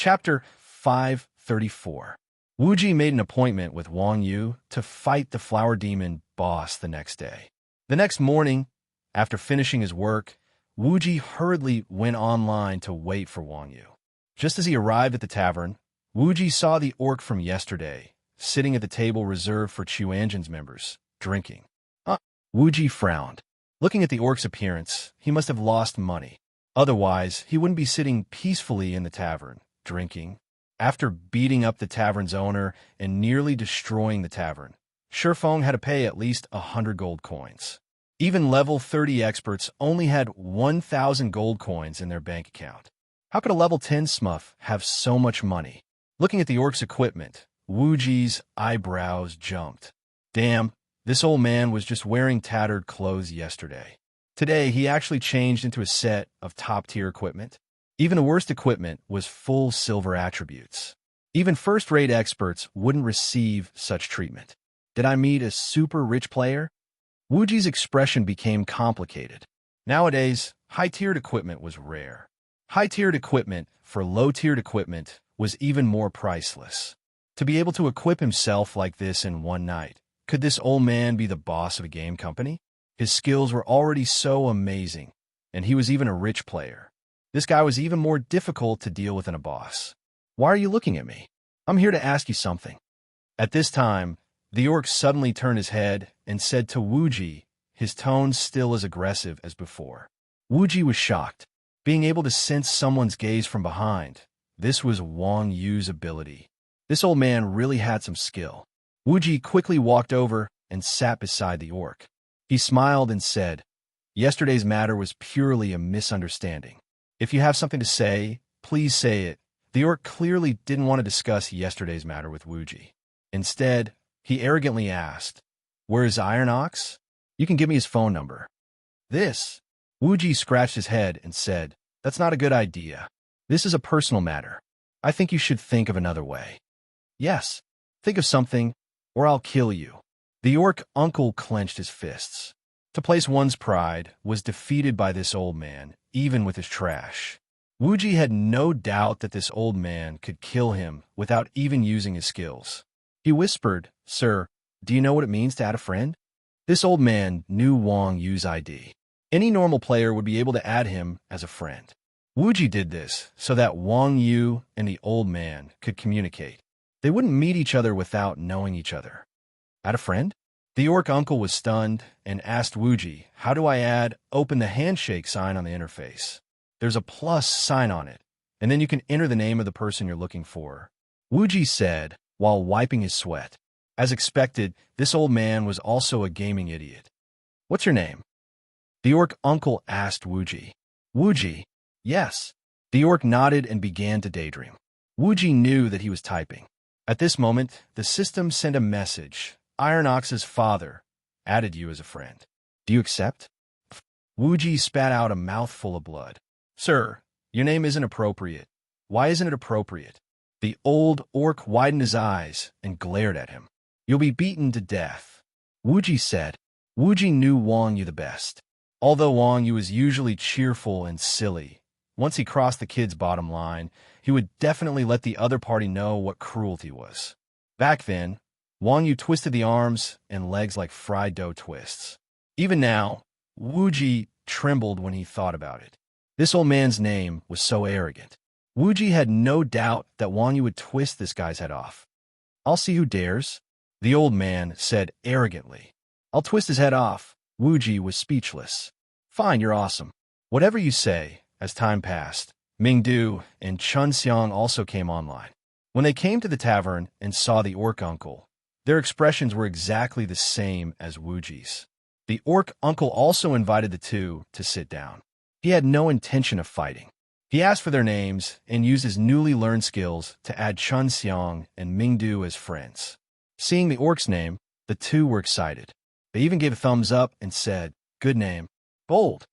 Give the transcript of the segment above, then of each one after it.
Chapter 534. Wuji made an appointment with Wang Yu to fight the flower demon boss the next day. The next morning, after finishing his work, Wuji hurriedly went online to wait for Wang Yu. Just as he arrived at the tavern, Wuji saw the orc from yesterday, sitting at the table reserved for Chuanjin's members, drinking. Wuji frowned. Looking at the orc's appearance, he must have lost money. Otherwise, he wouldn't be sitting peacefully in the tavern, drinking. After beating up the tavern's owner and nearly destroying the tavern, Shifeng had to pay at least 100 gold coins. Even level 30 experts only had 1,000 gold coins in their bank account. How could a level 10 smurf have so much money? Looking at the orc's equipment, Wuji's eyebrows jumped. Damn, this old man was just wearing tattered clothes yesterday. Today, he actually changed into a set of top-tier equipment. Even the worst equipment was full silver attributes. Even first-rate experts wouldn't receive such treatment. Did I meet a super-rich player? Wuji's expression became complicated. Nowadays, high-tiered equipment was rare. High-tiered equipment for low-tiered equipment was even more priceless. To be able to equip himself like this in one night, could this old man be the boss of a game company? His skills were already so amazing, and he was even a rich player. This guy was even more difficult to deal with than a boss. Why are you looking at me? I'm here to ask you something. At this time, the orc suddenly turned his head and said to Wuji, his tone still as aggressive as before. Wuji was shocked. Being able to sense someone's gaze from behind, this was Wang Yu's ability. This old man really had some skill. Wuji quickly walked over and sat beside the orc. He smiled and said, "Yesterday's matter was purely a misunderstanding. If you have something to say, please say it." The orc clearly didn't want to discuss yesterday's matter with Wuji. Instead, he arrogantly asked, "Where is Iron Ox? You can give me his phone number." Wuji scratched his head and said, "That's not a good idea. This is a personal matter. I think you should think of another way." "Yes, think of something, or I'll kill you." The orc uncle clenched his fists. To place one's pride was defeated by this old man, even with his trash. Wuji had no doubt that this old man could kill him without even using his skills. He whispered, "Sir, do you know what it means to add a friend?" This old man knew Wang Yu's ID. Any normal player would be able to add him as a friend. Wuji did this so that Wang Yu and the old man could communicate. They wouldn't meet each other without knowing each other. Add a friend? The orc uncle was stunned and asked Wuji, "How do I add open the handshake sign on the interface?" "There's a plus sign on it, and then you can enter the name of the person you're looking for," Wuji said while wiping his sweat. As expected, this old man was also a gaming idiot. "What's your name?" The orc uncle asked Wuji. "Wuji?" "Yes." The orc nodded and began to daydream. Wuji knew that he was typing. At this moment, the system sent a message. "Iron Ox's father added you as a friend. Do you accept?" Wuji spat out a mouthful of blood. "Sir, your name isn't appropriate." "Why isn't it appropriate?" The old orc widened his eyes and glared at him. "You'll be beaten to death," Wuji said. Wuji knew Wang Yu the best. Although Wang Yu was usually cheerful and silly, once he crossed the kid's bottom line, he would definitely let the other party know what cruelty was. Back then, Wang Yu twisted the arms and legs like fried dough twists. Even now, Wuji trembled when he thought about it. This old man's name was so arrogant. Wuji had no doubt that Wang Yu would twist this guy's head off. "I'll see who dares," the old man said arrogantly. "I'll twist his head off." Wuji was speechless. "Fine, you're awesome. Whatever you say." As time passed, Mingdu and Chunxiang also came online. When they came to the tavern and saw the orc uncle, their expressions were exactly the same as Wuji's. The orc uncle also invited the two to sit down. He had no intention of fighting. He asked for their names and used his newly learned skills to add Chunxiang and Mingdu as friends. Seeing the orc's name, the two were excited. They even gave a thumbs up and said, "Good name. Bold."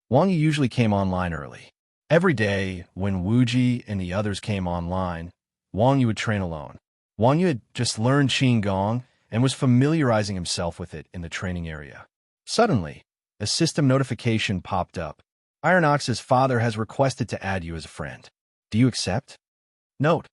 Wang Yu usually came online early. Every day, when Wuji and the others came online, Wang Yu would train alone. Wang Yu had just learned Qigong and was familiarizing himself with it in the training area. Suddenly, a system notification popped up. "Iron Ox's father has requested to add you as a friend. Do you accept?" Note,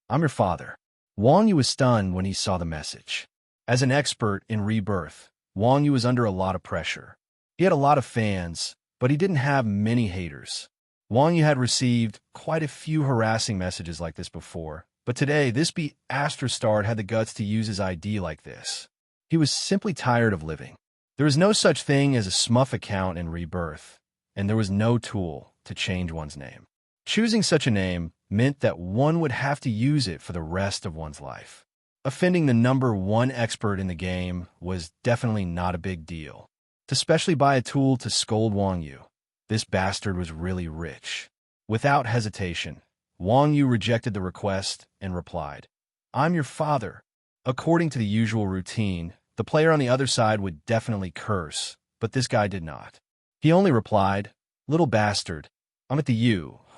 I'm your father. Wang Yu was stunned when he saw the message. As an expert in rebirth, Wang Yu was under a lot of pressure. He had a lot of fans, but he didn't have many haters. Wang Yu had received quite a few harassing messages like this before, but today this Astrostar had the guts to use his ID like this. He was simply tired of living. There is no such thing as a smurf account in rebirth, and there was no tool to change one's name. Choosing such a name meant that one would have to use it for the rest of one's life. Offending the #1 expert in the game was definitely not a big deal. To specially buy a tool to scold Wang Yu, this bastard was really rich. Without hesitation, Wang Yu rejected the request and replied, I'm your father. According to the usual routine, the player on the other side would definitely curse, but this guy did not. He only replied, Little bastard, I'm at the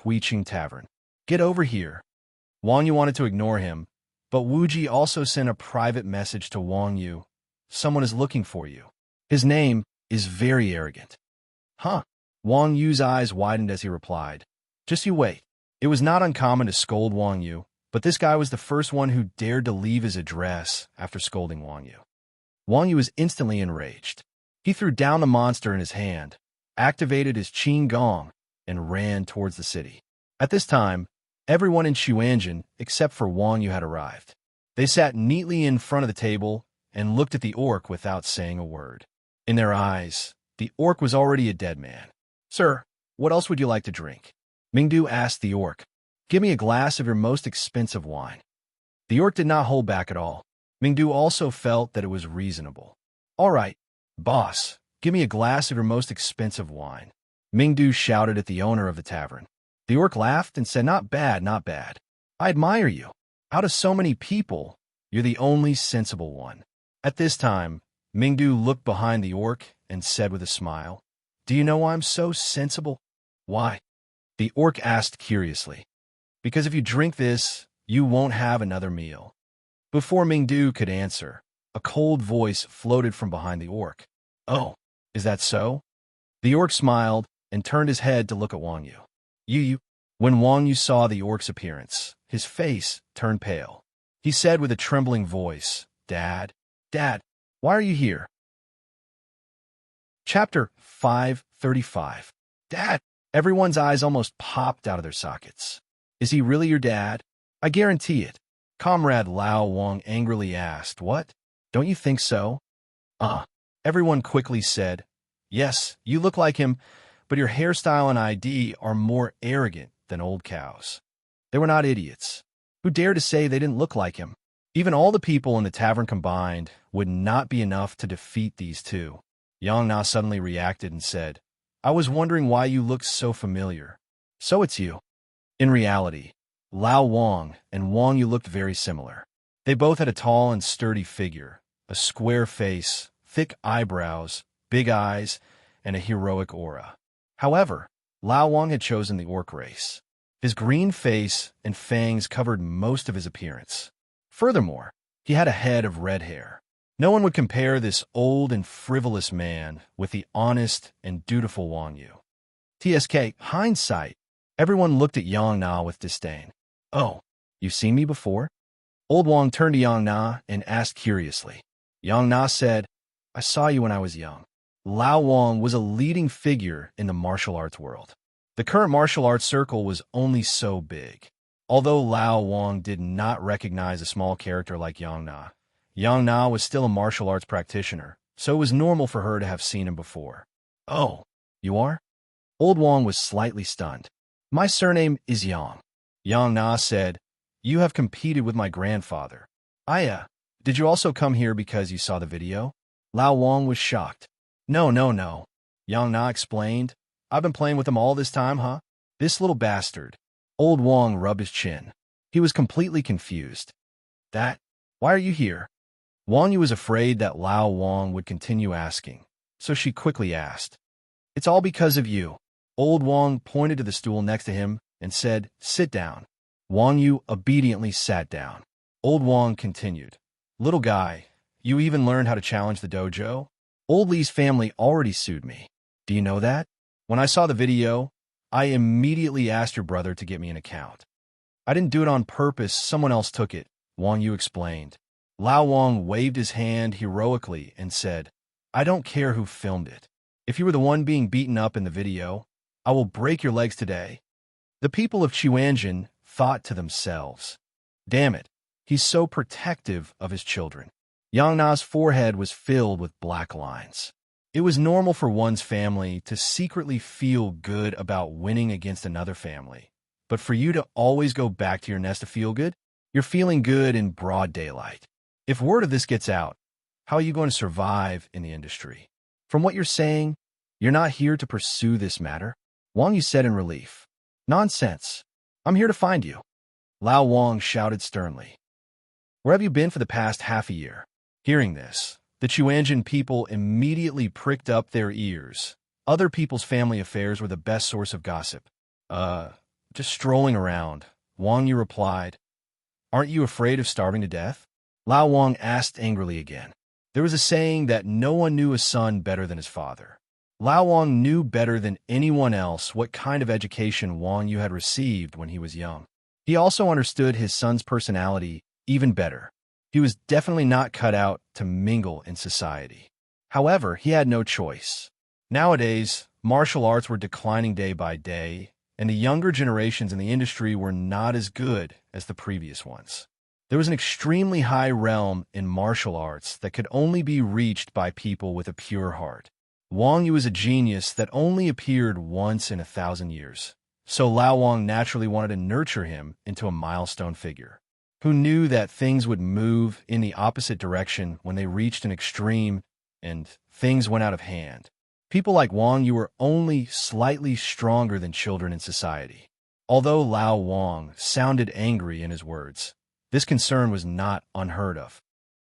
Huiqing Tavern. Get over here. Wang Yu wanted to ignore him, but Wuji also sent a private message to Wang Yu. Someone is looking for you. His name is very arrogant. Huh? Wang Yu's eyes widened as he replied. Just you wait. It was not uncommon to scold Wang Yu, but this guy was the first one who dared to leave his address after scolding Wang Yu. Wang Yu was instantly enraged. He threw down the monster in his hand, activated his Qin Gong, and ran towards the city. At this time, everyone in Xuanzhen except for Wang Yu had arrived. They sat neatly in front of the table and looked at the orc without saying a word. In their eyes, the orc was already a dead man. Sir, what else would you like to drink? Mingdu asked the orc. Give me a glass of your most expensive wine. The orc did not hold back at all. Mingdu also felt that it was reasonable. All right, boss, give me a glass of your most expensive wine. Mingdu shouted at the owner of the tavern. The orc laughed and said, Not bad, not bad. I admire you. Out of so many people, you're the only sensible one. At this time, Mingdu looked behind the orc and said with a smile, Do you know why I'm so sensible? Why? The orc asked curiously. Because if you drink this, you won't have another meal. Before Mingdu could answer, a cold voice floated from behind the orc. Oh, is that so? The orc smiled and turned his head to look at Wang Yu. You. When Wang Yu saw the orc's appearance, his face turned pale. He said with a trembling voice, Dad, why are you here? Chapter 535. Dad! Everyone's eyes almost popped out of their sockets. Is he really your dad? I guarantee it. Comrade Lao Wang angrily asked, What? Don't you think so? Everyone quickly said, Yes, you look like him, but your hairstyle and ID are more arrogant than old cows. They were not idiots. Who dared to say they didn't look like him? Even all the people in the tavern combined would not be enough to defeat these two. Yang Na suddenly reacted and said, I was wondering why you looked so familiar. So it's you. In reality, Lao Wang and Wang Yu looked very similar. They both had a tall and sturdy figure, a square face, thick eyebrows, big eyes, and a heroic aura. However, Lao Wang had chosen the orc race. His green face and fangs covered most of his appearance. Furthermore, he had a head of red hair. No one would compare this old and frivolous man with the honest and dutiful Wang Yu. TSK, hindsight, everyone looked at Yang Na with disdain. Oh, you've seen me before? Old Wang turned to Yang Na and asked curiously. Yang Na said, I saw you when I was young. Lao Wang was a leading figure in the martial arts world. The current martial arts circle was only so big. Although Lao Wang did not recognize a small character like Yang Na was still a martial arts practitioner, so it was normal for her to have seen him before. Oh, you are? Old Wang was slightly stunned. My surname is Yang. Yang Na said, You have competed with my grandfather. Did you also come here because you saw the video? Lao Wang was shocked. No. Yang Na explained. I've been playing with him all this time, huh? This little bastard. Old Wang rubbed his chin. He was completely confused. Why are you here? Wang Yu was afraid that Lao Wang would continue asking, so she quickly asked. It's all because of you. Old Wang pointed to the stool next to him and said, Sit down. Wang Yu obediently sat down. Old Wang continued. Little guy, you even learned how to challenge the dojo? Old Li's family already sued me. Do you know that? When I saw the video, I immediately asked your brother to get me an account. I didn't do it on purpose, someone else took it, Wang Yu explained. Lao Wang waved his hand heroically and said, I don't care who filmed it. If you were the one being beaten up in the video, I will break your legs today. The people of Qianjin thought to themselves, damn it, he's so protective of his children. Yang Na's forehead was filled with black lines. It was normal for one's family to secretly feel good about winning against another family. But for you to always go back to your nest to feel good, you're feeling good in broad daylight. If word of this gets out, how are you going to survive in the industry? From what you're saying, you're not here to pursue this matter? Wang Yu said in relief. Nonsense. I'm here to find you. Lao Wang shouted sternly. Where have you been for the past half a year? Hearing this, the Qianjin people immediately pricked up their ears. Other people's family affairs were the best source of gossip. Just strolling around, Wang Yu replied. Aren't you afraid of starving to death? Lao Wang asked angrily again. There was a saying that no one knew a son better than his father. Lao Wang knew better than anyone else what kind of education Wang Yu had received when he was young. He also understood his son's personality even better. He was definitely not cut out to mingle in society. However, he had no choice. Nowadays, martial arts were declining day by day, and the younger generations in the industry were not as good as the previous ones. There was an extremely high realm in martial arts that could only be reached by people with a pure heart. Wang Yu was a genius that only appeared once in 1,000 years, so Lao Wang naturally wanted to nurture him into a milestone figure, who knew that things would move in the opposite direction when they reached an extreme and things went out of hand. People like Wang Yu were only slightly stronger than children in society. Although Lao Wang sounded angry in his words, this concern was not unheard of.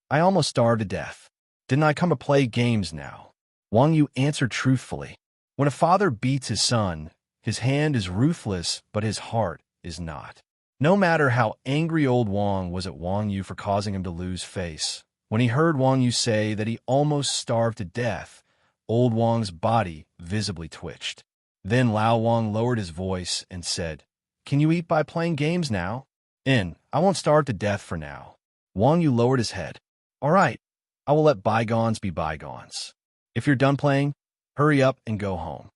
I almost starved to death. Didn't I come to play games now? Wang Yu answered truthfully. When a father beats his son, his hand is ruthless, but his heart is not. No matter how angry old Wang was at Wang Yu for causing him to lose face, when he heard Wang Yu say that he almost starved to death, old Wang's body visibly twitched. Then Lao Wang lowered his voice and said, Can you eat by playing games now? I won't starve to death for now. Wang Yu lowered his head. All right, I will let bygones be bygones. If you're done playing, hurry up and go home.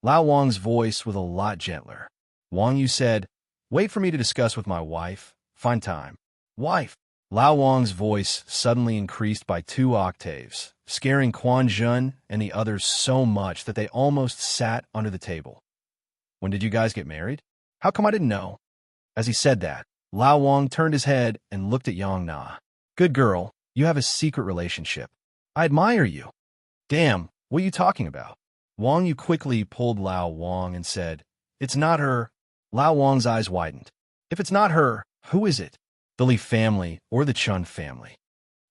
Lao Wang's voice was a lot gentler. Wang Yu said, Wait for me to discuss with my wife. Find time. Wife. Lao Wang's voice suddenly increased by 2 octaves, scaring Quan Zhun and the others so much that they almost sat under the table. When did you guys get married? How come I didn't know? As he said that, Lao Wang turned his head and looked at Yang Na. Good girl, you have a secret relationship. I admire you. Damn, what are you talking about? Wang Yu quickly pulled Lao Wang and said, It's not her. Lao Wang's eyes widened. If it's not her, who is it? The Li family or the Chun family?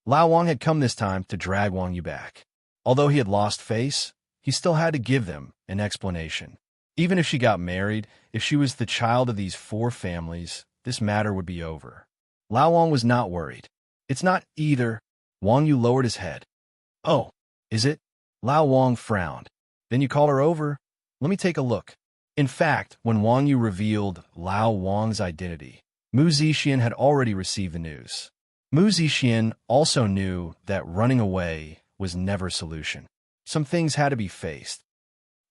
Lao Wang had come this time to drag Wang Yu back. Although he had lost face, he still had to give them an explanation. Even if she got married, if she was the child of these 4 families, this matter would be over. Lao Wang was not worried. It's not either. Wang Yu lowered his head. Oh, is it? Lao Wang frowned. Then you called her over? Let me take a look. In fact, when Wang Yu revealed Lao Wang's identity, Mu Zixian had already received the news. Mu Zixian also knew that running away was never a solution. Some things had to be faced.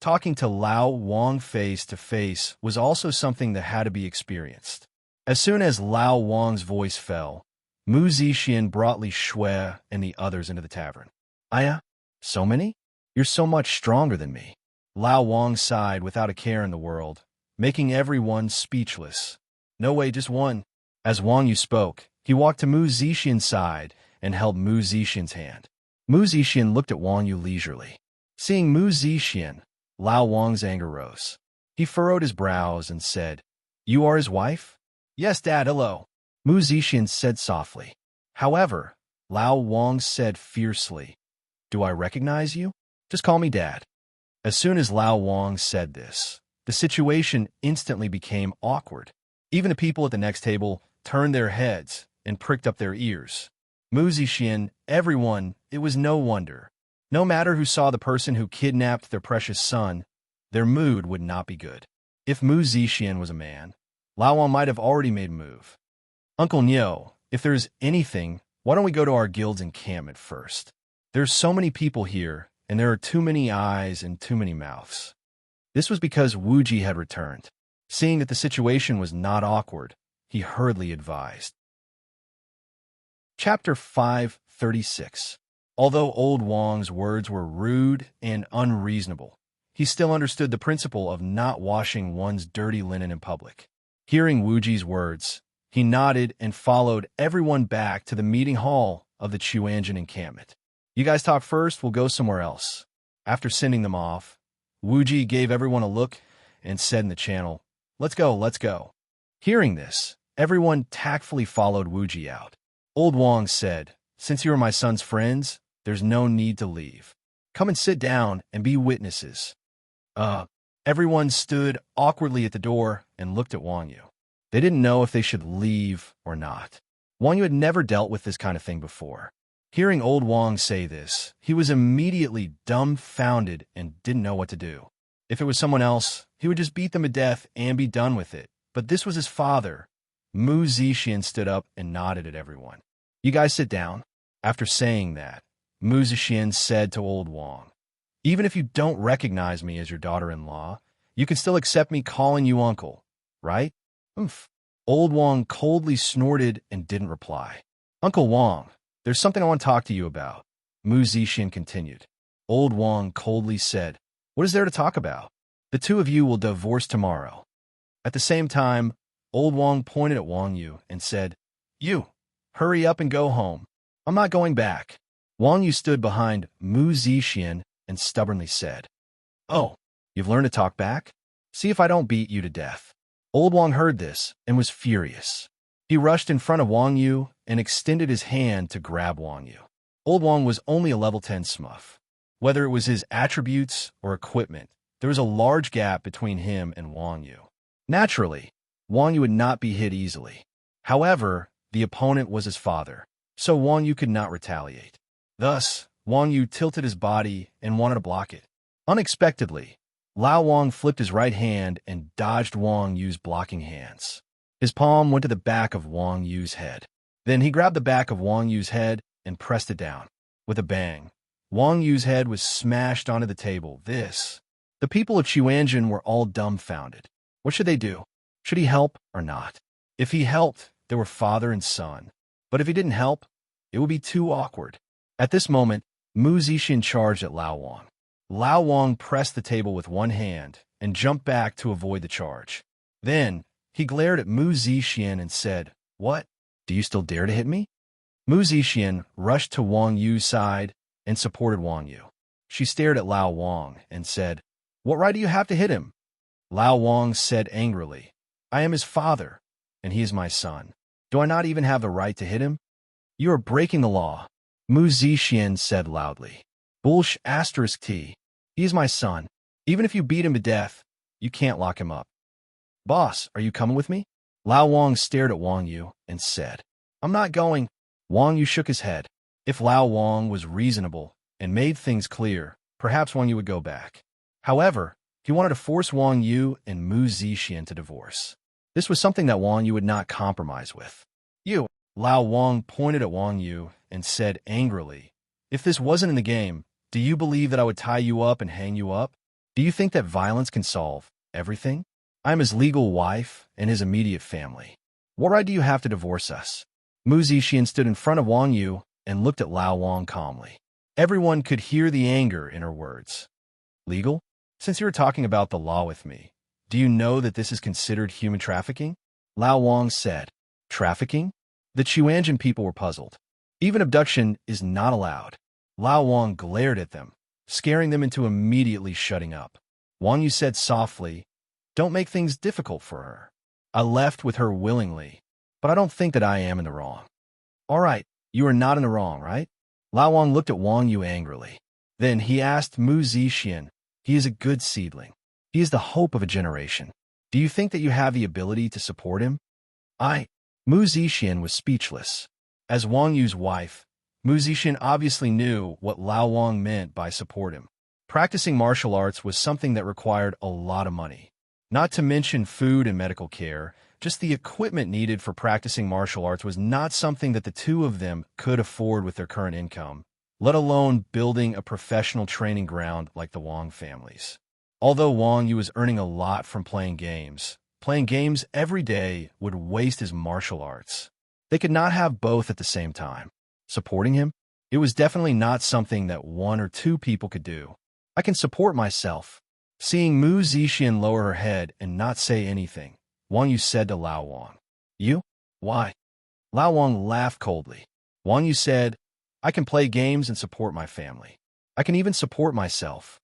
Talking to Lao Wang face to face was also something that had to be experienced. As soon as Lao Wang's voice fell, Mu Zixian brought Li Shui and the others into the tavern. Aya, so many? You're so much stronger than me. Lao Wang sighed without a care in the world, making everyone speechless. No way, just one. As Wang Yu spoke, he walked to Mu Zixian's side and held Mu Zixian's hand. Mu Zixian looked at Wang Yu leisurely. Seeing Mu Zixian, Lao Wang's anger rose. He furrowed his brows and said, You are his wife? Yes, Dad, hello. Mu Zixian said softly. However, Lao Wang said fiercely, Do I recognize you? Just call me Dad. As soon as Lao Wang said this, the situation instantly became awkward. Even the people at the next table turned their heads and pricked up their ears. Mu Zixian, everyone, it was no wonder. No matter who saw the person who kidnapped their precious son, their mood would not be good. If Mu Zixian was a man, Lao Wang might have already made a move. Uncle Nyo, if there's anything, why don't we go to our guild's encampment first? There's so many people here, and there are too many eyes and too many mouths. This was because Wuji had returned. Seeing that the situation was not awkward, he hurriedly advised. Chapter 536. Although old Wang's words were rude and unreasonable, he still understood the principle of not washing one's dirty linen in public. Hearing Wuji's words, he nodded and followed everyone back to the meeting hall of the Chuanjin encampment. You guys talk first, we'll go somewhere else. After sending them off, Wuji gave everyone a look and said in the channel, let's go, let's go. Hearing this, everyone tactfully followed Wuji out. Old Wang said, since you are my son's friends, there's no need to leave. Come and sit down and be witnesses. Everyone stood awkwardly at the door and looked at Wang Yu. They didn't know if they should leave or not. Wang Yu had never dealt with this kind of thing before. Hearing old Wang say this, he was immediately dumbfounded and didn't know what to do. If it was someone else, he would just beat them to death and be done with it. But this was his father. Mu Zixin stood up and nodded at everyone. You guys sit down. After saying that, Mu Zixin said to old Wang, even if you don't recognize me as your daughter-in-law, you can still accept me calling you uncle, right? Oomph. Old Wang coldly snorted and didn't reply. Uncle Wang, there's something I want to talk to you about, Mu Zixin continued. Old Wang coldly said, what is there to talk about? The two of you will divorce tomorrow. At the same time, old Wang pointed at Wang Yu and said, you, hurry up and go home. I'm not going back. Wang Yu stood behind Mu Zixin and stubbornly said, oh, you've learned to talk back? See if I don't beat you to death. Old Wang heard this and was furious. He rushed in front of Wang Yu and extended his hand to grab Wang Yu. Old Wang was only a level 10 smurf. Whether it was his attributes or equipment, there was a large gap between him and Wang Yu. Naturally, Wang Yu would not be hit easily. However, the opponent was his father, so Wang Yu could not retaliate. Thus, Wang Yu tilted his body and wanted to block it. Unexpectedly, Lao Wang flipped his right hand and dodged Wang Yu's blocking hands. His palm went to the back of Wang Yu's head. Then he grabbed the back of Wang Yu's head and pressed it down. With a bang, Wang Yu's head was smashed onto the table. The people of Chuanjin were all dumbfounded. What should they do? Should he help or not? If he helped, they were father and son. But if he didn't help, it would be too awkward. At this moment, Mu Zixin charged at Lao Wang. Lao Wang pressed the table with one hand and jumped back to avoid the charge. Then, he glared at Mu Zixin and said, what? Do you still dare to hit me? Mu Zixin rushed to Wang Yu's side and supported Wang Yu. She stared at Lao Wang and said, what right do you have to hit him? Lao Wang said angrily, I am his father, and he is my son. Do I not even have the right to hit him? You are breaking the law, Mu Zixin said loudly. Bullsh asterisk T. He is my son. Even if you beat him to death, you can't lock him up. Boss, are you coming with me? Lao Wang stared at Wang Yu and said, I'm not going. Wang Yu shook his head. If Lao Wang was reasonable and made things clear, perhaps Wang Yu would go back. However, he wanted to force Wang Yu and Mu Zixin to divorce. This was something that Wang Yu would not compromise with. You, Lao Wang pointed at Wang Yu and said angrily, if this wasn't in the game, do you believe that I would tie you up and hang you up? Do you think that violence can solve everything? I am his legal wife and his immediate family. What right do you have to divorce us? Mu Zixin stood in front of Wang Yu and looked at Lao Wang calmly. Everyone could hear the anger in her words. Legal? Since you were talking about the law with me, do you know that this is considered human trafficking? Lao Wang said. Trafficking? The Chuanjin people were puzzled. Even abduction is not allowed. Lao Wang glared at them, scaring them into immediately shutting up. Wang Yu said softly, don't make things difficult for her. I left with her willingly, but I don't think that I am in the wrong. All right, you are not in the wrong, right? Lao Wang looked at Wang Yu angrily. Then he asked Mu Zixin, he is a good seedling. He is the hope of a generation. Do you think that you have the ability to support him? Mu Zixin was speechless. As Wang Yu's wife, Mu Zixin obviously knew what Lao Wang meant by support him. Practicing martial arts was something that required a lot of money. Not to mention food and medical care, Just the equipment needed for practicing martial arts was not something that the two of them could afford with their current income, let alone building a professional training ground like the Wong families. Although Wang Yu was earning a lot from playing games every day would waste his martial arts. They could not have both at the same time. Supporting him? It was definitely not something that one or two people could do. I can support myself. Seeing Mu Zixi lower her head and not say anything, Wang Yu said to Lao Wang, "You? Why?" Lao Wang laughed coldly. Wang Yu said, "I can play games and support my family. I can even support myself.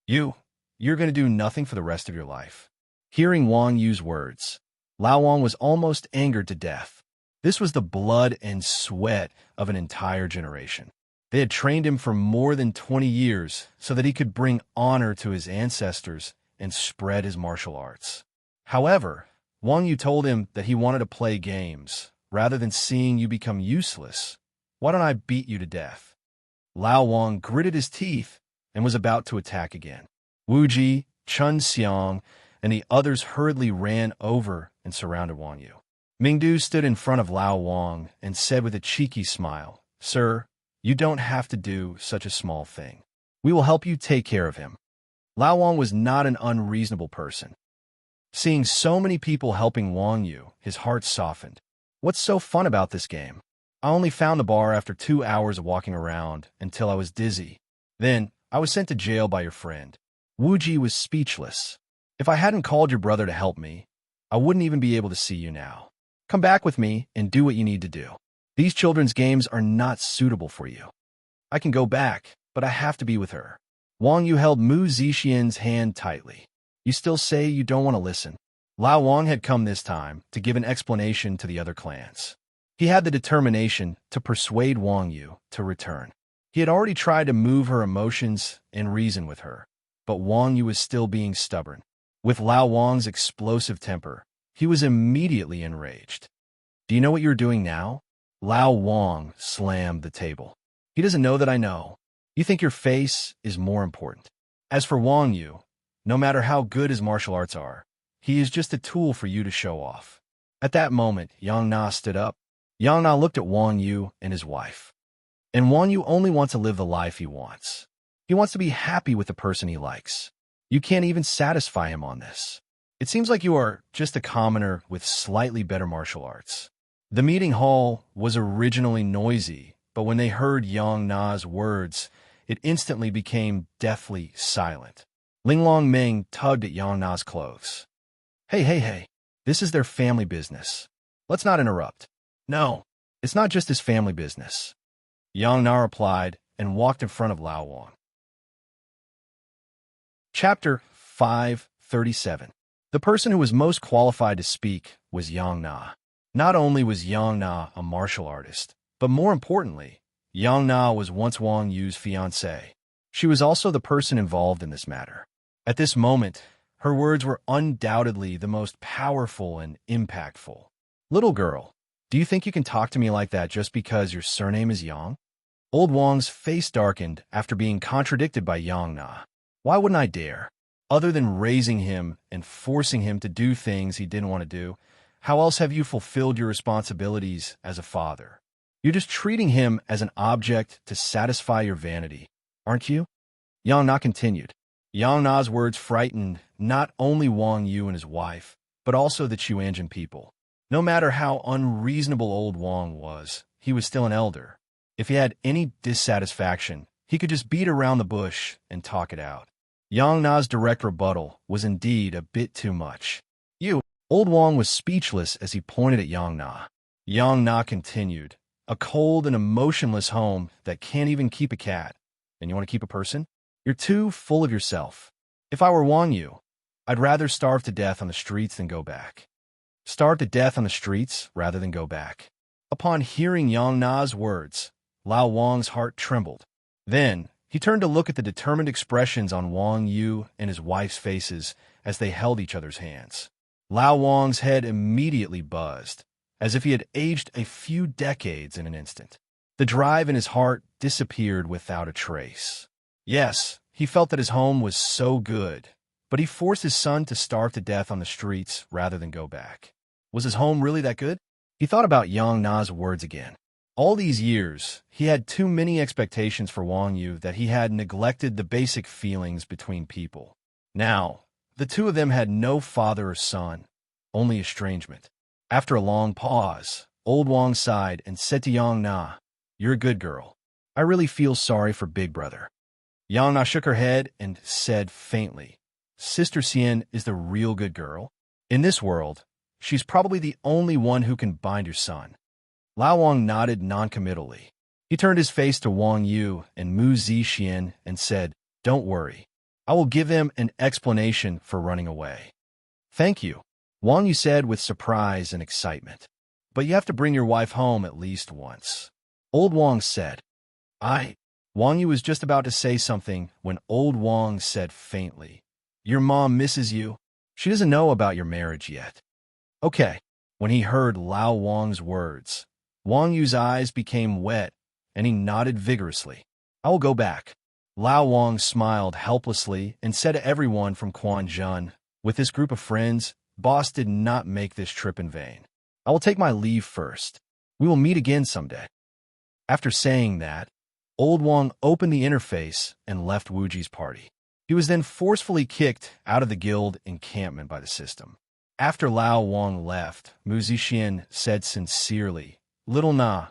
You're going to do nothing for the rest of your life." Hearing Wang Yu's words, Lao Wang was almost angered to death. This was the blood and sweat of an entire generation. They had trained him for more than 20 years so that he could bring honor to his ancestors and spread his martial arts. However, Wang Yu told him that he wanted to play games. Rather than seeing you become useless, why don't I beat you to death? Lao Wang gritted his teeth and was about to attack again. Wu Ji, Chun Xiang, and the others hurriedly ran over and surrounded Wang Yu. Mingdu stood in front of Lao Wang and said with a cheeky smile, "Sir, you don't have to do such a small thing. We will help you take care of him." Lao Wang was not an unreasonable person. Seeing so many people helping Wang Yu, his heart softened. What's so fun about this game? I only found the bar after 2 hours of walking around until I was dizzy. Then, I was sent to jail by your friend. Wu Ji was speechless. If I hadn't called your brother to help me, I wouldn't even be able to see you now. Come back with me and do what you need to do. These children's games are not suitable for you. I can go back, but I have to be with her. Wang Yu held Mu Zixian's hand tightly. You still say you don't want to listen? Lao Wang had come this time to give an explanation to the other clans. He had the determination to persuade Wang Yu to return. He had already tried to move her emotions and reason with her, but Wang Yu was still being stubborn. With Lao Wang's explosive temper, he was immediately enraged. Do you know what you're doing now? Lao Wang slammed the table. He doesn't know that I know. You think your face is more important. As for Wang Yu, no matter how good his martial arts are, he is just a tool for you to show off. At that moment, Yang Na stood up. Yang Na looked at Wang Yu and his wife. And Wang Yu only wants to live the life he wants. He wants to be happy with the person he likes. You can't even satisfy him on this. It seems like you are just a commoner with slightly better martial arts. The meeting hall was originally noisy, but when they heard Yang Na's words, it instantly became deathly silent. Linglong Meng tugged at Yang Na's clothes. Hey, this is their family business. Let's not interrupt. No, it's not just his family business. Yang Na replied and walked in front of Lao Wang. Chapter 537. The person who was most qualified to speak was Yang Na. Not only was Yang Na a martial artist, but more importantly, Yang Na was once Wang Yu's fiancée. She was also the person involved in this matter. At this moment, her words were undoubtedly the most powerful and impactful. Little girl, do you think you can talk to me like that just because your surname is Yang? Old Wang's face darkened after being contradicted by Yang Na. Why wouldn't I dare? Other than raising him and forcing him to do things he didn't want to do, how else have you fulfilled your responsibilities as a father? You're just treating him as an object to satisfy your vanity, aren't you? Yang Na continued. Yang Na's words frightened not only Wang Yu and his wife, but also the Chuanjin people. No matter how unreasonable old Wang was, he was still an elder. If he had any dissatisfaction, he could just beat around the bush and talk it out. Yang Na's direct rebuttal was indeed a bit too much. Old Wang was speechless as he pointed at Yang Na. Yang Na continued, a cold and emotionless home that can't even keep a cat. And you want to keep a person? You're too full of yourself. If I were Wang Yu, I'd rather starve to death on the streets than go back. Starve to death on the streets rather than go back. Upon hearing Yang Na's words, Lao Wang's heart trembled. Then, he turned to look at the determined expressions on Wang Yu and his wife's faces as they held each other's hands. Lao Wang's head immediately buzzed, as if he had aged a few decades in an instant. The drive in his heart disappeared without a trace. Yes, he felt that his home was so good, but he forced his son to starve to death on the streets rather than go back. Was his home really that good? He thought about Yang Na's words again. All these years, he had too many expectations for Wang Yu that he had neglected the basic feelings between people. Now, the two of them had no father or son, only estrangement. After a long pause, old Wang sighed and said to Yang Na, "You're a good girl. I really feel sorry for Big Brother." Yang Na shook her head and said faintly, "Sister Xian is the real good girl. In this world, she's probably the only one who can bind your son." Lao Wang nodded noncommittally. He turned his face to Wang Yu and Mu Zixin and said, "Don't worry. I will give them an explanation for running away." "Thank you," Wang Yu said with surprise and excitement. "But you have to bring your wife home at least once." Old Wang said. Wang Yu was just about to say something when Old Wang said faintly, "Your mom misses you. She doesn't know about your marriage yet." "Okay." When he heard Lao Wang's words, Wang Yu's eyes became wet, and he nodded vigorously. "I will go back." Lao Wang smiled helplessly and said to everyone from Quanzhen, "With this group of friends, boss did not make this trip in vain. I will take my leave first. We will meet again someday." After saying that, Old Wang opened the interface and left Wuji's party. He was then forcefully kicked out of the guild encampment by the system. After Lao Wang left, Mu Zixin said sincerely, "Little Na."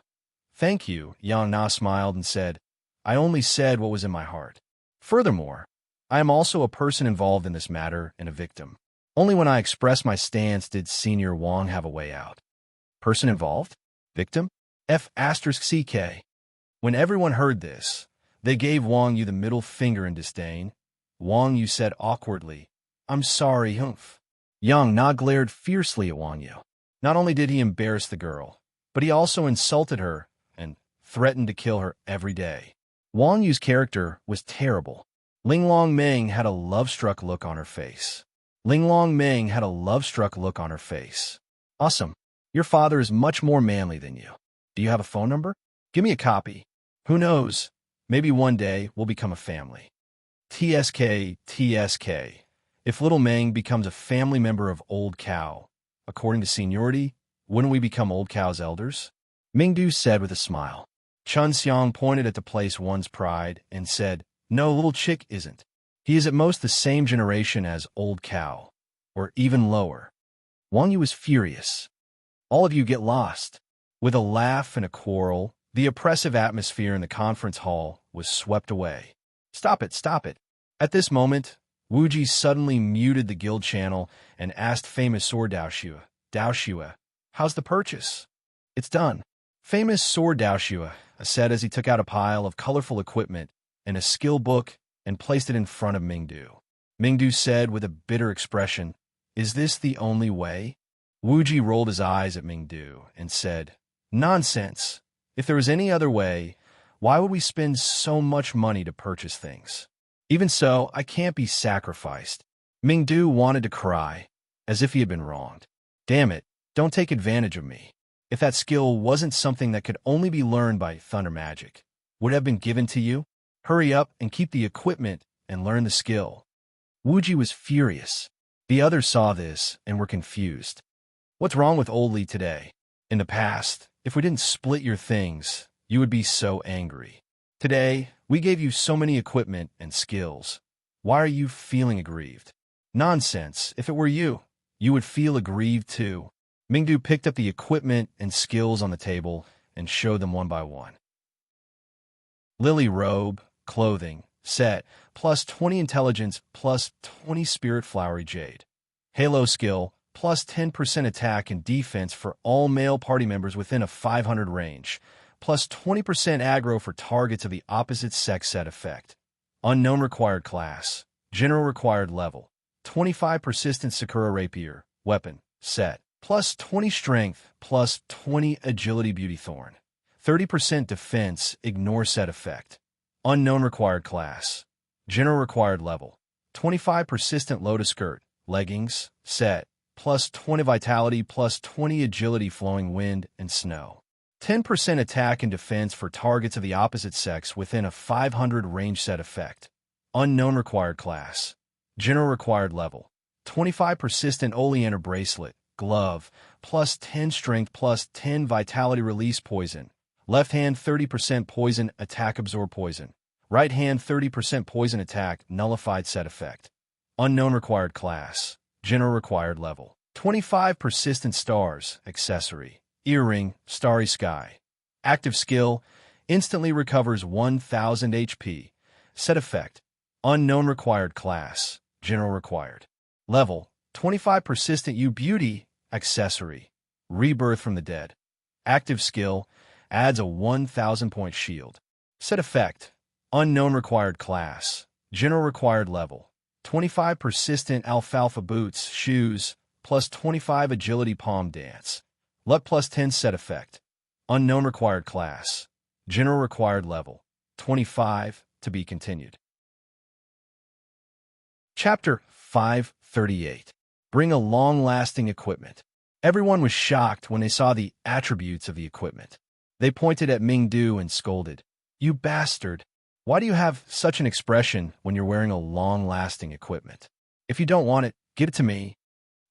"Thank you," Yang Na smiled and said, "I only said what was in my heart. Furthermore, I am also a person involved in this matter and a victim. Only when I expressed my stance did Senior Wang have a way out." "Person involved? Victim?" F***CK. When everyone heard this, they gave Wang Yu the middle finger in disdain. Wang Yu said awkwardly, "I'm sorry, humph." Yang Na glared fiercely at Wang Yu. Not only did he embarrass the girl, but he also insulted her and threatened to kill her every day. Wang Yu's character was terrible. Linglong Meng had a love-struck look on her face. "Awesome. Your father is much more manly than you. Do you have a phone number? Give me a copy. Who knows? Maybe one day we'll become a family." TSK. If Little Meng becomes a family member of Old Cow, according to seniority, wouldn't we become Old Cow's elders? Mingdu said with a smile. Chun Xiang pointed at the place one's pride and said, "No, Little Chick isn't. He is at most the same generation as Old Cow, or even lower." Wang Yu was furious. "All of you get lost." With a laugh and a quarrel, the oppressive atmosphere in the conference hall was swept away. Stop it. At this moment, Wuji suddenly muted the guild channel and asked famous sword Daoshua, "How's the purchase?" "It's done." Famous sword Daoshua said as he took out a pile of colorful equipment and a skill book and placed it in front of Mingdu. Mingdu said with a bitter expression, "Is this the only way?" Wuji rolled his eyes at Mingdu and said, "Nonsense. If there was any other way, why would we spend so much money to purchase things? Even so, I can't be sacrificed." Mingdu wanted to cry, as if he had been wronged. "Damn it, don't take advantage of me. If that skill wasn't something that could only be learned by thunder magic, would it have been given to you? Hurry up and keep the equipment and learn the skill." Wuji was furious. The others saw this and were confused. "What's wrong with Old Li today? In the past, if we didn't split your things, you would be so angry. Today, we gave you so many equipment and skills. Why are you feeling aggrieved?" "Nonsense. If it were you, you would feel aggrieved too." Mingdu picked up the equipment and skills on the table and showed them one by one. Lily robe, clothing, set, plus 20 intelligence, plus 20 spirit flowery jade. Halo skill, plus 10% attack and defense for all male party members within a 500 range, plus 20% aggro for targets of the opposite sex set effect. Unknown required class, general required level, 25 persistent Sakura rapier, weapon, set, plus 20 strength, plus 20 agility beauty thorn, 30% defense, ignore set effect. Unknown required class, general required level, 25 persistent lotus skirt, leggings, set, plus 20 vitality, plus 20 agility flowing wind and snow. 10% attack and defense for targets of the opposite sex within a 500 range set effect. Unknown required class, general required level, 25 persistent oleander bracelet, glove, plus 10 strength, plus 10 vitality, release poison. Left hand 30% poison, attack, absorb poison. Right hand 30% poison, attack, nullified, set effect. Unknown required class. General required level. 25 persistent stars, accessory. Earring, starry sky. Active skill, instantly recovers 1000 HP. Set effect. Unknown required class. General required. Level, 25 persistent U beauty, accessory. Rebirth from the dead. Active skill, adds a 1000 point shield. Set effect. Unknown required class. General required level. 25 persistent alfalfa boots, shoes, plus 25 agility, palm dance. Luck plus 10, set effect. Unknown required class. General required level. 25, to be continued. Chapter 538. Bring a long-lasting equipment. Everyone was shocked when they saw the attributes of the equipment. They pointed at Mingdu and scolded, "You bastard! Why do you have such an expression when you're wearing a long-lasting equipment? If you don't want it, give it to me."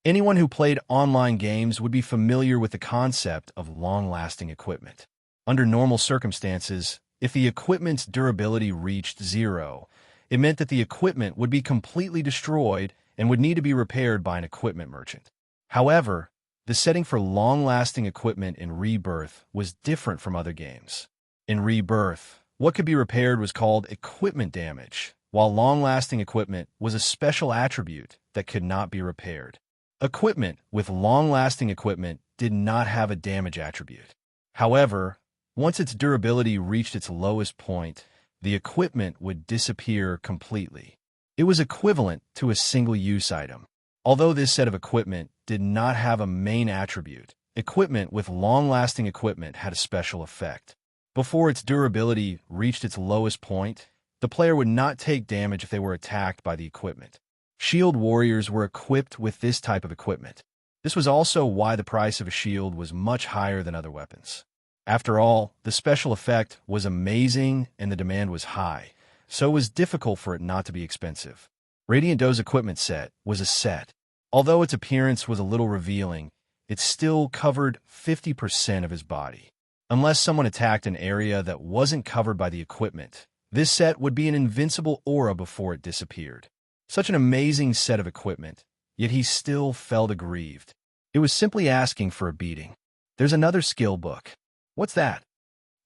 Anyone who played online games would be familiar with the concept of long-lasting equipment. Under normal circumstances, if the equipment's durability reached 0, it meant that the equipment would be completely destroyed and would need to be repaired by an equipment merchant. However, the setting for long-lasting equipment in Rebirth was different from other games. In Rebirth, what could be repaired was called equipment damage, while long-lasting equipment was a special attribute that could not be repaired. Equipment with long-lasting equipment did not have a damage attribute. However, once its durability reached its lowest point, the equipment would disappear completely. It was equivalent to a single-use item. Although this set of equipment did not have a main attribute, equipment with long-lasting equipment had a special effect. Before its durability reached its lowest point, the player would not take damage if they were attacked by the equipment. Shield warriors were equipped with this type of equipment. This was also why the price of a shield was much higher than other weapons. After all, the special effect was amazing and the demand was high, so it was difficult for it not to be expensive. Radiant Doe's equipment set was a set. Although its appearance was a little revealing, it still covered 50% of his body. Unless someone attacked an area that wasn't covered by the equipment, this set would be an invincible aura before it disappeared. Such an amazing set of equipment, yet he still felt aggrieved. It was simply asking for a beating. There's another skill book. What's that?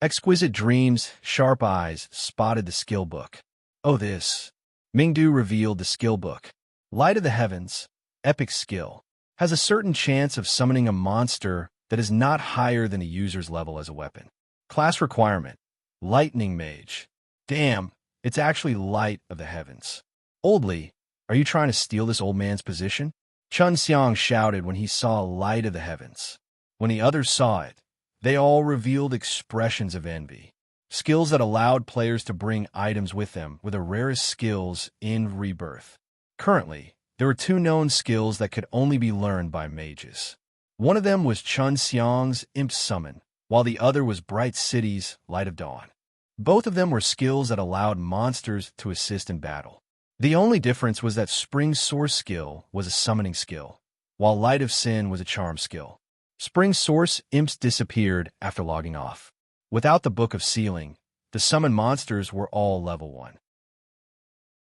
Exquisite Dreams, Sharp Eyes spotted the skill book. Oh, this. Mingdu revealed the skill book. Light of the Heavens, epic skill, has a certain chance of summoning a monster that is not higher than a user's level as a weapon. Class requirement, Lightning Mage. Damn, it's actually Light of the Heavens. Oldly, are you trying to steal this old man's position? Chun Xiang shouted when he saw Light of the Heavens. When the others saw it, they all revealed expressions of envy. Skills that allowed players to bring items with them were the rarest skills in Rebirth. Currently, there were 2 known skills that could only be learned by mages. One of them was Chun Xiang's Imp Summon, while the other was Bright City's Light of Dawn. Both of them were skills that allowed monsters to assist in battle. The only difference was that Spring Source skill was a summoning skill, while Light of Sin was a charm skill. Spring Source imps disappeared after logging off. Without the Book of Sealing, the summoned monsters were all level 1.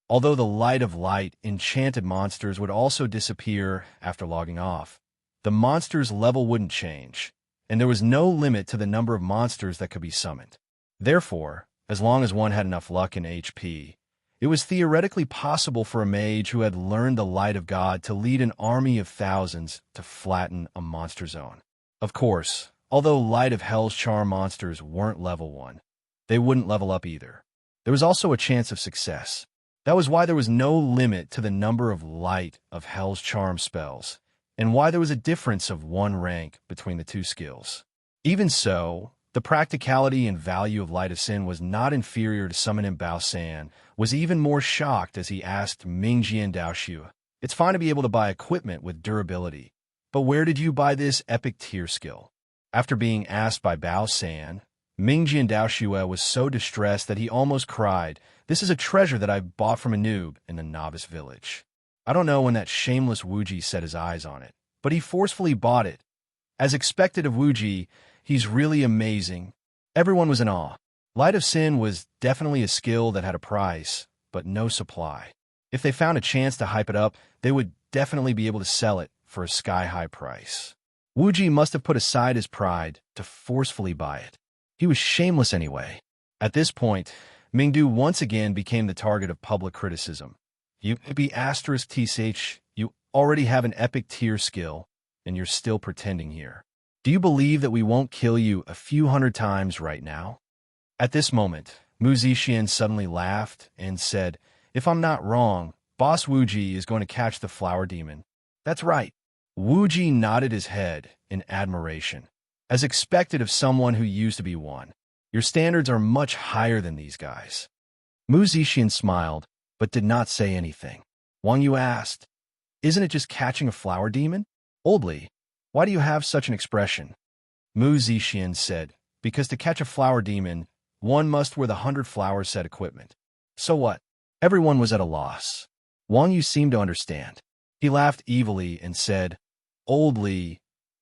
Although the Light of Light enchanted monsters would also disappear after logging off, the monster's level wouldn't change, and there was no limit to the number of monsters that could be summoned. Therefore, as long as one had enough luck and HP, it was theoretically possible for a mage who had learned the Light of God to lead an army of thousands to flatten a monster zone. Of course, although Light of Hell's charm monsters weren't level 1, they wouldn't level up either. There was also a chance of success. That was why there was no limit to the number of Light of Hell's charm spells, and why there was a difference of 1 rank between the 2 skills. Even so, the practicality and value of Light of Sin was not inferior to summoning Bao San, was even more shocked as he asked Mingjian Daoxue, "It's fine to be able to buy equipment with durability, but where did you buy this epic tier skill?" After being asked by Bao San, Mingjian Daoxue was so distressed that he almost cried, "This is a treasure that I bought from a noob in a novice village. I don't know when that shameless Wuji set his eyes on it, but he forcefully bought it. As expected of Wuji, he's really amazing. Everyone was in awe. Light of Sin was definitely a skill that had a price, but no supply. If they found a chance to hype it up, they would definitely be able to sell it for a sky-high price. Wuji must have put aside his pride to forcefully buy it. He was shameless anyway. At this point, Mingdu once again became the target of public criticism. You be *TCH, you already have an epic tier skill, and you're still pretending here. Do you believe that we won't kill you a few hundred times right now? At this moment, Mu Zixian suddenly laughed and said, if I'm not wrong, Boss Wuji is going to catch the flower demon. That's right. Wuji nodded his head in admiration. As expected of someone who used to be one. Your standards are much higher than these guys. Mu Zixian smiled, but did not say anything. Wang Yu asked, isn't it just catching a flower demon? Old Li, why do you have such an expression? Mu Zixian said, because to catch a flower demon, one must wear the 100 flower set equipment. So what? Everyone was at a loss. Wang Yu seemed to understand. He laughed evilly and said, Old Li,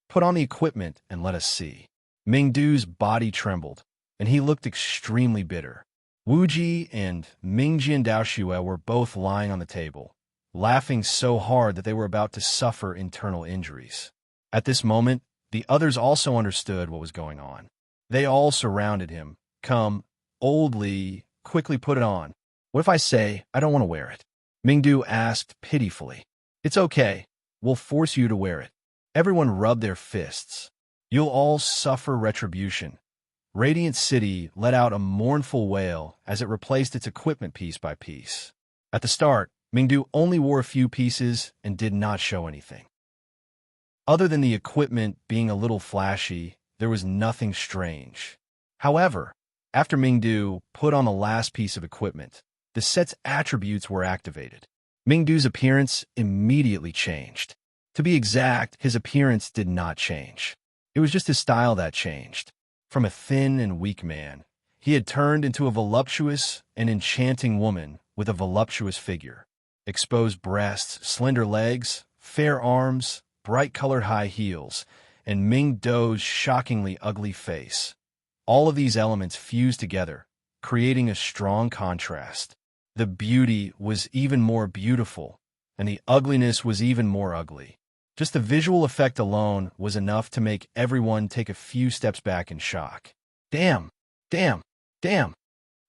put on the equipment and let us see. Mingdu's body trembled, and he looked extremely bitter. Wuji and Mingjian Daoxue were both lying on the table, laughing so hard that they were about to suffer internal injuries. At this moment, the others also understood what was going on. They all surrounded him. Come, Old Li, quickly put it on. What if I say I don't want to wear it? Mingdu asked pitifully. It's okay. We'll force you to wear it. Everyone rubbed their fists. You'll all suffer retribution. Radiant City let out a mournful wail as it replaced its equipment piece by piece. At the start, Mingdu only wore a few pieces and did not show anything. Other than the equipment being a little flashy, there was nothing strange. However, after Mingdu put on the last piece of equipment, the set's attributes were activated. Mingdu's appearance immediately changed. To be exact, his appearance did not change. It was just his style that changed. From a thin and weak man, he had turned into a voluptuous and enchanting woman with a voluptuous figure. Exposed breasts, slender legs, fair arms, bright-colored high heels, and Mingdu's shockingly ugly face. All of these elements fused together, creating a strong contrast. The beauty was even more beautiful, and the ugliness was even more ugly. Just the visual effect alone was enough to make everyone take a few steps back in shock. Damn, damn, damn.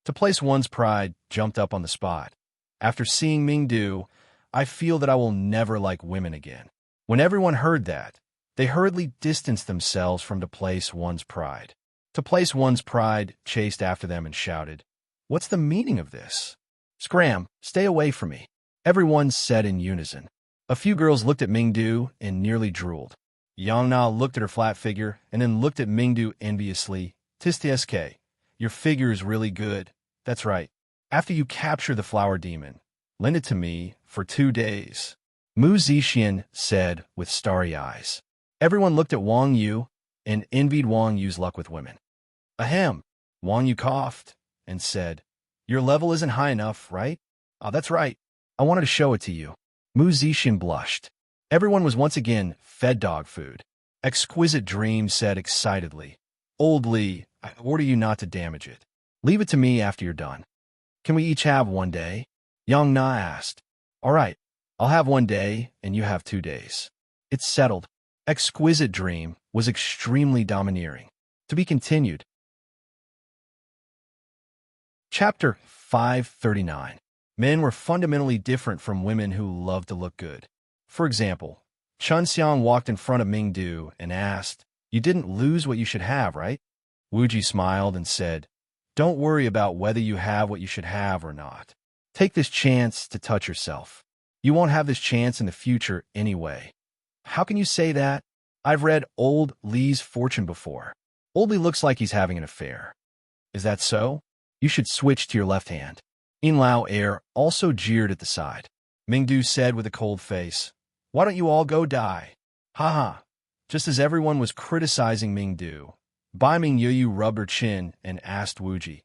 To place one's pride jumped up on the spot. After seeing Mingdu, I feel that I will never like women again. When everyone heard that, they hurriedly distanced themselves from to place one's pride. To place one's pride chased after them and shouted, What's the meaning of this? Scram, stay away from me. Everyone said in unison. A few girls looked at Mingdu and nearly drooled. Yang Na looked at her flat figure and then looked at Mingdu enviously. Tisk, your figure is really good. That's right. After you capture the flower demon, lend it to me for 2 days. Mu Zixian said with starry eyes. Everyone looked at Wang Yu and envied Wang Yu's luck with women. Ahem. Wang Yu coughed and said, Your level isn't high enough, right? Oh, that's right. I wanted to show it to you. Mu Zixian blushed. Everyone was once again fed dog food. Exquisite Dream said excitedly, Old Li, I order you not to damage it. Leave it to me after you're done. Can we each have 1 day? Yang Na asked. All right, I'll have 1 day and you have 2 days. It's settled. Exquisite Dream was extremely domineering. To be continued. Chapter 539. Men were fundamentally different from women who loved to look good. For example, Chun Xiang walked in front of Mingdu and asked, You didn't lose what you should have, right? Wuji smiled and said, Don't worry about whether you have what you should have or not. Take this chance to touch yourself. You won't have this chance in the future anyway. How can you say that? I've read Old Li's fortune before. Old Li looks like he's having an affair. Is that so? You should switch to your left hand. In Lao Air also jeered at the side. Mingdu said with a cold face, Why don't you all go die? Ha. Just as everyone was criticizing Mingdu, Bai Mingyu rubbed her chin and asked Wuji,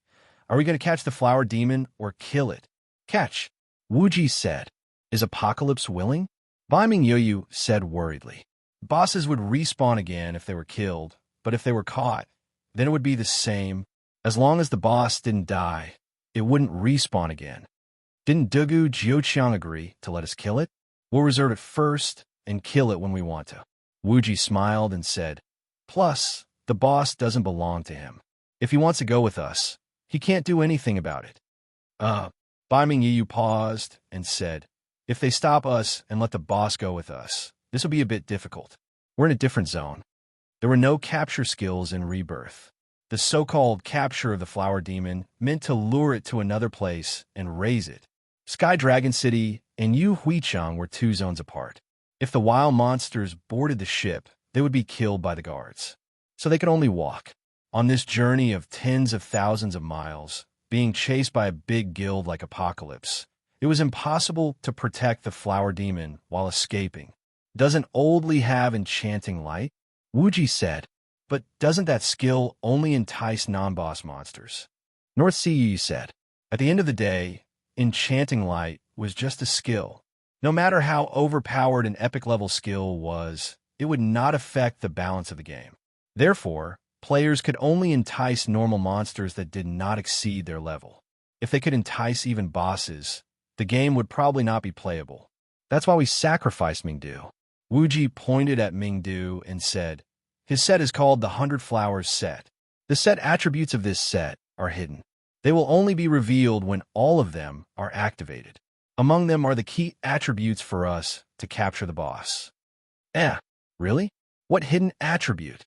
Are we going to catch the flower demon or kill it? Catch. Wuji said. Is Apocalypse willing? Bai Mingyu said worriedly. Bosses would respawn again if they were killed, but if they were caught, then it would be the same. As long as the boss didn't die, it wouldn't respawn again. Didn't Dugu Jiuqiang agree to let us kill it? We'll reserve it first and kill it when we want to. Wuji smiled and said, plus, the boss doesn't belong to him. If he wants to go with us, he can't do anything about it. Bai Mingyu paused and said, if they stop us and let the boss go with us, this will be a bit difficult. We're in a different zone. There were no capture skills in Rebirth. The so-called capture of the flower demon meant to lure it to another place and raise it. Sky Dragon City and Yu Huichang were 2 zones apart. If the wild monsters boarded the ship, they would be killed by the guards. So they could only walk. On this journey of tens of thousands of miles, being chased by a big guild like Apocalypse, it was impossible to protect the flower demon while escaping. Doesn't Old Li have enchanting light? Wuji said, but doesn't that skill only entice non-boss monsters? North Sea Yi said, at the end of the day, enchanting light was just a skill. No matter how overpowered an epic level skill was, it would not affect the balance of the game. Therefore, players could only entice normal monsters that did not exceed their level. If they could entice even bosses, the game would probably not be playable. That's why we sacrificed Mingdu. Wuji pointed at Mingdu and said, his set is called the 100 Flowers set. The set attributes of this set are hidden. They will only be revealed when all of them are activated. Among them are the key attributes for us to capture the boss. Really? What hidden attribute?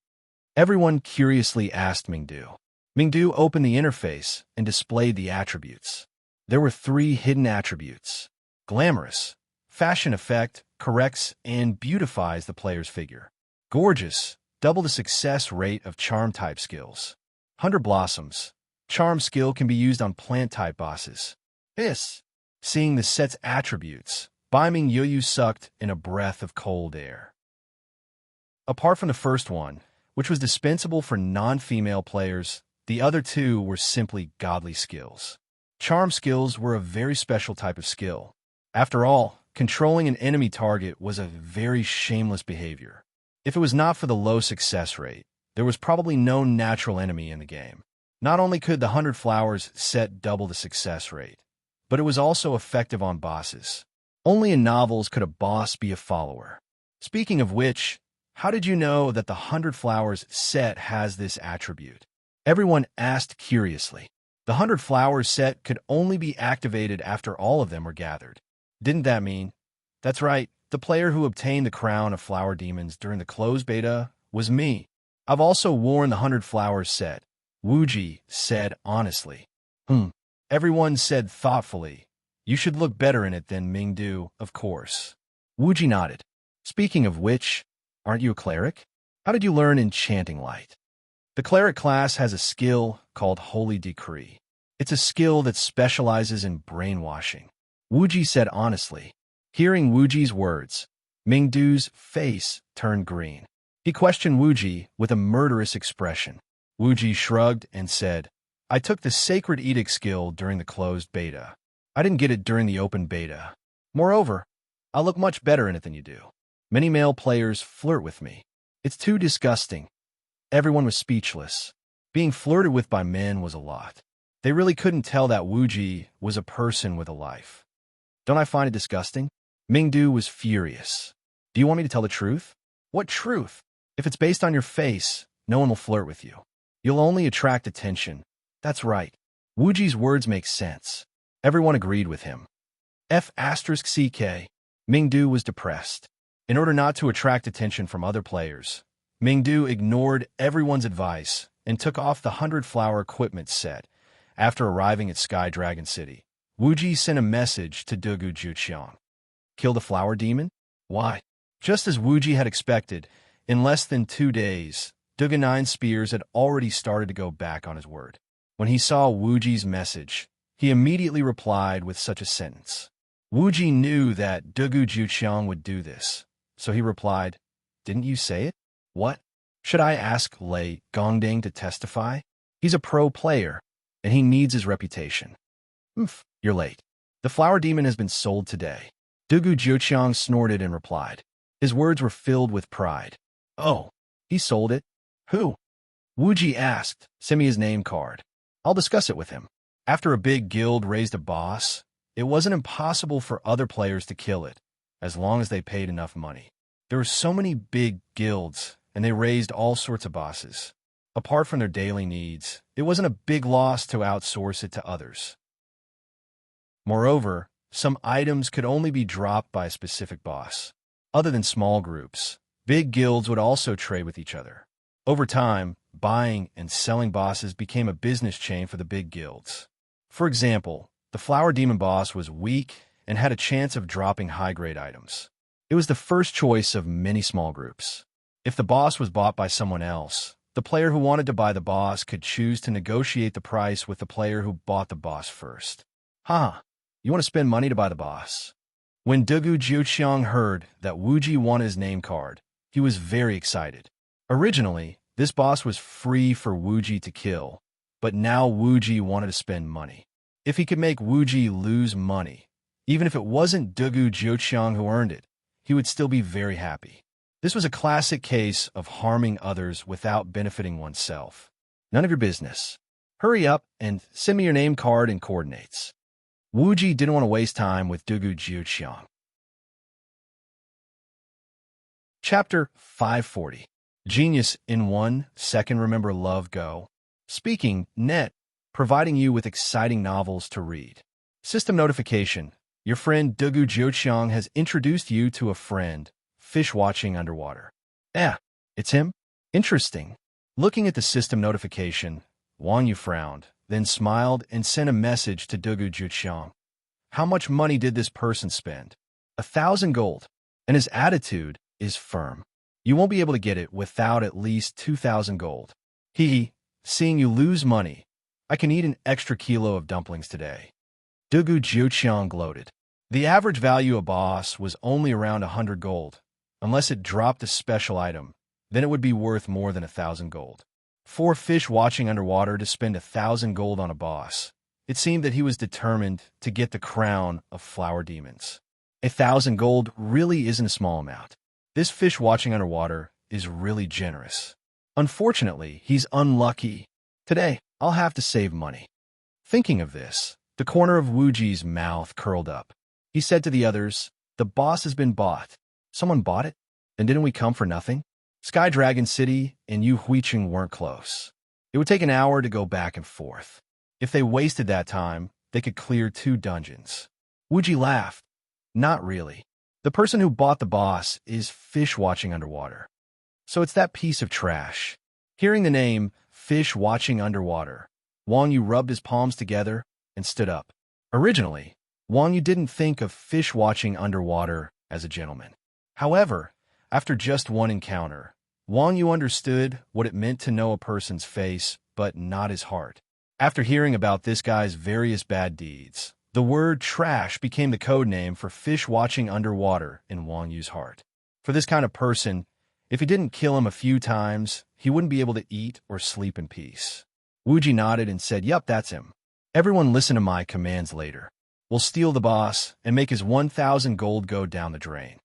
Everyone curiously asked Mingdu. Mingdu opened the interface and displayed the attributes. There were 3 hidden attributes. Glamorous, fashion effect, corrects and beautifies the player's figure. Gorgeous, double the success rate of charm-type skills. 100 Blossoms, charm skill can be used on plant-type bosses. Seeing the set's attributes, Bai Mingyu sucked in a breath of cold air. Apart from the first one, which was dispensable for non-female players, the other 2 were simply godly skills. Charm skills were a very special type of skill. After all, controlling an enemy target was a very shameless behavior. If it was not for the low success rate, there was probably no natural enemy in the game. Not only could the 100 Flowers set double the success rate, but it was also effective on bosses. Only in novels could a boss be a follower. Speaking of which, how did you know that the 100 Flowers set has this attribute? Everyone asked curiously. The 100 Flowers set could only be activated after all of them were gathered. Didn't that mean? That's right, the player who obtained the crown of flower demons during the closed beta was me. I've also worn the 100 Flowers set, Wuji said honestly. Everyone said thoughtfully, you should look better in it than Mingdu, of course. Wuji nodded. Speaking of which, aren't you a cleric? How did you learn enchanting light? The cleric class has a skill called Holy Decree. It's a skill that specializes in brainwashing. Wuji said honestly. Hearing Wuji's words, Mingdu's face turned green. He questioned Wuji with a murderous expression. Wuji shrugged and said, I took the Sacred Edict skill during the closed beta. I didn't get it during the open beta. Moreover, I look much better in it than you do. Many male players flirt with me. It's too disgusting. Everyone was speechless. Being flirted with by men was a lot. They really couldn't tell that Wuji was a person with a life. Don't I find it disgusting? Mingdu was furious. Do you want me to tell the truth? What truth? If it's based on your face, no one will flirt with you. You'll only attract attention. That's right. Wuji's words make sense. Everyone agreed with him. F*CK. Mingdu was depressed. In order not to attract attention from other players, Mingdu ignored everyone's advice and took off the 100 Flower equipment set. After arriving at Sky Dragon City, Wuji sent a message to Dugu Jiuqiang. Kill the flower demon? Why? Just as Wuji had expected, in less than 2 days, Dugu 9 Spears had already started to go back on his word. When he saw Wuji's message, he immediately replied with such a sentence. Wuji knew that Dugu Jiuqiang would do this, so he replied, Didn't you say it? What? Should I ask Lei Gongding to testify? He's a pro player, and he needs his reputation. You're late. The flower demon has been sold today. Dugu Jiuqiang snorted and replied. His words were filled with pride. Oh, he sold it? Who? Wuji asked. Send me his name card. I'll discuss it with him. After a big guild raised a boss, it wasn't impossible for other players to kill it, as long as they paid enough money. There were so many big guilds, and they raised all sorts of bosses. Apart from their daily needs, it wasn't a big loss to outsource it to others. Moreover, some items could only be dropped by a specific boss. Other than small groups, big guilds would also trade with each other. Over time, buying and selling bosses became a business chain for the big guilds. For example, the Flower Demon boss was weak and had a chance of dropping high-grade items. It was the first choice of many small groups. If the boss was bought by someone else, the player who wanted to buy the boss could choose to negotiate the price with the player who bought the boss first. You want to spend money to buy the boss? When Dugu Jiuqiang heard that Wuji won his name card, he was very excited. Originally, this boss was free for Wuji to kill, but now Wuji wanted to spend money. If he could make Wuji lose money, even if it wasn't Dugu Jiuqiang who earned it, he would still be very happy. This was a classic case of harming others without benefiting oneself. None of your business. Hurry up and send me your name card and coordinates. Wuji didn't want to waste time with Dugu Jiuqiang. Chapter 540. Genius in 1 second. Remember Love Go. Speaking net, providing you with exciting novels to read. System notification. Your friend Dugu Jiuqiang has introduced you to a friend, fish watching underwater. It's him? Interesting. Looking at the system notification, Wang Yu frowned, then smiled and sent a message to Dugu Jiuqiang. How much money did this person spend? 1,000 gold. And his attitude is firm. You won't be able to get it without at least 2,000 gold. Seeing you lose money, I can eat an extra kilo of dumplings today. Dugu Jiuqiang gloated. The average value of boss was only around 100 gold. Unless it dropped a special item, then it would be worth more than 1,000 gold. For fish watching underwater to spend 1,000 gold on a boss, it seemed that he was determined to get the crown of flower demons. 1,000 gold really isn't a small amount. This fish watching underwater is really generous. Unfortunately, he's unlucky. Today, I'll have to save money. Thinking of this, the corner of Wuji's mouth curled up. He said to the others, the boss has been bought. Someone bought it? Then didn't we come for nothing? Sky Dragon City and Yu Huicheng weren't close. It would take an hour to go back and forth. If they wasted that time, they could clear 2 dungeons. Wuji laughed. Not really. The person who bought the boss is fish watching underwater. So it's that piece of trash. Hearing the name, fish watching underwater, Wang Yu rubbed his palms together and stood up. Originally, Wang Yu didn't think of fish watching underwater as a gentleman. However, after just one encounter, Wang Yu understood what it meant to know a person's face, but not his heart. After hearing about this guy's various bad deeds, the word trash became the code name for fish watching underwater in Wang Yu's heart. For this kind of person, if he didn't kill him a few times, he wouldn't be able to eat or sleep in peace. Wuji nodded and said, Yup, that's him. Everyone listen to my commands later. We'll steal the boss and make his 1,000 gold go down the drain.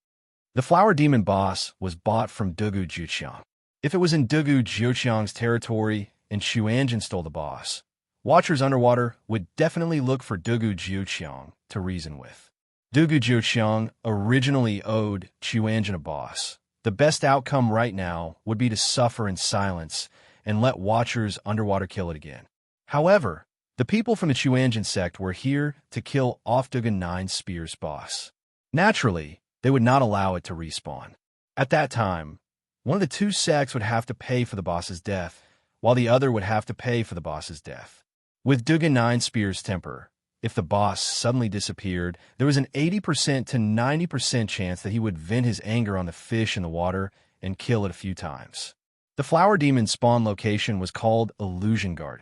The Flower Demon boss was bought from Dugu Jiuqiang. If it was in Dugu Jiuqiang's territory and Xuanzhen stole the boss, Watchers underwater would definitely look for Dugu Jiuqiang to reason with. Dugu Jiuqiang originally owed Xuanzhen a boss. The best outcome right now would be to suffer in silence and let Watchers underwater kill it again. However, the people from the Xuanzhen sect were here to kill off Dugu 9 Spears boss. Naturally, they would not allow it to respawn. At that time, one of the 2 sects would have to pay for the boss's death, while the other would have to pay for the boss's death. With Dugu 9 Spears' temper, if the boss suddenly disappeared, there was an 80% to 90% chance that he would vent his anger on the fish in the water and kill it a few times. The Flower Demon's spawn location was called Illusion Garden.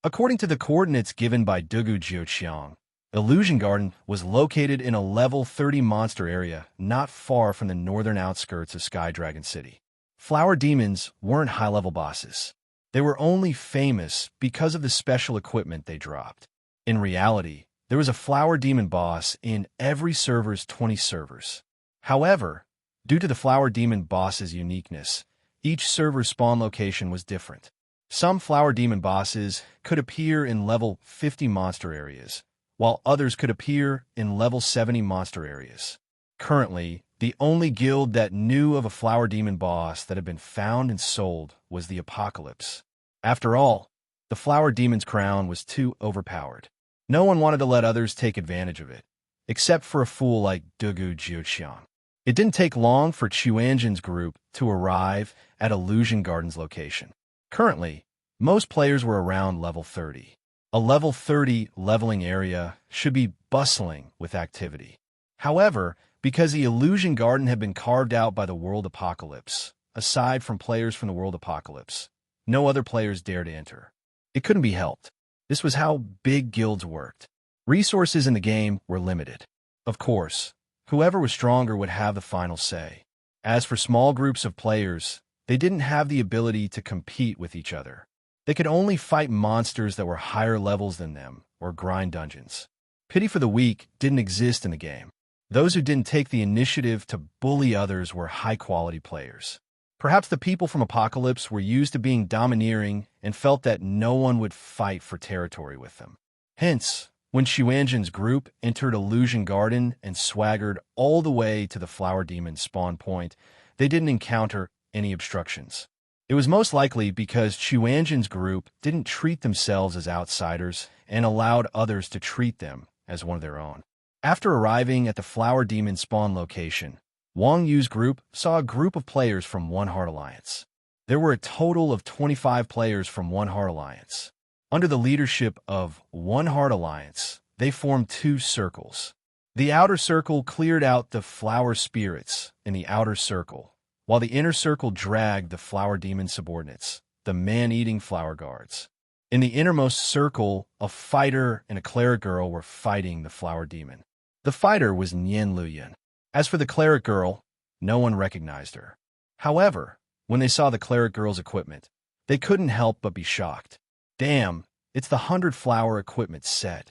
According to the coordinates given by Dugu Jiuqiang, Illusion Garden was located in a level 30 monster area not far from the northern outskirts of Sky Dragon City. Flower demons weren't high-level bosses. They were only famous because of the special equipment they dropped. In reality, there was a Flower Demon boss in every server's 20 servers. However, Due to the Flower Demon boss's uniqueness, each server's spawn location was different. Some Flower Demon bosses could appear in level 50 monster areas, while others could appear in level 70 monster areas. Currently, the only guild that knew of a Flower Demon boss that had been found and sold was the Apocalypse. After all, the Flower Demon's crown was too overpowered. No one wanted to let others take advantage of it, except for a fool like Dugu Jiuqiang. It didn't take long for Chuanjin's group to arrive at Illusion Garden's location. Currently, most players were around level 30. A level 30 leveling area should be bustling with activity. However, because the Illusion Garden had been carved out by the World Apocalypse, aside from players from the World Apocalypse, no other players dared to enter. It couldn't be helped. This was how big guilds worked. Resources in the game were limited. Of course, whoever was stronger would have the final say. As for small groups of players, they didn't have the ability to compete with each other. They could only fight monsters that were higher levels than them or grind dungeons. Pity for the weak didn't exist in the game. Those who didn't take the initiative to bully others were high-quality players. Perhaps the people from Apocalypse were used to being domineering and felt that no one would fight for territory with them. Hence, when Xuanjin's group entered Illusion Garden and swaggered all the way to the Flower Demon's spawn point, they didn't encounter any obstructions. It was most likely because Xuanjin's group didn't treat themselves as outsiders and allowed others to treat them as one of their own. After arriving at the Flower Demon spawn location, Wang Yu's group saw a group of players from One Heart Alliance. There were a total of 25 players from One Heart Alliance. Under the leadership of One Heart Alliance, they formed two circles. The outer circle cleared out the flower spirits in the outer circle, while the inner circle dragged the Flower Demon subordinates, the man-eating flower guards. In the innermost circle, a fighter and a cleric girl were fighting the Flower Demon. The fighter was Nian Luyan. As for the cleric girl, no one recognized her. However, when they saw the cleric girl's equipment, they couldn't help but be shocked. Damn, it's the 100-flower equipment set.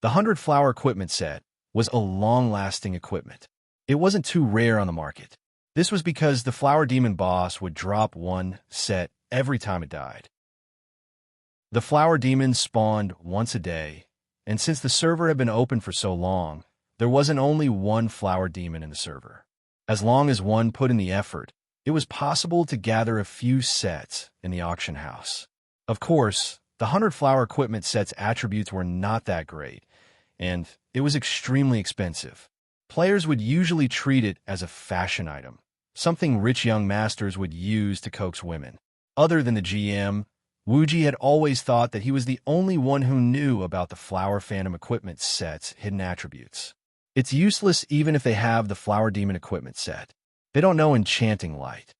The 100-flower equipment set was a long-lasting equipment. It wasn't too rare on the market. This was because the Flower Demon boss would drop one set every time it died. The Flower Demon spawned once a day, and since the server had been open for so long, there wasn't only one Flower Demon in the server. As long as one put in the effort, it was possible to gather a few sets in the auction house. Of course, the 100-flower equipment set's attributes were not that great, and it was extremely expensive. Players would usually treat it as a fashion item, something rich young masters would use to coax women. Other than the GM, Wuji had always thought that he was the only one who knew about the Flower Phantom equipment set's hidden attributes. It's useless even if they have the Flower Demon equipment set. They don't know Enchanting Light.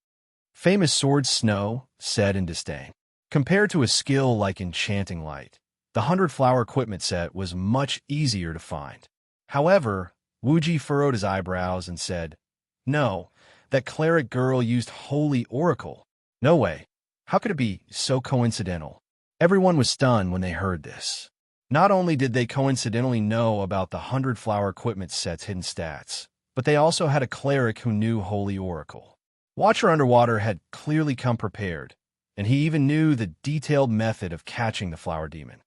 Famous Sword Snow said in disdain. Compared to a skill like Enchanting Light, the 100-flower equipment set was much easier to find. However, Wuji furrowed his eyebrows and said, "No, that cleric girl used Holy Oracle. No way. How could it be so coincidental?" Everyone was stunned when they heard this. Not only did they coincidentally know about the 100-flower equipment set's hidden stats, but they also had a cleric who knew Holy Oracle. Watcher Underwater had clearly come prepared, and he even knew the detailed method of catching the Flower Demon.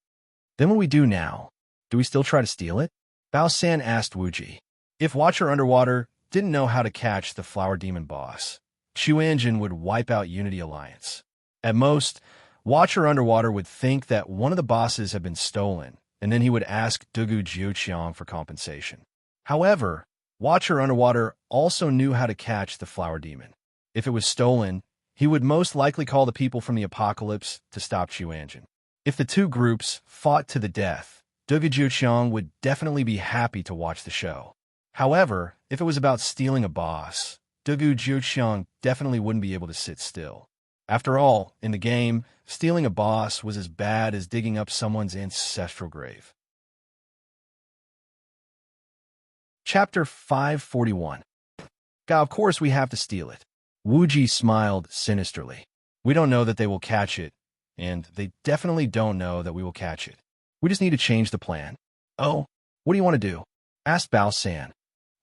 Then what we do now? Do we still try to steal it? Bao San asked Wuji. If Watcher Underwater didn't know how to catch the Flower Demon boss, Chuanjin would wipe out Unity Alliance. At most, Watcher Underwater would think that one of the bosses had been stolen, and then he would ask Dugu Jiuqiang for compensation. However, Watcher Underwater also knew how to catch the Flower Demon. If it was stolen, he would most likely call the people from the Apocalypse to stop Chuanjin. If the two groups fought to the death, Dugu Jiuqiang would definitely be happy to watch the show. However, if it was about stealing a boss, Dugu Jiuqiang definitely wouldn't be able to sit still. After all, in the game, stealing a boss was as bad as digging up someone's ancestral grave. Chapter 541. God, of course we have to steal it. Wuji smiled sinisterly. We don't know that they will catch it, and they definitely don't know that we will catch it. We just need to change the plan. Oh, what do you want to do? Asked Bao San.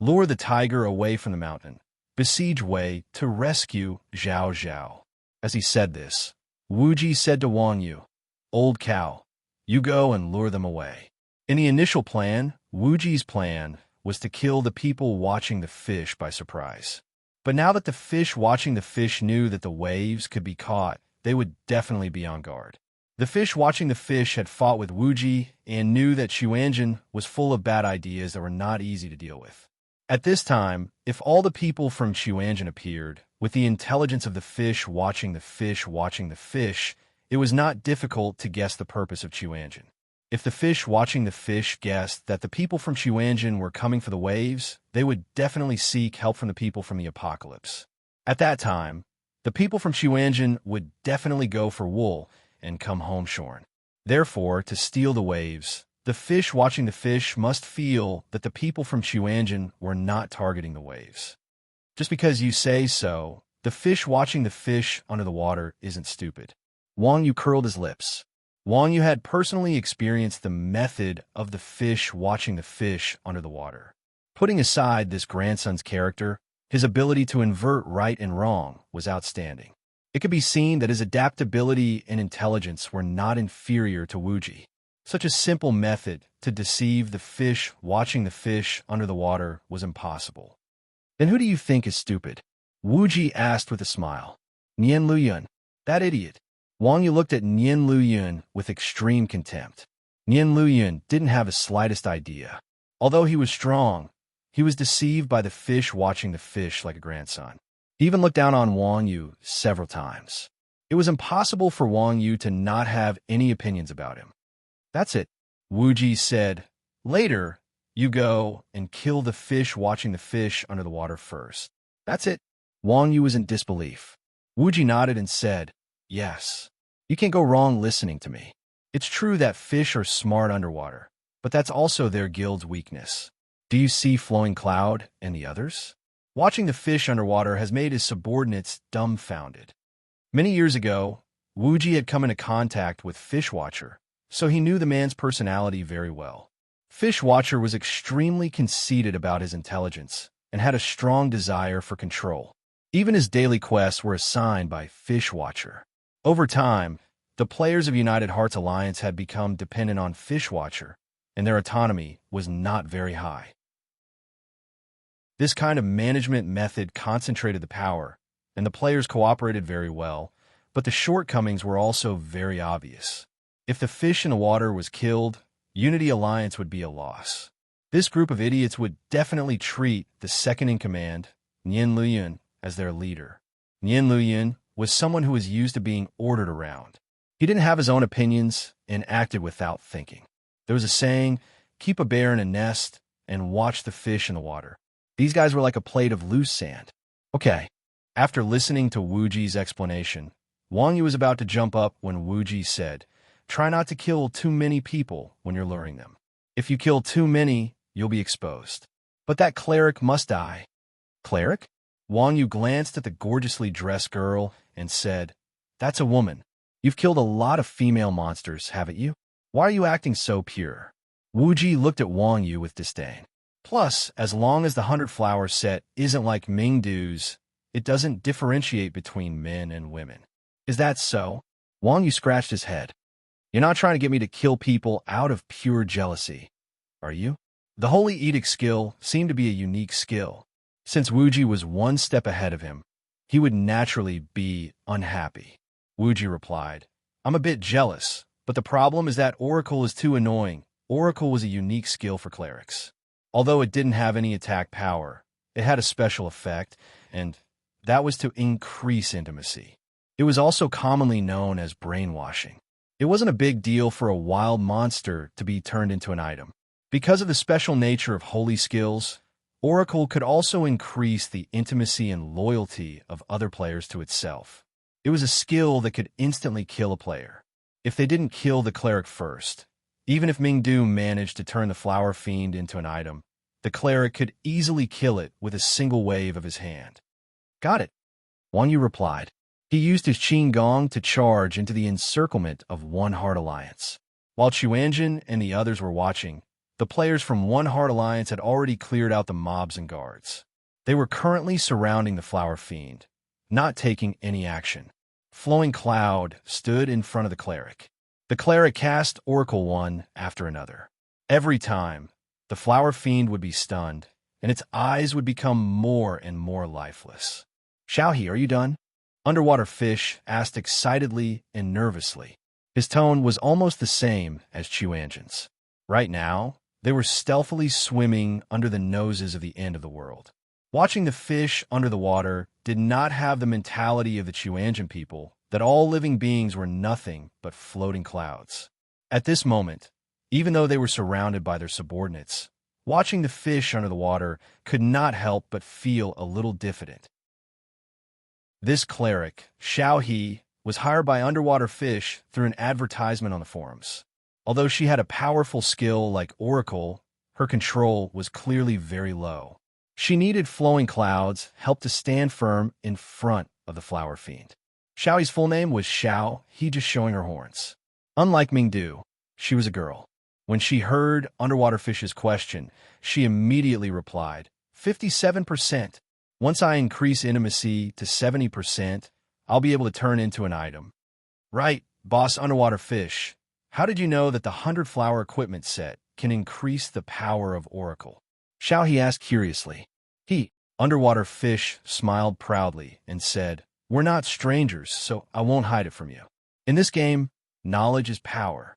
Lure the tiger away from the mountain, besiege Wei to rescue Zhao Zhao. As he said this, Wu Ji said to Wang Yu, "Old cow, you go and lure them away." In the initial plan, Wu Ji's plan was to kill the people watching the fish by surprise. But now that the fish watching the fish knew that the waves could be caught, they would definitely be on guard. The fish watching the fish had fought with Wu Ji and knew that Xuanzhen was full of bad ideas that were not easy to deal with. At this time, if all the people from Xuanzhen appeared, with the intelligence of the fish watching the fish, it was not difficult to guess the purpose of Xuanzhen. If the fish watching the fish guessed that the people from Xuanzhen were coming for the waves, they would definitely seek help from the people from the apocalypse. At that time, the people from Xuanzhen would definitely go for wool and come home shorn. Therefore, to steal the waves, the fish watching the fish must feel that the people from Xuanzhen were not targeting the waves. Just because you say so, the fish watching the fish under the water isn't stupid. Wang Yu curled his lips. Wang Yu had personally experienced the method of the fish watching the fish under the water. Putting aside this grandson's character, his ability to invert right and wrong was outstanding. It could be seen that his adaptability and intelligence were not inferior to Wu Ji. Such a simple method to deceive the fish watching the fish under the water was impossible. Then who do you think is stupid? Wu Ji asked with a smile. Nian Luyun. That idiot. Wang Yu looked at Nian Luyun with extreme contempt. Nian Luyun didn't have the slightest idea. Although he was strong, he was deceived by the fish watching the fish like a grandson. He even looked down on Wang Yu several times. It was impossible for Wang Yu to not have any opinions about him. That's it, Wu Ji said. Later, you go and kill the fish watching the fish under the water first. That's it. Wang Yu was in disbelief. Wu Ji nodded and said, "Yes. You can't go wrong listening to me. It's true that fish are smart underwater, but that's also their guild's weakness. Do you see Flowing Cloud and the others? Watching the fish underwater has made his subordinates dumbfounded." Many years ago, Wu Ji had come into contact with Fishwatcher, so he knew the man's personality very well. Fishwatcher was extremely conceited about his intelligence and had a strong desire for control. Even his daily quests were assigned by Fishwatcher. Over time, the players of United Hearts Alliance had become dependent on Fishwatcher, and their autonomy was not very high. This kind of management method concentrated the power, and the players cooperated very well, but the shortcomings were also very obvious. If the fish in the water was killed, Unity Alliance would be a loss. This group of idiots would definitely treat the second-in-command, Nian Luyun, as their leader. Nian Luyun was someone who was used to being ordered around. He didn't have his own opinions and acted without thinking. There was a saying, keep a bear in a nest and watch the fish in the water. These guys were like a plate of loose sand. Okay. After listening to Wu Ji's explanation, Wang Yu was about to jump up when Wu Ji said, "Try not to kill too many people when you're luring them. If you kill too many, you'll be exposed. But that cleric must die." Cleric? Wang Yu glanced at the gorgeously dressed girl and said, "That's a woman. You've killed a lot of female monsters, haven't you? Why are you acting so pure?" Wu Ji looked at Wang Yu with disdain. Plus, as long as the 100-flower set isn't like Mingdu's, it doesn't differentiate between men and women. Is that so? Wang Yu scratched his head. You're not trying to get me to kill people out of pure jealousy, are you? The Holy Edict skill seemed to be a unique skill. Since Wu Ji was one step ahead of him, he would naturally be unhappy. Wu Ji replied, "I'm a bit jealous, but the problem is that Oracle is too annoying." Oracle was a unique skill for clerics. Although it didn't have any attack power, it had a special effect, and that was to increase intimacy. It was also commonly known as brainwashing. It wasn't a big deal for a wild monster to be turned into an item. Because of the special nature of holy skills, Oracle could also increase the intimacy and loyalty of other players to itself. It was a skill that could instantly kill a player. If they didn't kill the cleric first, even if Mingdu managed to turn the flower fiend into an item, the cleric could easily kill it with a single wave of his hand. Got it, Wang Yu replied. He used his Qin Gong to charge into the encirclement of One Heart Alliance. While Xuanzhen and the others were watching, the players from One Heart Alliance had already cleared out the mobs and guards. They were currently surrounding the flower fiend, not taking any action. Flowing Cloud stood in front of the cleric. The cleric cast Oracle one after another. Every time, the flower fiend would be stunned, and its eyes would become more and more lifeless. Xiaohe, are you done? Underwater Fish asked excitedly and nervously. His tone was almost the same as Chuanjin's. Right now, they were stealthily swimming under the noses of the end of the world. Watching the fish under the water did not have the mentality of the Chuanjin people that all living beings were nothing but floating clouds. At this moment, even though they were surrounded by their subordinates, watching the fish under the water could not help but feel a little diffident. This cleric, Xiaohe, was hired by Underwater Fish through an advertisement on the forums. Although she had a powerful skill like Oracle, her control was clearly very low. She needed Flowing Cloud's help to stand firm in front of the flower fiend. Xiaohe's full name was Xiao, he just showing her horns. Unlike Mingdu, she was a girl. When she heard Underwater Fish's question, she immediately replied, 57%. Once I increase intimacy to 70%, I'll be able to turn into an item. Right, boss Underwater Fish. How did you know that the 100-flower equipment set can increase the power of Oracle? Xiaohe asked curiously. Underwater Fish, smiled proudly and said, we're not strangers, so I won't hide it from you. In this game, knowledge is power.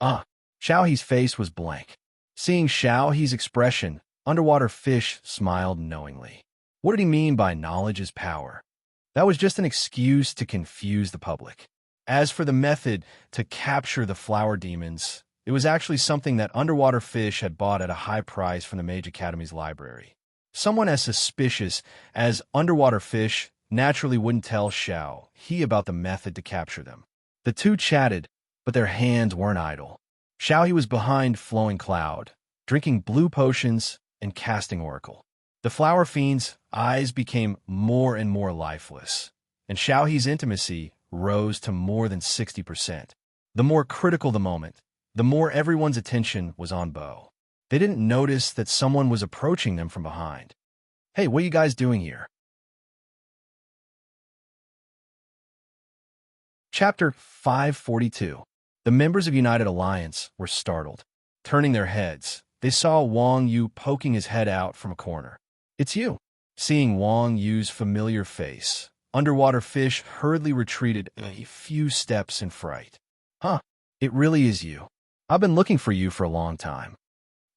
Xiaohe's face was blank. Seeing Xiaohe's expression, Underwater Fish smiled knowingly. What did he mean by knowledge is power? That was just an excuse to confuse the public. As for the method to capture the flower demons, it was actually something that Underwater Fish had bought at a high price from the Mage Academy's library. Someone as suspicious as Underwater Fish naturally wouldn't tell Xiaohe about the method to capture them. The two chatted, but their hands weren't idle. Xiaohe was behind Flowing Cloud, drinking blue potions and casting Oracle. The flower fiend's eyes became more and more lifeless, and Xiaohe's intimacy rose to more than 60%. The more critical the moment, the more everyone's attention was on Bo. They didn't notice that someone was approaching them from behind. Hey, what are you guys doing here? Chapter 542. The members of United Alliance were startled. Turning their heads, they saw Wang Yu poking his head out from a corner. It's you. Seeing Wang Yu's familiar face, Underwater Fish hurriedly retreated a few steps in fright. It really is you. I've been looking for you for a long time.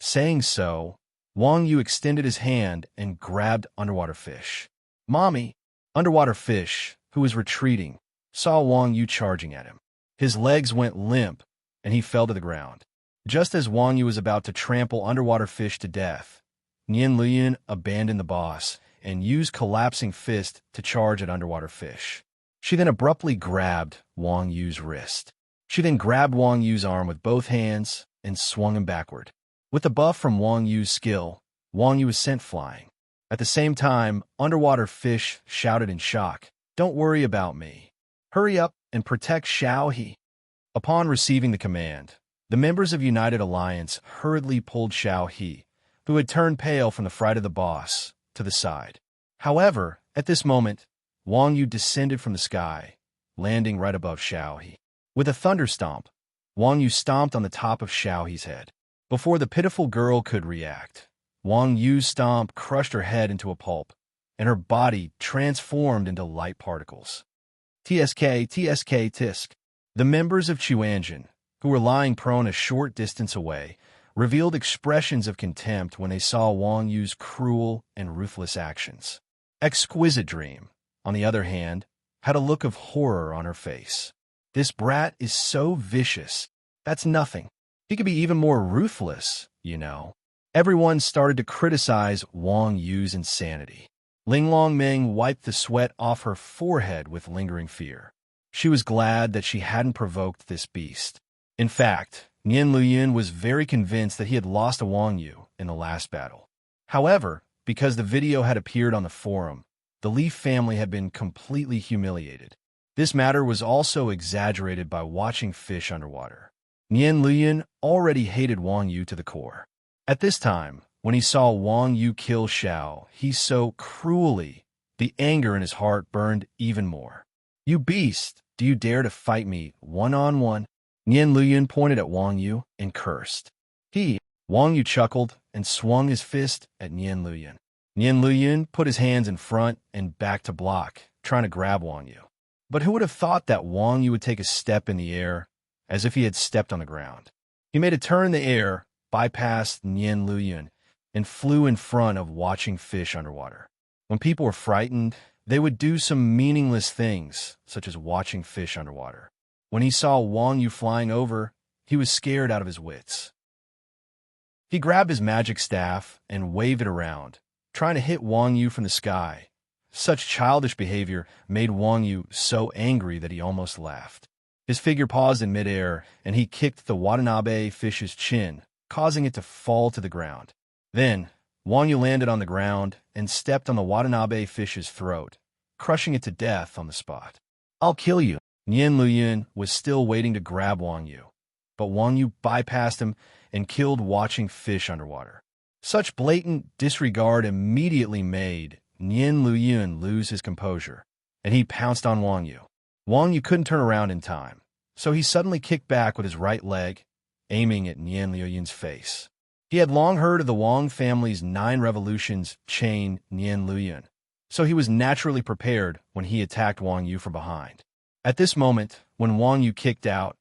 Saying so, Wang Yu extended his hand and grabbed Underwater Fish. Mommy! Underwater Fish, who was retreating, saw Wang Yu charging at him. His legs went limp, and he fell to the ground. Just as Wang Yu was about to trample Underwater Fish to death, Nian Luyan abandoned the boss and used collapsing fist to charge at Underwater Fish. She then abruptly grabbed Wang Yu's wrist. She then grabbed Wang Yu's arm with both hands and swung him backward. With the buff from Wang Yu's skill, Wang Yu was sent flying. At the same time, Underwater Fish shouted in shock, "Don't worry about me. Hurry up and protect Xiaohe." Upon receiving the command, the members of United Alliance hurriedly pulled Xiaohe, who had turned pale from the fright of the boss, to the side. However, at this moment, Wang Yu descended from the sky, landing right above Xiaohe. With a thunder stomp, Wang Yu stomped on the top of Xiaohe's head. Before the pitiful girl could react, Wang Yu's stomp crushed her head into a pulp, and her body transformed into light particles. TSK, TSK, Tisk. The members of Chuanjin, who were lying prone a short distance away, revealed expressions of contempt when they saw Wang Yu's cruel and ruthless actions. Exquisite Dream, on the other hand, had a look of horror on her face. This brat is so vicious. That's nothing. He could be even more ruthless, you know. Everyone started to criticize Wang Yu's insanity. Ling Longming wiped the sweat off her forehead with lingering fear. She was glad that she hadn't provoked this beast. In fact, Nian Luyan was very convinced that he had lost to Wang Yu in the last battle. However, because the video had appeared on the forum, the Leaf family had been completely humiliated. This matter was also exaggerated by watching fish underwater. Nian Luyan already hated Wang Yu to the core. At this time, When he saw Wang Yu kill Xiao, he so cruelly, the anger in his heart burned even more. "You beast! Do you dare to fight me one-on-one?" Nian Luyan pointed at Wang Yu and cursed. Wang Yu chuckled and swung his fist at Nian Luyan. Nian Luyan put his hands in front and back to block, trying to grab Wang Yu. But who would have thought that Wang Yu would take a step in the air, as if he had stepped on the ground? He made a turn in the air, bypassed Nian Luyan, and flew in front of watching fish underwater. When people were frightened, they would do some meaningless things, such as watching fish underwater. When he saw Wang Yu flying over, he was scared out of his wits. He grabbed his magic staff and waved it around, trying to hit Wang Yu from the sky. Such childish behavior made Wang Yu so angry that he almost laughed. His figure paused in midair, and he kicked the Watanabe fish's chin, causing it to fall to the ground. Then, Wang Yu landed on the ground and stepped on the Watanabe fish's throat, crushing it to death on the spot. "I'll kill you." Nian Luyan was still waiting to grab Wang Yu, but Wang Yu bypassed him and killed watching fish underwater. Such blatant disregard immediately made Nian Luyan lose his composure, and he pounced on Wang Yu. Wang Yu couldn't turn around in time, so he suddenly kicked back with his right leg, aiming at Nian Luyan's face. He had long heard of the Wang family's 9 revolutions chain Nian Luyan, so he was naturally prepared when he attacked Wang Yu from behind. At this moment, when Wang Yu kicked out,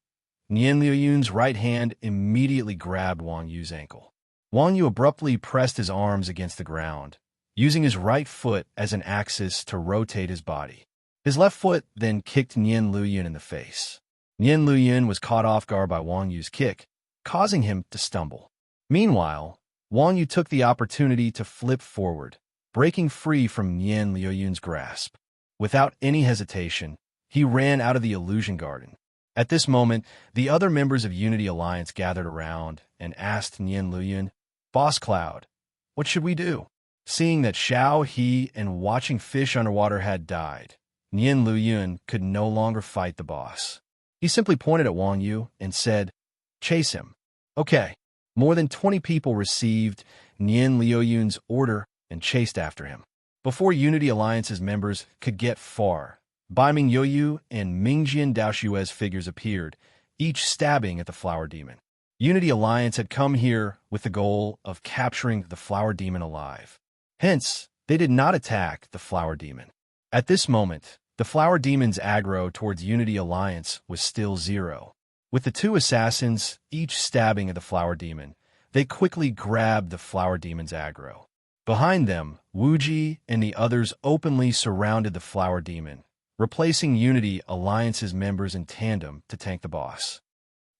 Nian Luyan's right hand immediately grabbed Wang Yu's ankle. Wang Yu abruptly pressed his arms against the ground, using his right foot as an axis to rotate his body. His left foot then kicked Nian Luyan in the face. Nian Luyan was caught off guard by Wang Yu's kick, causing him to stumble. Meanwhile, Wang Yu took the opportunity to flip forward, breaking free from Nian Luyan's grasp. Without any hesitation, he ran out of the illusion garden. At this moment, the other members of Unity Alliance gathered around and asked Nian Luyan, "Boss Cloud, what should we do?" Seeing that Xiao, he, and watching fish underwater had died, Nian Luyan could no longer fight the boss. He simply pointed at Wang Yu and said, "Chase him." Okay. More than 20 people received Nian Luyan's order and chased after him. Before Unity Alliance's members could get far, Bai Ming Yoyu and Mingjian Daoshue's figures appeared, each stabbing at the Flower Demon. Unity Alliance had come here with the goal of capturing the Flower Demon alive. Hence, they did not attack the Flower Demon. At this moment, the Flower Demon's aggro towards Unity Alliance was still 0. With the 2 assassins each stabbing at the Flower Demon, they quickly grabbed the Flower Demon's aggro. Behind them, Wuji and the others openly surrounded the Flower Demon, replacing Unity Alliance's members in tandem to tank the boss.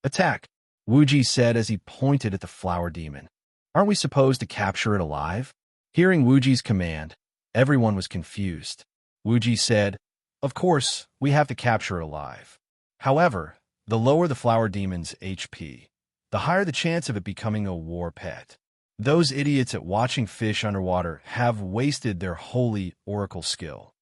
"Attack," Wuji said as he pointed at the Flower Demon. "Aren't we supposed to capture it alive?" Hearing Wuji's command, everyone was confused. Wuji said, "Of course, we have to capture it alive. However, the lower the Flower Demon's HP, the higher the chance of it becoming a war pet. Those idiots at watching fish underwater have wasted their holy oracle skill."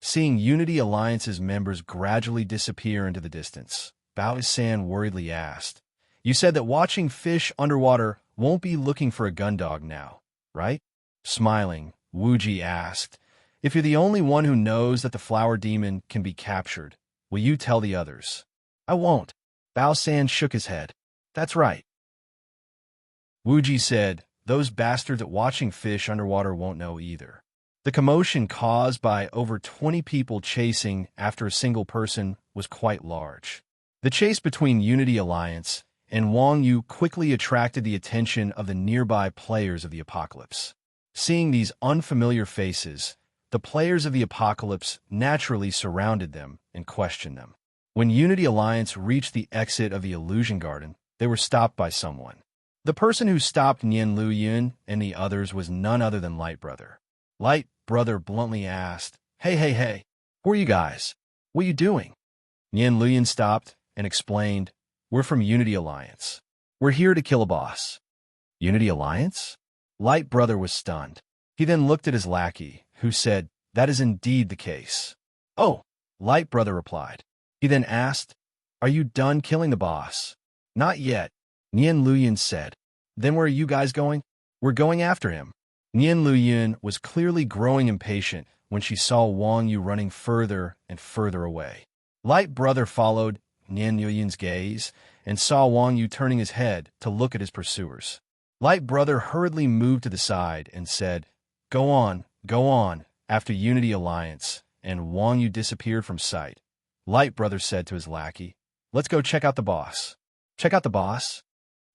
Seeing Unity Alliance's members gradually disappear into the distance, Bao San worriedly asked, "You said that watching fish underwater won't be looking for a gundog now, right?" Smiling, Wuji asked, "If you're the only one who knows that the Flower Demon can be captured, will you tell the others?" "I won't." Bao San shook his head. "That's right." Wuji said, "Those bastards at watching fish underwater won't know either." The commotion caused by over 20 people chasing after a single person was quite large. The chase between Unity Alliance and Wang Yu quickly attracted the attention of the nearby players of the Apocalypse. Seeing these unfamiliar faces, the players of the Apocalypse naturally surrounded them and questioned them. When Unity Alliance reached the exit of the Illusion Garden, they were stopped by someone. The person who stopped Nian Luyan and the others was none other than Light Brother. Light Brother bluntly asked, Hey, who are you guys? What are you doing?" Nian Luyan stopped and explained, "We're from Unity Alliance. We're here to kill a boss." "Unity Alliance?" Light Brother was stunned. He then looked at his lackey, who said, "That is indeed the case." "Oh," Light Brother replied. He then asked, "Are you done killing the boss?" "Not yet," Nian Luyan said. "Then where are you guys going?" We're going after him. Nian Luyun was clearly growing impatient when she saw Wang Yu running further and further away. Light Brother followed Nian Luyun's gaze and saw Wang Yu turning his head to look at his pursuers. Light Brother hurriedly moved to the side and said, go on, after Unity Alliance, and Wang Yu disappeared from sight. Light Brother said to his lackey, let's go check out the boss. Check out the boss?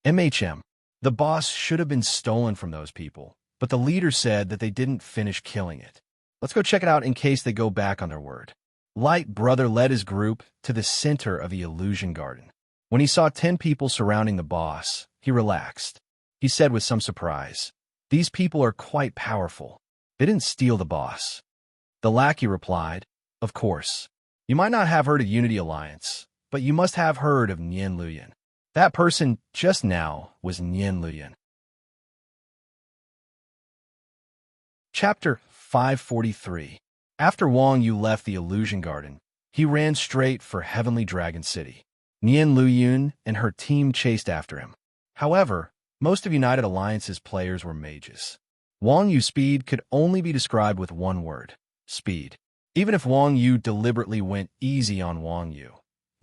MHM. The boss should have been stolen from those people, but the leader said that they didn't finish killing it. Let's go check it out in case they go back on their word. Light Brother led his group to the center of the illusion garden. When he saw 10 people surrounding the boss, he relaxed. He said with some surprise, these people are quite powerful. They didn't steal the boss. The lackey replied, of course. You might not have heard of Unity Alliance, but you must have heard of Nian Luyun. That person just now was Nian Luyun. Chapter 543. After Wang Yu left the illusion garden, he ran straight for Heavenly Dragon City. Nian Luyun and her team chased after him. However, most of United Alliance's players were mages. Wang Yu's speed could only be described with one word: speed. Even if Wang Yu deliberately went easy on Wang Yu,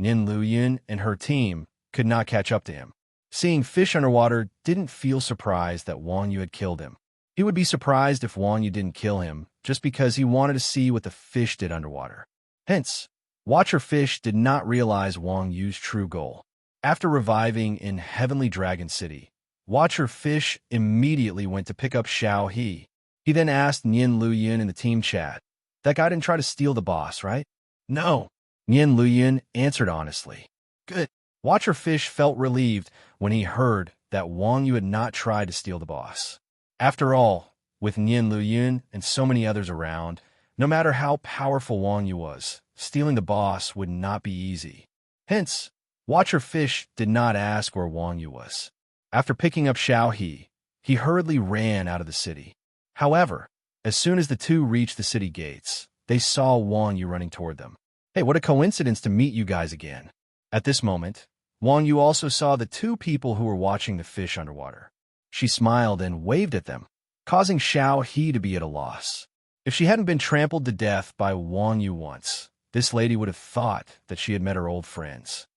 Nian Luyun and her team could not catch up to him. Seeing fish underwater didn't feel surprised that Wang Yu had killed him. He would be surprised if Wang Yu didn't kill him just because he wanted to see what the fish did underwater. Hence, Watcher Fish did not realize Wang Yu's true goal. After reviving in Heavenly Dragon City, Watcher Fish immediately went to pick up Xiao He. He then asked Nian Luyun in the team chat, that guy didn't try to steal the boss, right? No. Nian Luyun answered honestly. Good. Watcher Fish felt relieved when he heard that Wang Yu had not tried to steal the boss. After all, with Nian Luyun and so many others around, no matter how powerful Wang Yu was, stealing the boss would not be easy. Hence, Watcher Fish did not ask where Wang Yu was. After picking up Xiao he hurriedly ran out of the city. However, as soon as the two reached the city gates, they saw Wang Yu running toward them. Hey, what a coincidence to meet you guys again. At this moment, Wang Yu also saw the two people who were watching the fish underwater. She smiled and waved at them, causing Xiao He to be at a loss. If she hadn't been trampled to death by Wang Yu once, this lady would have thought that she had met her old friends.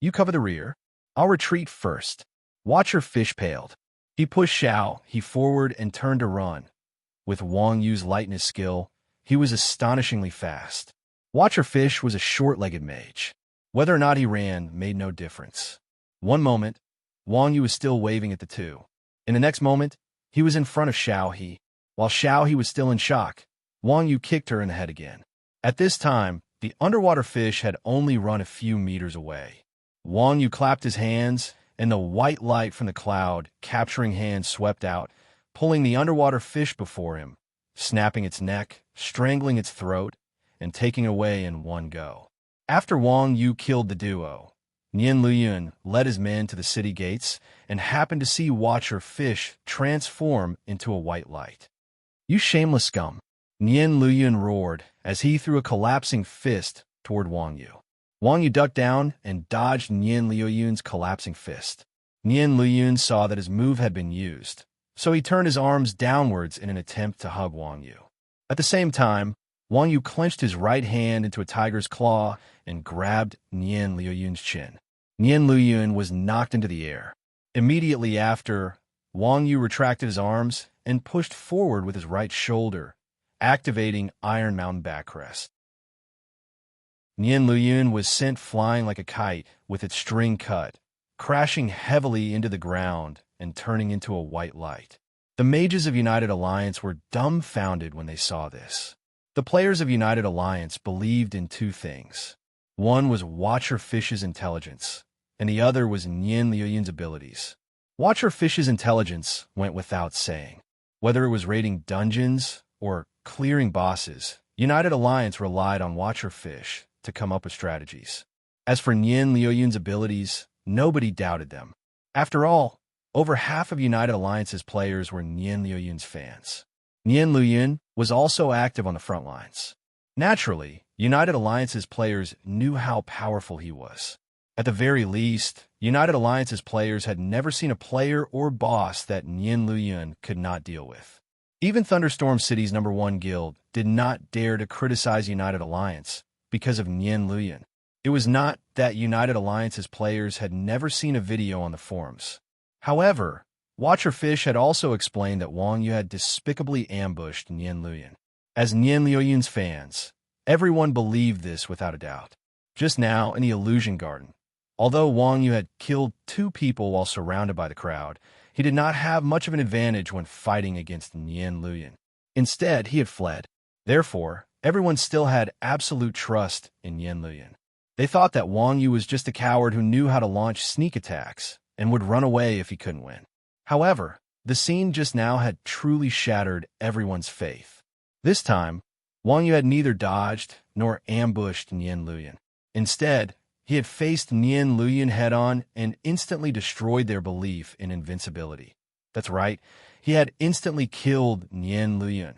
You cover the rear. I'll retreat first. Watcher Fish paled. He pushed Xiao He forward and turned to run. With Wang Yu's lightness skill, he was astonishingly fast. Watcher Fish was a short-legged mage. Whether or not he ran made no difference. One moment, Wang Yu was still waving at the two. In the next moment, he was in front of Xiao He. While Xiao He was still in shock, Wang Yu kicked her in the head again. At this time, the underwater fish had only run a few meters away. Wang Yu clapped his hands, and the white light from the cloud capturing hand swept out, pulling the underwater fish before him, snapping its neck, strangling its throat, and taking away in one go. After Wang Yu killed the duo, Nian Luyun led his men to the city gates and happened to see Watcher Fish transform into a white light. You shameless scum! Nian Luyun roared as he threw a collapsing fist toward Wang Yu. Wang Yu ducked down and dodged Nian Luyun's collapsing fist. Nian Luyun saw that his move had been used, so he turned his arms downwards in an attempt to hug Wang Yu. At the same time, Wang Yu clenched his right hand into a tiger's claw and grabbed Nian Luyun's chin. Nian Luyun was knocked into the air. Immediately after, Wang Yu retracted his arms and pushed forward with his right shoulder, activating Iron Mountain Backrest. Nian Luyun was sent flying like a kite with its string cut, crashing heavily into the ground and turning into a white light. The mages of United Alliance were dumbfounded when they saw this. The players of United Alliance believed in two things. One was Watcher Fish's intelligence, and the other was Nian Luyun's abilities. Watcher Fish's intelligence went without saying. Whether it was raiding dungeons or clearing bosses, United Alliance relied on Watcher Fish to come up with strategies. As for Nian Luyun's abilities, nobody doubted them. After all, over half of United Alliance's players were Nian Luyun's fans. Nian Luyun was also active on the front lines. Naturally, United Alliance's players knew how powerful he was. At the very least, United Alliance's players had never seen a player or boss that Nian Luoyun could not deal with. Even Thunderstorm City's #1 guild did not dare to criticize United Alliance because of Nian Luoyun. It was not that United Alliance's players had never seen a video on the forums. However, Watcher Fish had also explained that Wang Yu had despicably ambushed Nian Luoyun. As Nian Luoyun's fans, everyone believed this without a doubt. Just now, in the Illusion Garden, although Wang Yu had killed 2 people while surrounded by the crowd, he did not have much of an advantage when fighting against Nian Luoyun. Instead, he had fled. Therefore, everyone still had absolute trust in Nian Luoyun. They thought that Wang Yu was just a coward who knew how to launch sneak attacks and would run away if he couldn't win. However, the scene just now had truly shattered everyone's faith. This time, Wang Yu had neither dodged nor ambushed Nian Luoyun. Instead, he had faced Nian Luoyun head-on and instantly destroyed their belief in invincibility. That's right, he had instantly killed Nian Luoyun.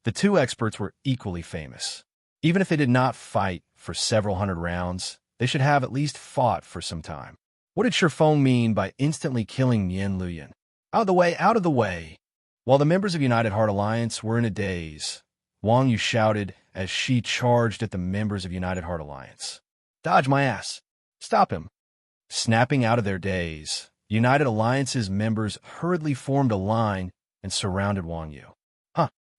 The 2 experts were equally famous. Even if they did not fight for several hundred rounds, they should have at least fought for some time. What did Shifeng mean by instantly killing Nian Luoyun? Out of the way, out of the way! While the members of United Heart Alliance were in a daze, Wang Yu shouted as she charged at the members of United Heart Alliance. Dodge my ass! Stop him! Snapping out of their daze, United Alliance's members hurriedly formed a line and surrounded Wang Yu.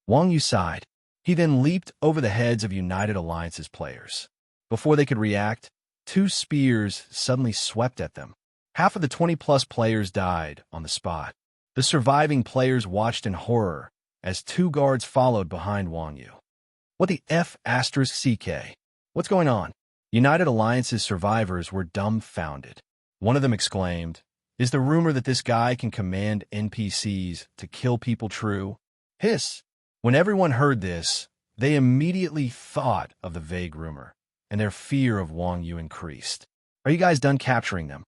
Wang Yu sighed. He then leaped over the heads of United Alliance's players. Before they could react, 2 spears suddenly swept at them. Half of the 20-plus players died on the spot. The surviving players watched in horror as 2 guards followed behind Wang Yu. What the F***CK? What's going on? United Alliance's survivors were dumbfounded. One of them exclaimed, "Is the rumor that this guy can command NPCs to kill people true?" Hiss! When everyone heard this, they immediately thought of the vague rumor, and their fear of Wang Yu increased. Are you guys done capturing them?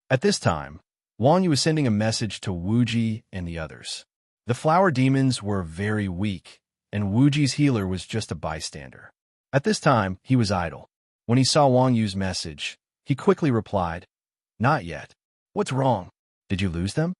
At this time, Wang Yu was sending a message to Wuji and the others. The flower demons were very weak, and Wuji's healer was just a bystander. At this time, he was idle. When he saw Wang Yu's message, he quickly replied, "Not yet. What's wrong? Did you lose them?"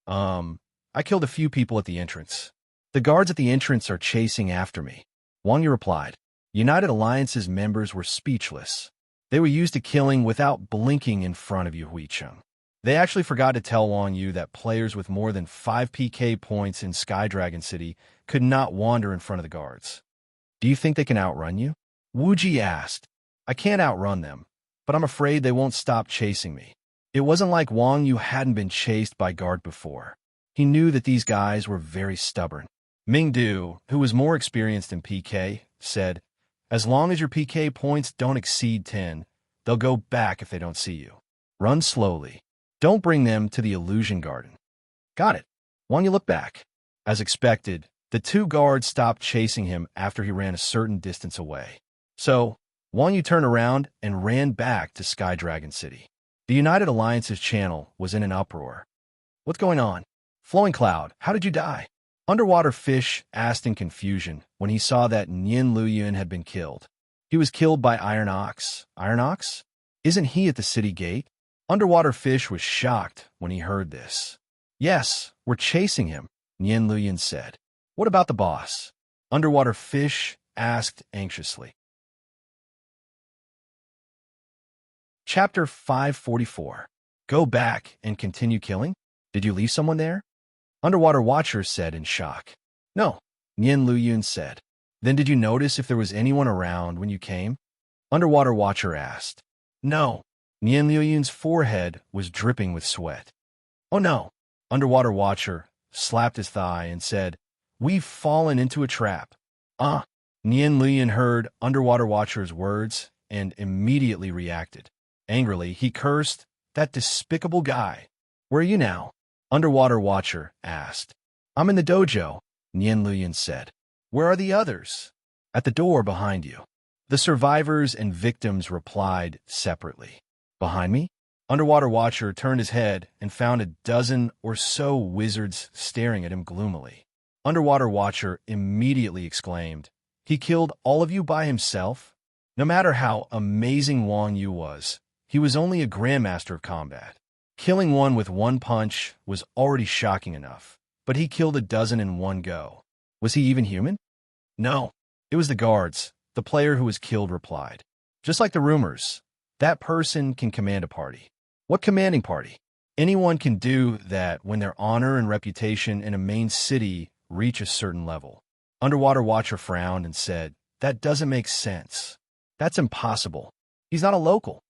I killed a few people at the entrance. The guards at the entrance are chasing after me." Wang Yu replied. United Alliance's members were speechless. They were used to killing without blinking in front of Yu Huicheng. They actually forgot to tell Wang Yu that players with more than 5 PK points in Sky Dragon City could not wander in front of the guards. "Do you think they can outrun you?" Wuji asked. "I can't outrun them, but I'm afraid they won't stop chasing me." It wasn't like Wang Yu hadn't been chased by guard before. He knew that these guys were very stubborn. Ming Du, who was more experienced in PK, said, "As long as your PK points don't exceed 10, they'll go back if they don't see you. Run slowly. Don't bring them to the Illusion Garden." "Got it." Wang Yu looked back. As expected, the 2 guards stopped chasing him after he ran a certain distance away. So, Wang Yu turned around and ran back to Sky Dragon City. The United Alliance's channel was in an uproar. "What's going on? Flowing Cloud, how did you die?" Underwater Fish asked in confusion when he saw that Nian Luoyun had been killed. "He was killed by Iron Ox." "Iron Ox? Isn't he at the city gate?" Underwater Fish was shocked when he heard this. "Yes, we're chasing him," Nian Luoyun said. "What about the boss?" Underwater Fish asked anxiously. Chapter 544. Go back and continue killing? Did you leave someone there? Underwater Watcher said in shock. "No," Nian Luoyun said. "Then did you notice if there was anyone around when you came?" Underwater Watcher asked. "No." Nian Luoyun's forehead was dripping with sweat. "Oh no." Underwater Watcher slapped his thigh and said, "We've fallen into a trap." Nian Luoyun heard Underwater Watcher's words and immediately reacted. Angrily, he cursed, "That despicable guy. Where are you now?" Underwater Watcher asked. "I'm in the dojo," Nian Luoyun said. "Where are the others?" "At the door behind you." The survivors and victims replied separately. "Behind me?" Underwater Watcher turned his head and found a dozen or so wizards staring at him gloomily. Underwater Watcher immediately exclaimed, "He killed all of you by himself?" No matter how amazing Wang Yu was, he was only a grandmaster of combat. Killing one with one punch was already shocking enough, but he killed a dozen in one go. Was he even human? No. It was the guards. The player who was killed replied. Just like the rumors, that person can command a party. What commanding party? Anyone can do that when their honor and reputation in a main city reach a certain level. Underwater Watcher frowned and said, "That doesn't make sense. That's impossible. He's not a local."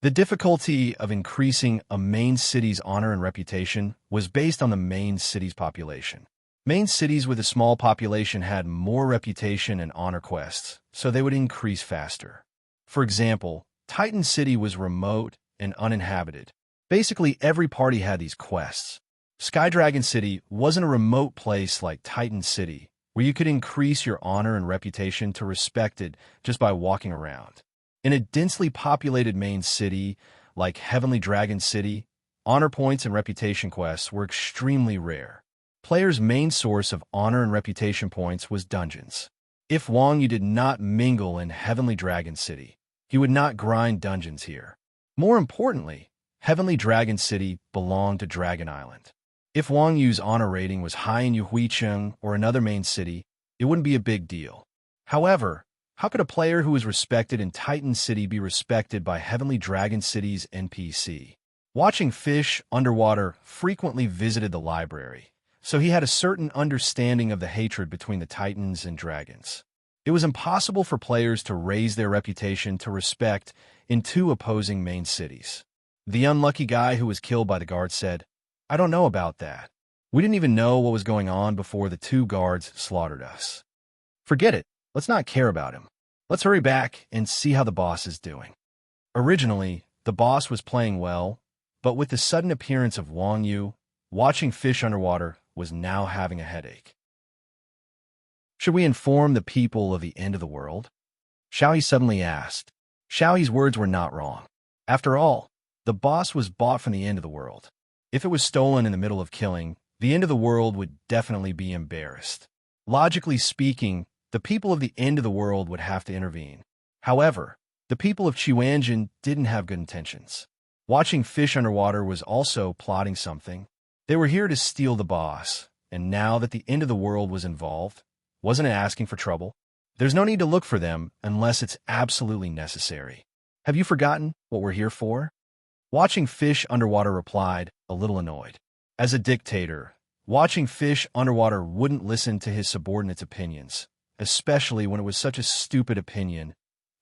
The difficulty of increasing a main city's honor and reputation was based on the main city's population. Main cities with a small population had more reputation and honor quests, so they would increase faster. For example, Titan City was remote and uninhabited. Basically, every party had these quests. Skydragon City wasn't a remote place like Titan City, where you could increase your honor and reputation to respected just by walking around. In a densely populated main city like Heavenly Dragon City, honor points and reputation quests were extremely rare. Players' main source of honor and reputation points was dungeons. If Wang Yu did not mingle in Heavenly Dragon City, he would not grind dungeons here. More importantly, Heavenly Dragon City belonged to Dragon Island. If Wang Yu's honor rating was high in Yuhuicheng or another main city, it wouldn't be a big deal. However, how could a player who was respected in Titan City be respected by Heavenly Dragon City's NPC? Watching Fish Underwater frequently visited the library, so he had a certain understanding of the hatred between the Titans and Dragons. It was impossible for players to raise their reputation to respect in two opposing main cities. The unlucky guy who was killed by the guards said, "I don't know about that. We didn't even know what was going on before the two guards slaughtered us. Forget it. Let's not care about him. Let's hurry back and see how the boss is doing." Originally, the boss was playing well, but with the sudden appearance of Wang Yu, watching Fish Underwater was now having a headache. Should we inform the people of the end of the world? Xiaoyi suddenly asked. Xiaoyi's words were not wrong. After all, the boss was bought from the end of the world. If it was stolen in the middle of killing, the end of the world would definitely be embarrassed. Logically speaking, the people of the end of the world would have to intervene. However, the people of Qiwanjin didn't have good intentions. Watching Fish Underwater was also plotting something. They were here to steal the boss, and now that the end of the world was involved, wasn't it asking for trouble? There's no need to look for them unless it's absolutely necessary. Have you forgotten what we're here for? Watching Fish Underwater replied, a little annoyed. As a dictator, Watching Fish Underwater wouldn't listen to his subordinates' opinions, especially when it was such a stupid opinion.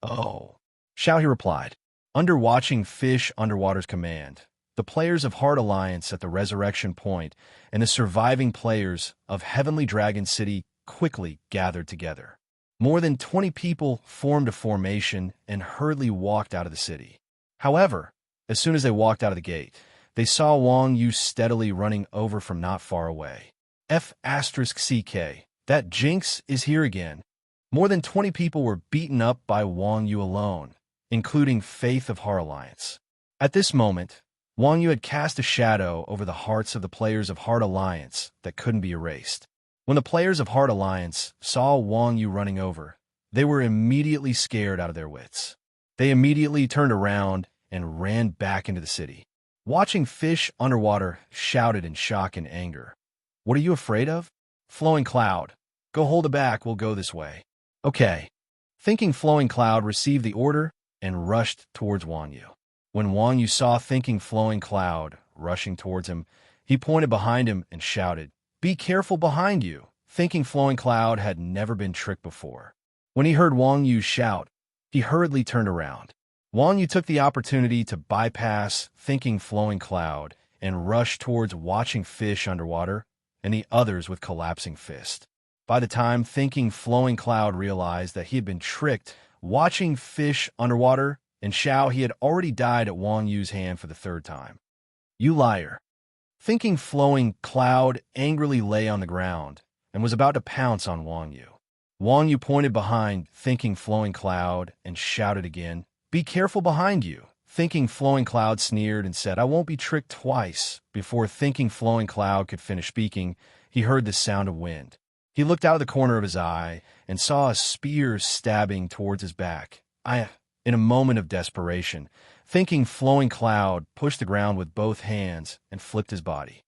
Oh. Xiaohe replied. Under Watching Fish Underwater's command, the players of Heart Alliance at the Resurrection Point and the surviving players of Heavenly Dragon City quickly gathered together. More than 20 people formed a formation and hurriedly walked out of the city. However, as soon as they walked out of the gate, they saw Wang Yu steadily running over from not far away. F***CK, that jinx is here again. More than 20 people were beaten up by Wang Yu alone, including Faith of Heart Alliance. At this moment, Wang Yu had cast a shadow over the hearts of the players of Heart Alliance that couldn't be erased. When the players of Heart Alliance saw Wang Yu running over, they were immediately scared out of their wits. They immediately turned around and ran back into the city. Watching Fish Underwater shouted in shock and anger. What are you afraid of? Flowing Cloud. Go hold it back, we'll go this way. Okay. Thinking Flowing Cloud received the order and rushed towards Wang Yu. When Wang Yu saw Thinking Flowing Cloud rushing towards him, he pointed behind him and shouted, "Be careful behind you." Thinking Flowing Cloud had never been tricked before. When he heard Wang Yu shout, he hurriedly turned around. Wang Yu took the opportunity to bypass Thinking Flowing Cloud and rush towards Watching Fish Underwater and the others with Collapsing Fist. By the time Thinking Flowing Cloud realized that he had been tricked, Watching Fish Underwater and he had already died at Wang Yu's hand for the third time. You liar. Thinking Flowing Cloud angrily lay on the ground and was about to pounce on Wang Yu. Wang Yu pointed behind Thinking Flowing Cloud and shouted again, "Be careful behind you." Thinking Flowing Cloud sneered and said, "I won't be tricked twice." Before Thinking Flowing Cloud could finish speaking, he heard the sound of wind. He looked out of the corner of his eye and saw a spear stabbing towards his back. In a moment of desperation, thinking Flowing Cloud pushed the ground with both hands and flipped his body.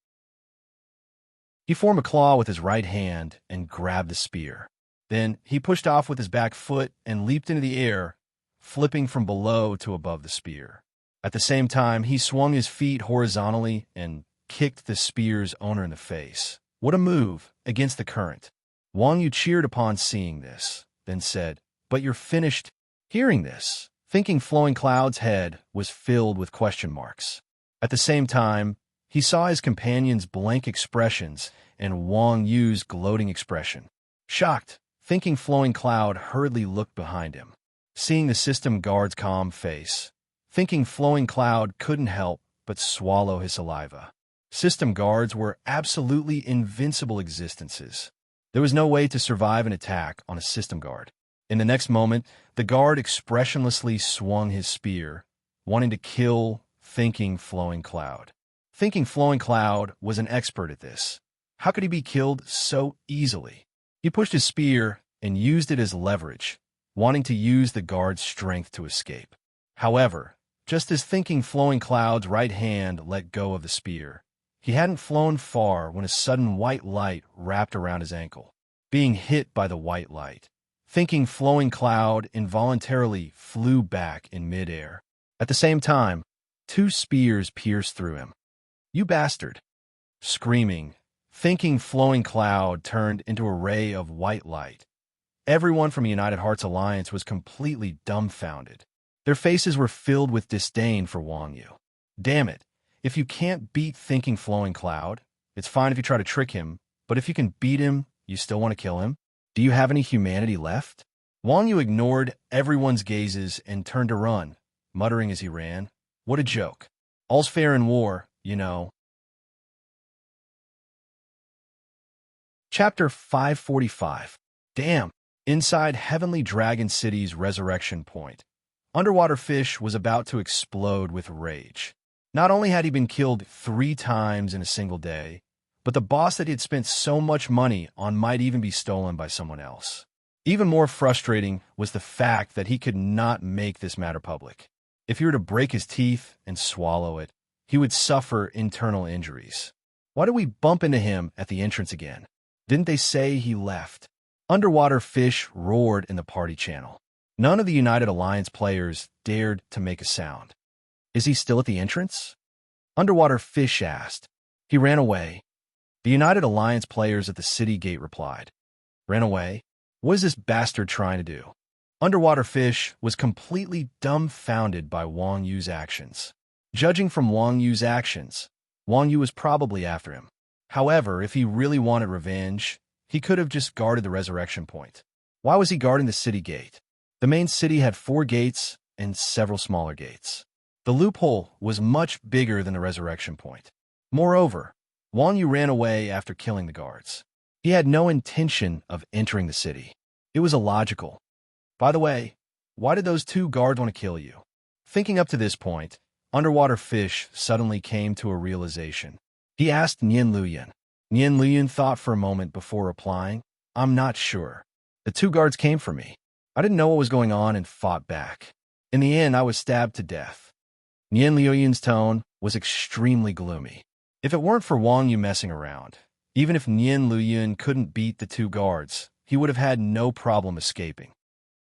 He formed a claw with his right hand and grabbed the spear. Then he pushed off with his back foot and leaped into the air, flipping from below to above the spear. At the same time, he swung his feet horizontally and kicked the spear's owner in the face. What a move against the current. Wang Yu cheered upon seeing this, then said, "But you're finished." Hearing this, thinking Flowing Cloud's head was filled with question marks. At the same time, he saw his companion's blank expressions and Wang Yu's gloating expression. Shocked, thinking Flowing Cloud hurriedly looked behind him. Seeing the system guard's calm face, thinking Flowing Cloud couldn't help but swallow his saliva. System guards were absolutely invincible existences. There was no way to survive an attack on a system guard. In the next moment, the guard expressionlessly swung his spear, wanting to kill thinking Flowing Cloud. Thinking Flowing Cloud was an expert at this. How could he be killed so easily? He pushed his spear and used it as leverage, wanting to use the guard's strength to escape. However, just as thinking Flowing Cloud's right hand let go of the spear, he hadn't flown far when a sudden white light wrapped around his ankle. Being hit by the white light, thinking Flowing Cloud involuntarily flew back in midair. At the same time, 2 spears pierced through him. "You bastard!" Screaming, thinking Flowing Cloud turned into a ray of white light. Everyone from United Hearts Alliance was completely dumbfounded. Their faces were filled with disdain for Wang Yu. Damn it, if you can't beat thinking Flowing Cloud, it's fine if you try to trick him, but if you can beat him, you still want to kill him? Do you have any humanity left? Wang Yu ignored everyone's gazes and turned to run, muttering as he ran, "What a joke. All's fair in war, you know." Chapter 545. Damn. Inside Heavenly Dragon City's resurrection point, Underwater Fish was about to explode with rage. Not only had he been killed 3 times in a single day, but the boss that he had spent so much money on might even be stolen by someone else. Even more frustrating was the fact that he could not make this matter public. If he were to break his teeth and swallow it, he would suffer internal injuries. Why did we bump into him at the entrance again? Didn't they say he left? Underwater Fish roared in the party channel. None of the United Alliance players dared to make a sound. Is he still at the entrance? Underwater Fish asked. He ran away. The United Alliance players at the city gate replied. Ran away? What is this bastard trying to do? Underwater Fish was completely dumbfounded by Wang Yu's actions. Judging from Wang Yu's actions, Wang Yu was probably after him. However, if he really wanted revenge, he could have just guarded the resurrection point. Why was he guarding the city gate? The main city had 4 gates and several smaller gates. The loophole was much bigger than the resurrection point. Moreover, Wang Yu ran away after killing the guards. He had no intention of entering the city. It was illogical. By the way, why did those 2 guards want to kill you? Thinking up to this point, Underwater Fish suddenly came to a realization. He asked Nian Luyan. Nian Luyan thought for a moment before replying, I'm not sure. The 2 guards came for me. I didn't know what was going on and fought back. In the end, I was stabbed to death. Nian Luyan's tone was extremely gloomy. If it weren't for Wang Yu messing around, even if Nian Luyan couldn't beat the 2 guards, he would have had no problem escaping.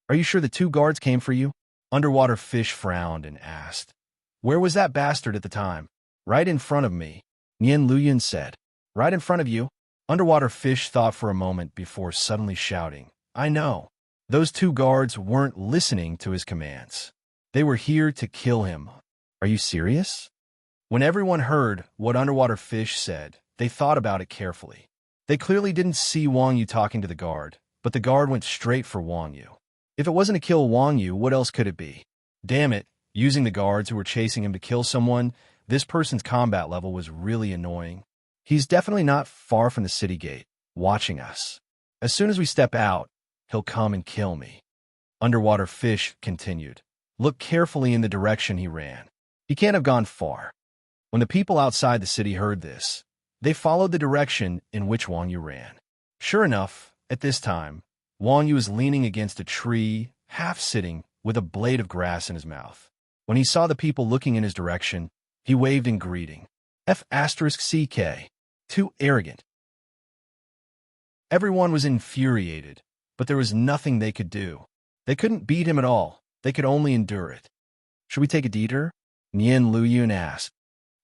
Are you sure the 2 guards came for you? Underwater Fish frowned and asked. Where was that bastard at the time? Right in front of me, Nian Luyan said. Right in front of you? Underwater Fish thought for a moment before suddenly shouting, I know. Those 2 guards weren't listening to his commands. They were here to kill him. Are you serious? When everyone heard what Underwater Fish said, they thought about it carefully. They clearly didn't see Wang Yu talking to the guard, but the guard went straight for Wang Yu. If it wasn't to kill Wang Yu, what else could it be? Damn it, using the guards who were chasing him to kill someone, this person's combat level was really annoying. He's definitely not far from the city gate, watching us. As soon as we step out, he'll come and kill me. Underwater Fish continued. Look carefully in the direction he ran. He can't have gone far. When the people outside the city heard this, they followed the direction in which Wang Yu ran. Sure enough, at this time, Wang Yu was leaning against a tree, half sitting, with a blade of grass in his mouth. When he saw the people looking in his direction, he waved in greeting. F***CK. Too arrogant. Everyone was infuriated, but there was nothing they could do. They couldn't beat him at all. They could only endure it. Should we take a detour? Nian Luyun asked.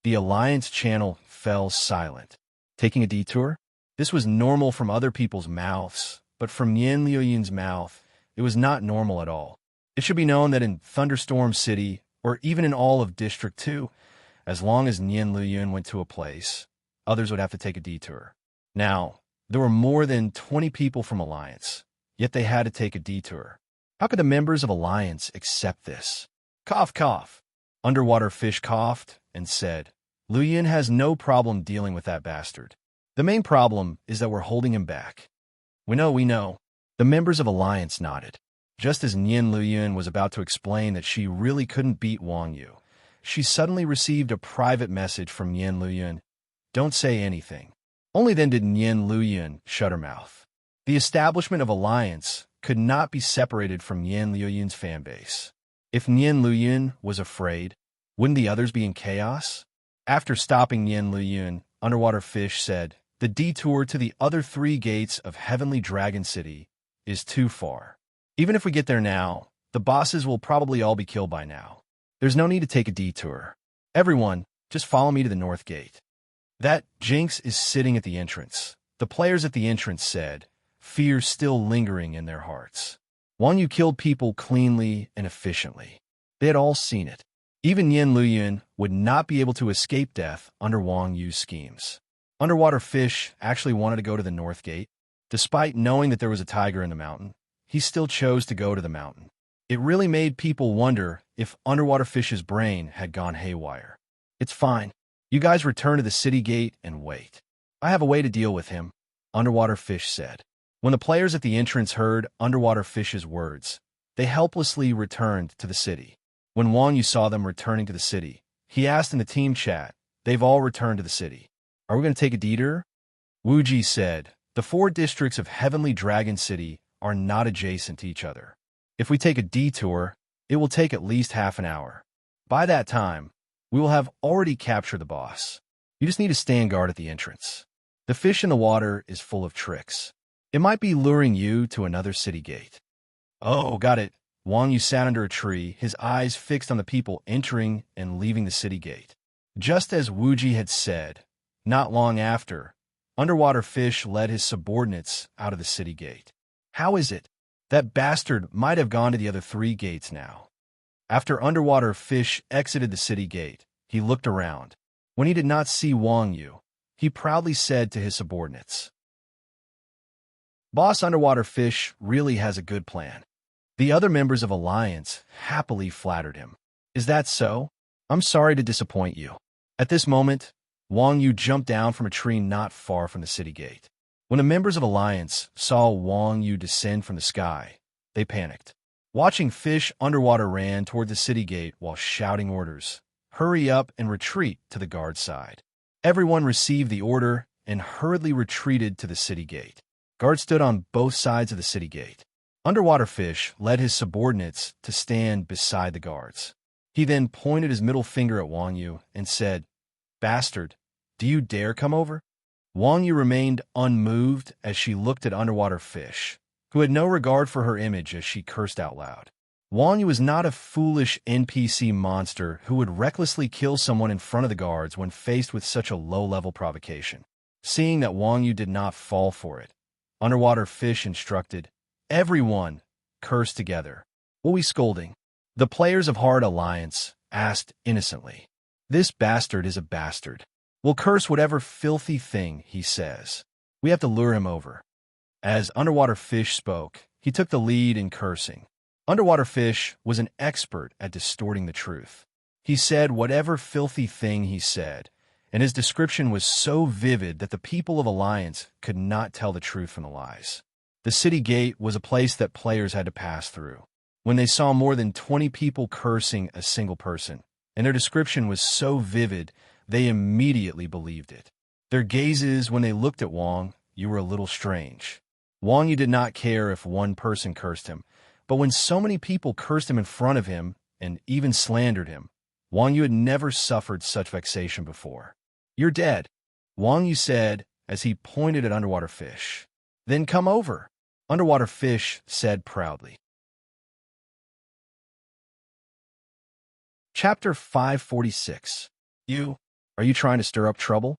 The Alliance channel fell silent. Taking a detour? This was normal from other people's mouths, but from Nian Luyun's mouth, it was not normal at all. It should be known that in Thunderstorm City, or even in all of District 2, as long as Nian Luyun went to a place, others would have to take a detour. Now, there were more than 20 people from Alliance, yet they had to take a detour. How could the members of Alliance accept this? Cough, cough. Underwater Fish coughed and said, Luyun has no problem dealing with that bastard. The main problem is that we're holding him back. We know. The members of Alliance nodded. Just as Nian Luyun was about to explain that she really couldn't beat Wang Yu, she suddenly received a private message from Nian Luyun. Don't say anything. Only then did Nian Luyun shut her mouth. The establishment of Alliance could not be separated from Nian Luyun's fanbase. If Nian Luyun was afraid, wouldn't the others be in chaos? After stopping Nian Luyun, Underwater Fish said, the detour to the other 3 gates of Heavenly Dragon City is too far. Even if we get there now, the bosses will probably all be killed by now. There's no need to take a detour. Everyone, just follow me to the North Gate. That Jinx is sitting at the entrance. The players at the entrance said, fear still lingering in their hearts. Wang Yu killed people cleanly and efficiently. They had all seen it. Even Nian Luyun would not be able to escape death under Wang Yu's schemes. Underwater Fish actually wanted to go to the North Gate. Despite knowing that there was a tiger in the mountain, he still chose to go to the mountain. It really made people wonder if Underwater Fish's brain had gone haywire. It's fine. You guys return to the city gate and wait. I have a way to deal with him, Underwater Fish said. When the players at the entrance heard Underwater Fish's words, they helplessly returned to the city. When Wang Yu saw them returning to the city, he asked in the team chat, they've all returned to the city. Are we going to take a detour? Wu Ji said, the 4 districts of Heavenly Dragon City are not adjacent to each other. If we take a detour, it will take at least half an hour. By that time, we will have already captured the boss. You just need to stand guard at the entrance. The fish in the water is full of tricks. It might be luring you to another city gate. Oh, got it. Wang Yu sat under a tree, his eyes fixed on the people entering and leaving the city gate. Just as Wu Ji had said, not long after, Underwater Fish led his subordinates out of the city gate. How is it? That bastard might have gone to the other 3 gates now. After Underwater Fish exited the city gate, he looked around. When he did not see Wang Yu, he proudly said to his subordinates, Boss Underwater Fish really has a good plan. The other members of Alliance happily flattered him. Is that so? I'm sorry to disappoint you. At this moment, Wang Yu jumped down from a tree not far from the city gate. When the members of Alliance saw Wang Yu descend from the sky, they panicked. Watching Fish, Underwater ran toward the city gate while shouting orders. Hurry up and retreat to the guard side. Everyone received the order and hurriedly retreated to the city gate. Guards stood on both sides of the city gate. Underwater Fish led his subordinates to stand beside the guards. He then pointed his middle finger at Wang Yu and said, Bastard, do you dare come over? Wang Yu remained unmoved as she looked at Underwater Fish, who had no regard for her image as she cursed out loud. Wang Yu was not a foolish NPC monster who would recklessly kill someone in front of the guards when faced with such a low-level provocation. Seeing that Wang Yu did not fall for it, Underwater Fish instructed, Everyone, curse together. What we scolding? The players of Hard Alliance asked innocently. This bastard is a bastard. We'll curse whatever filthy thing he says. We have to lure him over. As Underwater Fish spoke, he took the lead in cursing. Underwater Fish was an expert at distorting the truth. He said whatever filthy thing he said, and his description was so vivid that the people of Alliance could not tell the truth from the lies. The city gate was a place that players had to pass through. When they saw more than 20 people cursing a single person, and their description was so vivid, they immediately believed it. Their gazes, when they looked at Wang Yu, were a little strange. Wang Yu did not care if one person cursed him. But when so many people cursed him in front of him and even slandered him, Wang Yu had never suffered such vexation before. "You're dead," Wang Yu said as he pointed at underwater fish. "Then come over," underwater fish said proudly. Chapter 546. Are you trying to stir up trouble?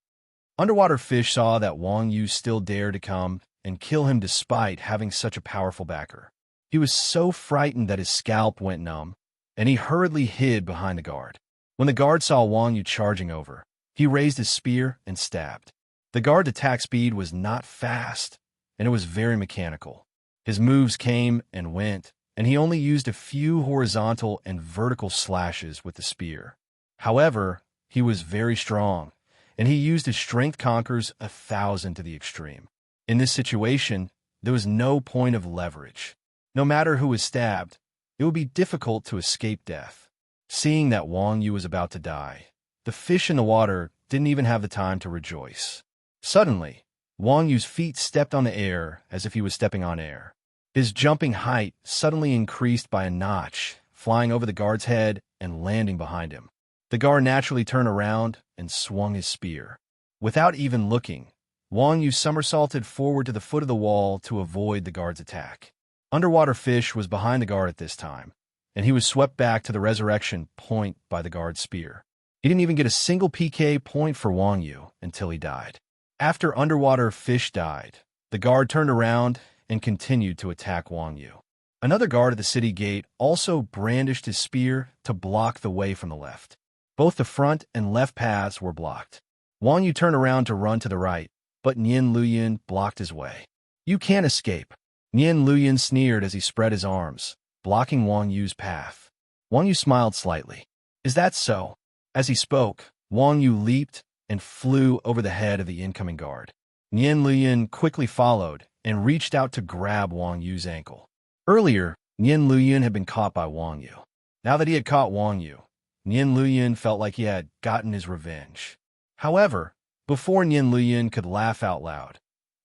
Underwater fish saw that Wang Yu still dared to come and kill him despite having such a powerful backer. He was so frightened that his scalp went numb, and he hurriedly hid behind the guard. When the guard saw Wang Yu charging over, he raised his spear and stabbed. The guard's attack speed was not fast, and it was very mechanical. His moves came and went, and he only used a few horizontal and vertical slashes with the spear. However, he was very strong, and he used his strength conquers 1,000 to the extreme. In this situation, there was no point of leverage. No matter who was stabbed, it would be difficult to escape death. Seeing that Wang Yu was about to die, the fish in the water didn't even have the time to rejoice. Suddenly, Wang Yu's feet stepped on the air as if he was stepping on air. His jumping height suddenly increased by a notch, flying over the guard's head and landing behind him. The guard naturally turned around and swung his spear. Without even looking, Wang Yu somersaulted forward to the foot of the wall to avoid the guard's attack. Underwater fish was behind the guard at this time, and he was swept back to the resurrection point by the guard's spear. He didn't even get a single PK point for Wang Yu until he died. After underwater fish died, the guard turned around and continued to attack Wang Yu. Another guard at the city gate also brandished his spear to block the way from the left. Both the front and left paths were blocked. Wang Yu turned around to run to the right, but Nian Luyan blocked his way. "You can't escape," Nian Luyan sneered as he spread his arms, blocking Wang Yu's path. Wang Yu smiled slightly. "Is that so?" As he spoke, Wang Yu leaped and flew over the head of the incoming guard. Nian Luyan quickly followed and reached out to grab Wang Yu's ankle. Earlier, Nian Luyan had been caught by Wang Yu. Now that he had caught Wang Yu, Nian Luyan felt like he had gotten his revenge. However, before Nian Luyan could laugh out loud,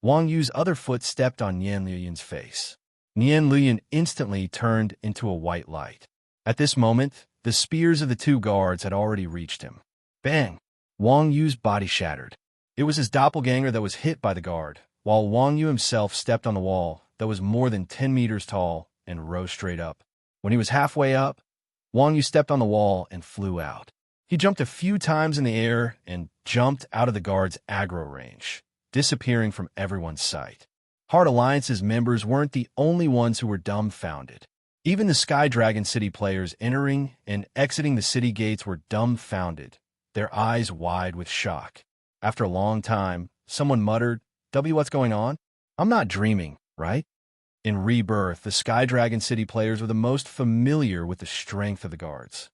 Wang Yu's other foot stepped on Nian Luyan's face. Nian Luyan instantly turned into a white light. At this moment, the spears of the two guards had already reached him. Bang! Wang Yu's body shattered. It was his doppelganger that was hit by the guard, while Wang Yu himself stepped on the wall that was more than 10 meters tall and rose straight up. When he was halfway up, Wang Yu stepped on the wall and flew out. He jumped a few times in the air and jumped out of the guard's aggro range, disappearing from everyone's sight. Heart Alliance's members weren't the only ones who were dumbfounded. Even the Sky Dragon City players entering and exiting the city gates were dumbfounded, their eyes wide with shock. After a long time, someone muttered, "What's going on? I'm not dreaming, right?" In Rebirth, the Sky Dragon City players were the most familiar with the strength of the guards.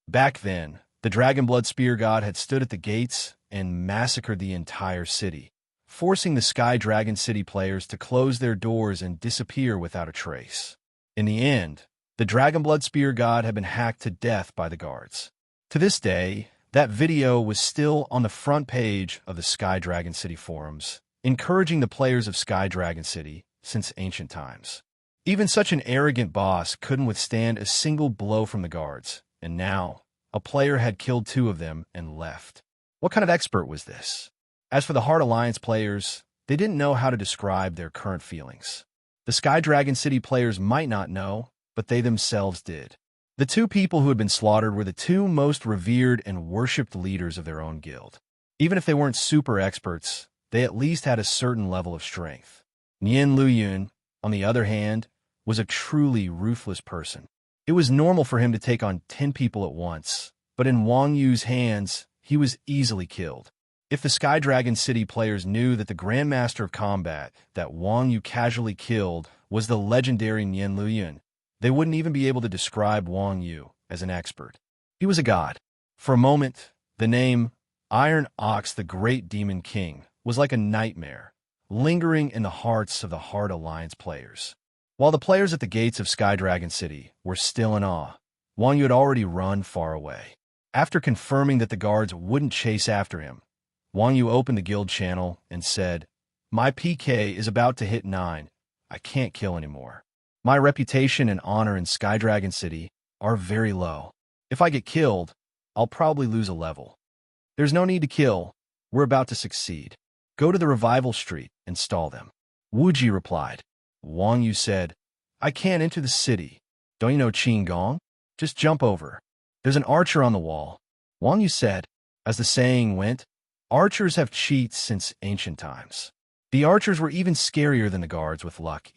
Back then, the Dragonblood Spear God had stood at the gates and massacred the entire city, forcing the Sky Dragon City players to close their doors and disappear without a trace. In the end, the Dragonblood Spear God had been hacked to death by the guards. To this day, that video was still on the front page of the Sky Dragon City forums, encouraging the players of Sky Dragon City since ancient times. Even such an arrogant boss couldn't withstand a single blow from the guards, and now, a player had killed 2 of them and left. What kind of expert was this? As for the Heart Alliance players, they didn't know how to describe their current feelings. The Sky Dragon City players might not know, but they themselves did. The 2 people who had been slaughtered were the 2 most revered and worshipped leaders of their own guild. Even if they weren't super experts, they at least had a certain level of strength. Nian Luyan, on the other hand, was a truly ruthless person. It was normal for him to take on 10 people at once, but in Wang Yu's hands, he was easily killed. If the Sky Dragon City players knew that the Grandmaster of Combat that Wang Yu casually killed was the legendary Nian Luyan, they wouldn't even be able to describe Wang Yu as an expert. He was a god. For a moment, the name Iron Ox, the Great Demon King, was like a nightmare, lingering in the hearts of the Heart Alliance players. While the players at the gates of Sky Dragon City were still in awe, Wang Yu had already run far away. After confirming that the guards wouldn't chase after him, Wang Yu opened the guild channel and said, "My PK is about to hit 9. I can't kill anymore." My reputation and honor in Skydragon City are very low. If I get killed, I'll probably lose a level. There's no need to kill. We're about to succeed. Go to the revival street and stall them. Wuji replied. Wang Yu said, I can't enter the city. Don't you know Qin Gong? Just jump over. There's an archer on the wall. Wang Yu said. As the saying went, archers have cheats since ancient times. The archers were even scarier than the guards with luck.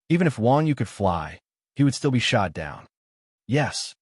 Even if Wang Yu could fly, he would still be shot down. Yes.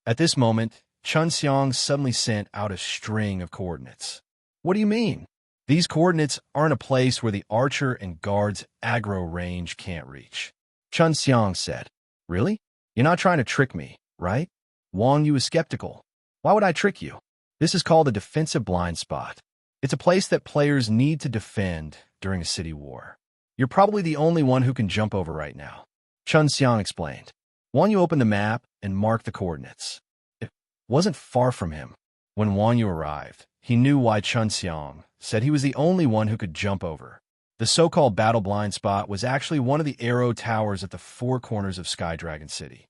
At this moment, Chun Xiang suddenly sent out a string of coordinates. What do you mean? These coordinates are in a place where the archer and guard's aggro range can't reach. Chun Xiang said. Really? You're not trying to trick me, right? Wang Yu is skeptical. Why would I trick you? This is called a defensive blind spot. It's a place that players need to defend during a city war. You're probably the only one who can jump over right now. Chun Xiang explained. Wang Yu opened the map and marked the coordinates. It wasn't far from him. When Wang Yu arrived, he knew why Chun Xiang said he was the only one who could jump over. The so-called battle blind spot was actually one of the arrow towers at the four corners of Skydragon City.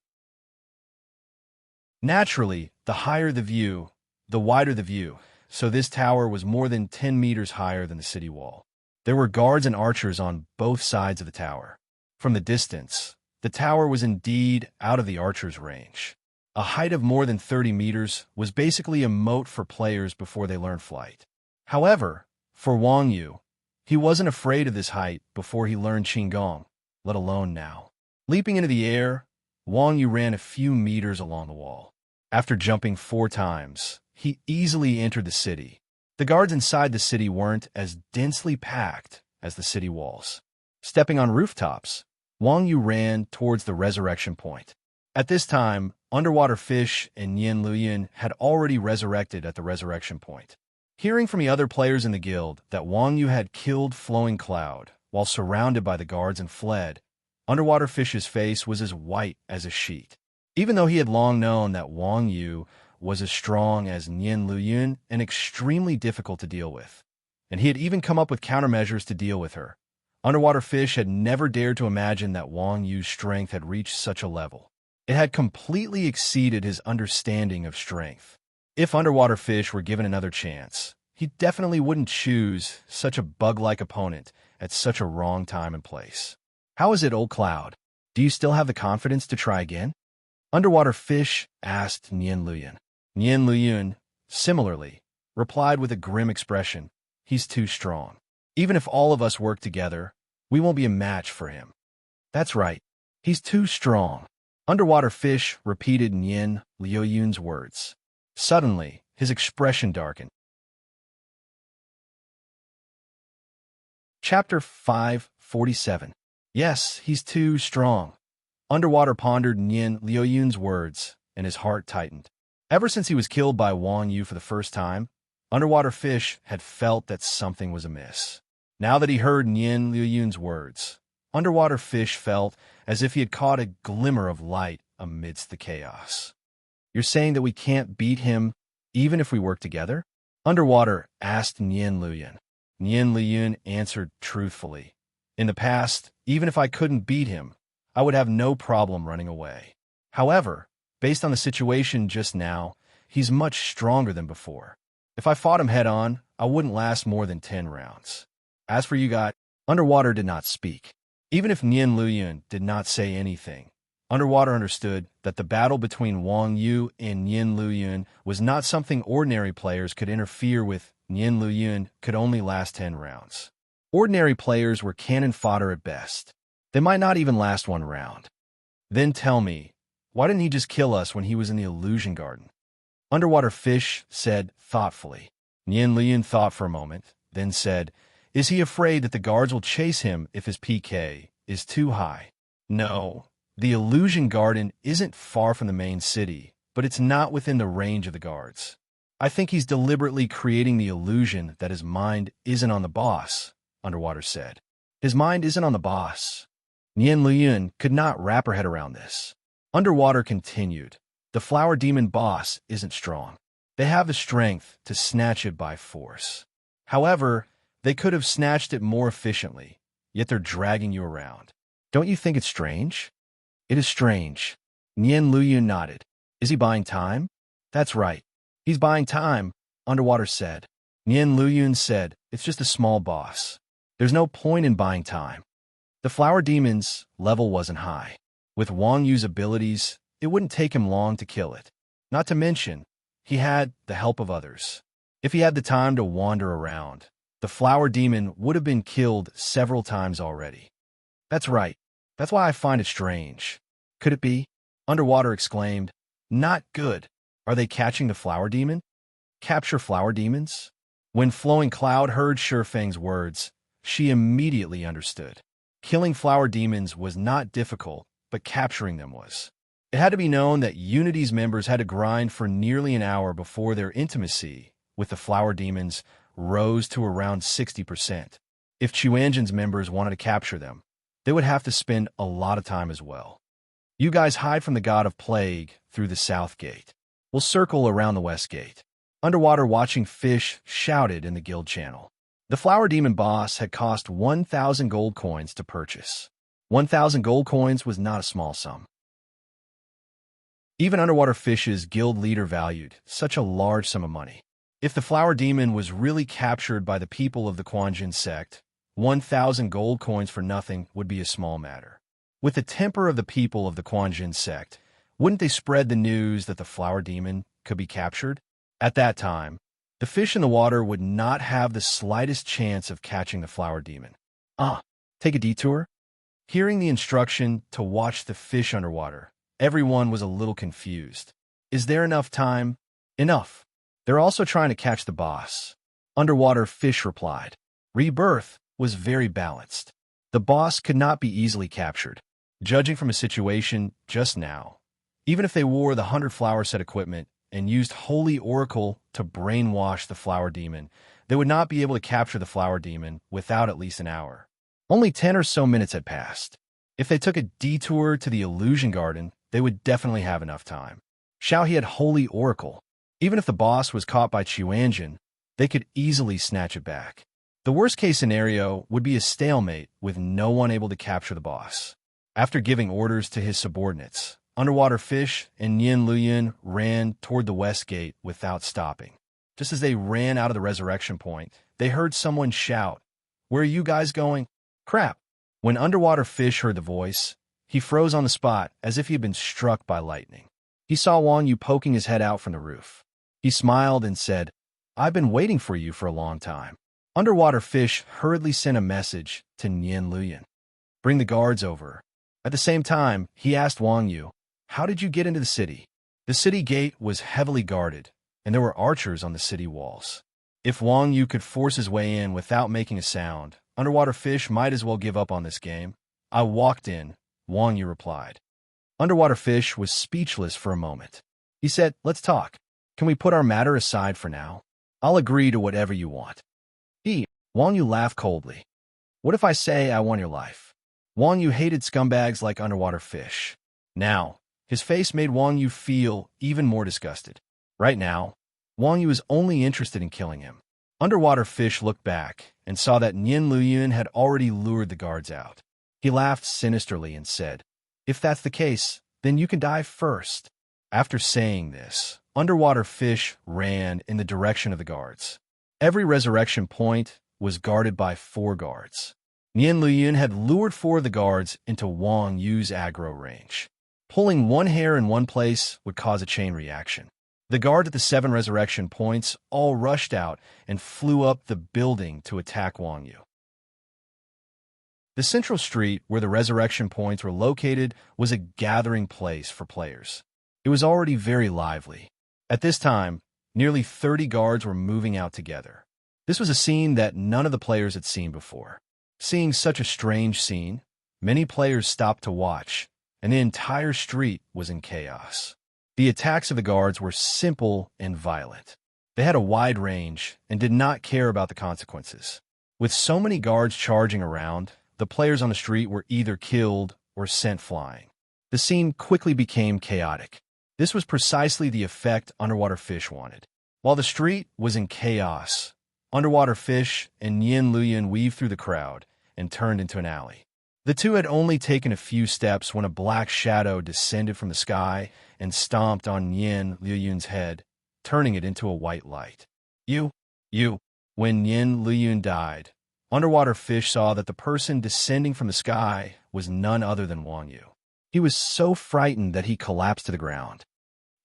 Naturally, the higher the view, the wider the view, so this tower was more than 10 meters higher than the city wall. There were guards and archers on both sides of the tower. From the distance, the tower was indeed out of the archer's range. A height of more than 30 meters was basically a moat for players before they learned flight. However, for Wang Yu, he wasn't afraid of this height before he learned Qigong, let alone now. Leaping into the air, Wang Yu ran a few meters along the wall. After jumping 4 times, he easily entered the city. The guards inside the city weren't as densely packed as the city walls. Stepping on rooftops, Wang Yu ran towards the resurrection point. At this time, Underwater Fish and Yin Luyan had already resurrected at the resurrection point. Hearing from the other players in the guild that Wang Yu had killed Flowing Cloud while surrounded by the guards and fled, Underwater Fish's face was as white as a sheet. Even though he had long known that Wang Yu was as strong as Yin Luyan and extremely difficult to deal with, and he had even come up with countermeasures to deal with her, Underwater Fish had never dared to imagine that Wang Yu's strength had reached such a level. It had completely exceeded his understanding of strength. If Underwater Fish were given another chance, he definitely wouldn't choose such a bug-like opponent at such a wrong time and place. How is it, Old Cloud? Do you still have the confidence to try again? Underwater Fish asked Nian Luyan. Nian Luyan, similarly, replied with a grim expression, He's too strong. Even if all of us work together, we won't be a match for him. That's right. He's too strong. Underwater Fish repeated Nian Luyan's words. Suddenly, his expression darkened. Chapter 547. Yes, he's too strong. Underwater pondered Nian Luyan's words, and his heart tightened. Ever since he was killed by Wang Yu for the first time, Underwater Fish had felt that something was amiss. Now that he heard Nian Luyan's words, Underwater Fish felt as if he had caught a glimmer of light amidst the chaos. You're saying that we can't beat him even if we work together? Underwater asked Nian Luyan. Nian Luyan answered truthfully. In the past, even if I couldn't beat him, I would have no problem running away. However, based on the situation just now, he's much stronger than before. If I fought him head-on, I wouldn't last more than 10 rounds. As for you guys, Underwater did not speak. Even if Nian Luyan did not say anything, Underwater understood that the battle between Wang Yu and Nian Luyan was not something ordinary players could interfere with. Nian Luyan could only last 10 rounds. Ordinary players were cannon fodder at best. They might not even last 1 round. Then tell me, why didn't he just kill us when he was in the illusion garden? Underwater Fish said thoughtfully. Nian Luyan thought for a moment, then said, Is he afraid that the guards will chase him if his PK is too high? No, the illusion garden isn't far from the main city, but it's not within the range of the guards. I think he's deliberately creating the illusion that his mind isn't on the boss, Underwater said. His mind isn't on the boss. Nian Luyan could not wrap her head around this. Underwater continued. The flower demon boss isn't strong. They have the strength to snatch it by force. However, they could have snatched it more efficiently, yet they're dragging you around. Don't you think it's strange? It is strange. Nian Luyun nodded. Is he buying time? That's right. He's buying time, Underwater said. Nian Luyun said, it's just a small boss. There's no point in buying time. The flower demon's level wasn't high. With Wang Yu's abilities, it wouldn't take him long to kill it. Not to mention, he had the help of others. If he had the time to wander around, the flower demon would have been killed several times already. That's right. That's why I find it strange. Could it be? Underwater exclaimed. Not good. Are they catching the flower demon? Capture flower demons? When Flowing Cloud heard Shifeng's words, she immediately understood. Killing flower demons was not difficult, but capturing them was. It had to be known that Unity's members had to grind for nearly an hour before their intimacy with the flower demons rose to around 60%. If Chuanjin's members wanted to capture them, they would have to spend a lot of time as well. You guys hide from the god of plague through the south gate. We'll circle around the west gate. Underwater watching fish shouted in the guild channel. The flower demon boss had cost 1,000 gold coins to purchase. 1,000 gold coins was not a small sum. Even Underwater Fish's guild leader valued such a large sum of money. If the flower demon was really captured by the people of the Quanjin sect, 1,000 gold coins for nothing would be a small matter. With the temper of the people of the Quanjin sect, wouldn't they spread the news that the flower demon could be captured? At that time, the fish in the water would not have the slightest chance of catching the flower demon. Take a detour? Hearing the instruction to watch the fish underwater, everyone was a little confused. Is there enough time? Enough. They're also trying to catch the boss. Underwater Fish replied. Rebirth was very balanced. The boss could not be easily captured. Judging from a situation just now, even if they wore the 100 flower set equipment and used Holy Oracle to brainwash the flower demon, they would not be able to capture the flower demon without at least an hour. Only 10 or so minutes had passed. If they took a detour to the illusion garden, they would definitely have enough time. Xiaohe had Holy Oracle. Even if the boss was caught by Chuanjin, they could easily snatch it back. The worst-case scenario would be a stalemate with no one able to capture the boss. After giving orders to his subordinates, Underwater Fish and Nian Luyun ran toward the west gate without stopping. Just as they ran out of the resurrection point, they heard someone shout, Where are you guys going? Crap! When Underwater Fish heard the voice, he froze on the spot as if he had been struck by lightning. He saw Wang Yu poking his head out from the roof. He smiled and said, I've been waiting for you for a long time. Underwater Fish hurriedly sent a message to Nian Luyun. Bring the guards over. At the same time, he asked Wang Yu, How did you get into the city? The city gate was heavily guarded, and there were archers on the city walls. If Wang Yu could force his way in without making a sound, Underwater Fish might as well give up on this game. I walked in, Wang Yu replied. Underwater Fish was speechless for a moment. He said, Let's talk. Can we put our matter aside for now? I'll agree to whatever you want. Wang Yu laughed coldly. What if I say I want your life? Wang Yu hated scumbags like Underwater Fish. Now, his face made Wang Yu feel even more disgusted. Right now, Wang Yu was only interested in killing him. Underwater Fish looked back and saw that Nian Luyun had already lured the guards out. He laughed sinisterly and said, If that's the case, then you can die first. After saying this, Underwater Fish ran in the direction of the guards. Every resurrection point was guarded by 4 guards. Nian Luyun had lured 4 of the guards into Wang Yu's aggro range. Pulling one hair in one place would cause a chain reaction. The guards at the 7 resurrection points all rushed out and flew up the building to attack Wang Yu. The central street where the resurrection points were located was a gathering place for players. It was already very lively. At this time, nearly 30 guards were moving out together. This was a scene that none of the players had seen before. Seeing such a strange scene, many players stopped to watch, and the entire street was in chaos. The attacks of the guards were simple and violent. They had a wide range and did not care about the consequences. With so many guards charging around, the players on the street were either killed or sent flying. The scene quickly became chaotic. This was precisely the effect Underwater Fish wanted. While the street was in chaos, Underwater Fish and Nian Luyun weaved through the crowd and turned into an alley. The two had only taken a few steps when a black shadow descended from the sky and stomped on Yin Liyun's head, turning it into a white light. You. When Yin Liyun died, underwater fish saw that the person descending from the sky was none other than Wang Yu. He was so frightened that he collapsed to the ground.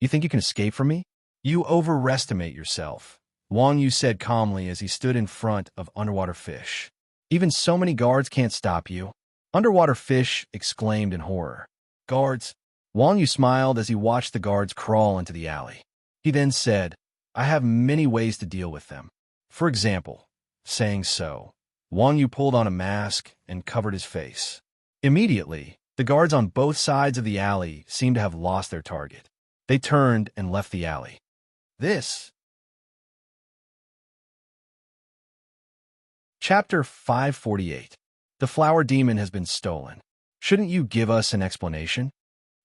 You think you can escape from me? You overestimate yourself, Wang Yu said calmly as he stood in front of underwater fish. Even so many guards can't stop you. Underwater fish exclaimed in horror. Guards? Wang Yu smiled as he watched the guards crawl into the alley. He then said, I have many ways to deal with them. For example, saying so, Wang Yu pulled on a mask and covered his face. Immediately, the guards on both sides of the alley seemed to have lost their target. They turned and left the alley. Chapter 548. The flower demon has been stolen. Shouldn't you give us an explanation?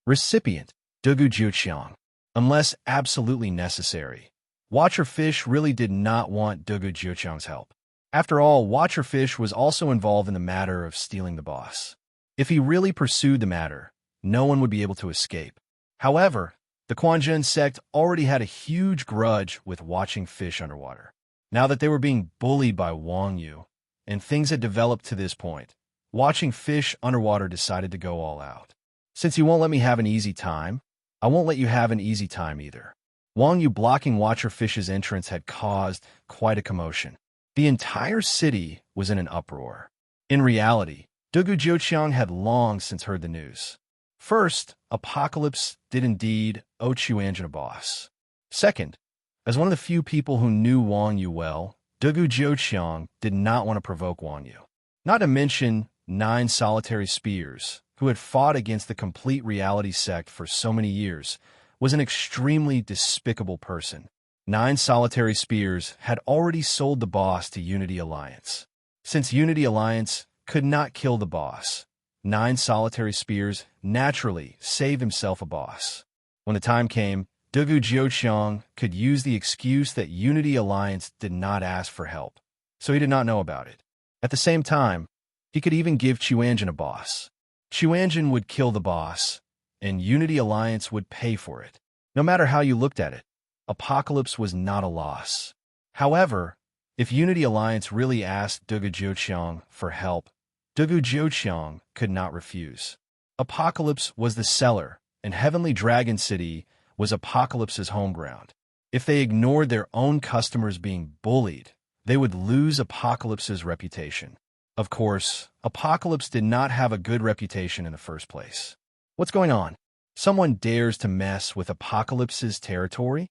Recipient, Dugu Jiuqiang. Unless absolutely necessary. Watcher Fish really did not want Dugu Jiuqiang's help. After all, Watcher Fish was also involved in the matter of stealing the boss. If he really pursued the matter, no one would be able to escape. However, the Quanjun sect already had a huge grudge with watching fish underwater. Now that they were being bullied by Wang Yu, and things had developed to this point, watching fish underwater decided to go all out. Since you won't let me have an easy time, I won't let you have an easy time either. Wang Yu blocking Watcher Fish's entrance had caused quite a commotion. The entire city was in an uproar. In reality, Dugu Jiuqiang had long since heard the news. First, Apocalypse did indeed owe Chuanjin a boss. Second, as one of the few people who knew Wang Yu well, Dugu Jiuqiang did not want to provoke Wang Yu. Not to mention 9 solitary spears, who had fought against the complete reality sect for so many years, was an extremely despicable person. 9 solitary spears had already sold the boss to Unity Alliance. Since Unity Alliance could not kill the boss, 9 solitary spears naturally saved himself a boss. When the time came, Dugu Jiuqiang could use the excuse that Unity Alliance did not ask for help, so he did not know about it. At the same time, he could even give Chuanjin a boss. Chuanjin would kill the boss, and Unity Alliance would pay for it. No matter how you looked at it, Apocalypse was not a loss. However, if Unity Alliance really asked Dugu Jiuqiang for help, Dugu Jiuqiang could not refuse. Apocalypse was the seller, and Heavenly Dragon City was Apocalypse's home ground. If they ignored their own customers being bullied, they would lose Apocalypse's reputation. Of course, Apocalypse did not have a good reputation in the first place. What's going on? Someone dares to mess with Apocalypse's territory?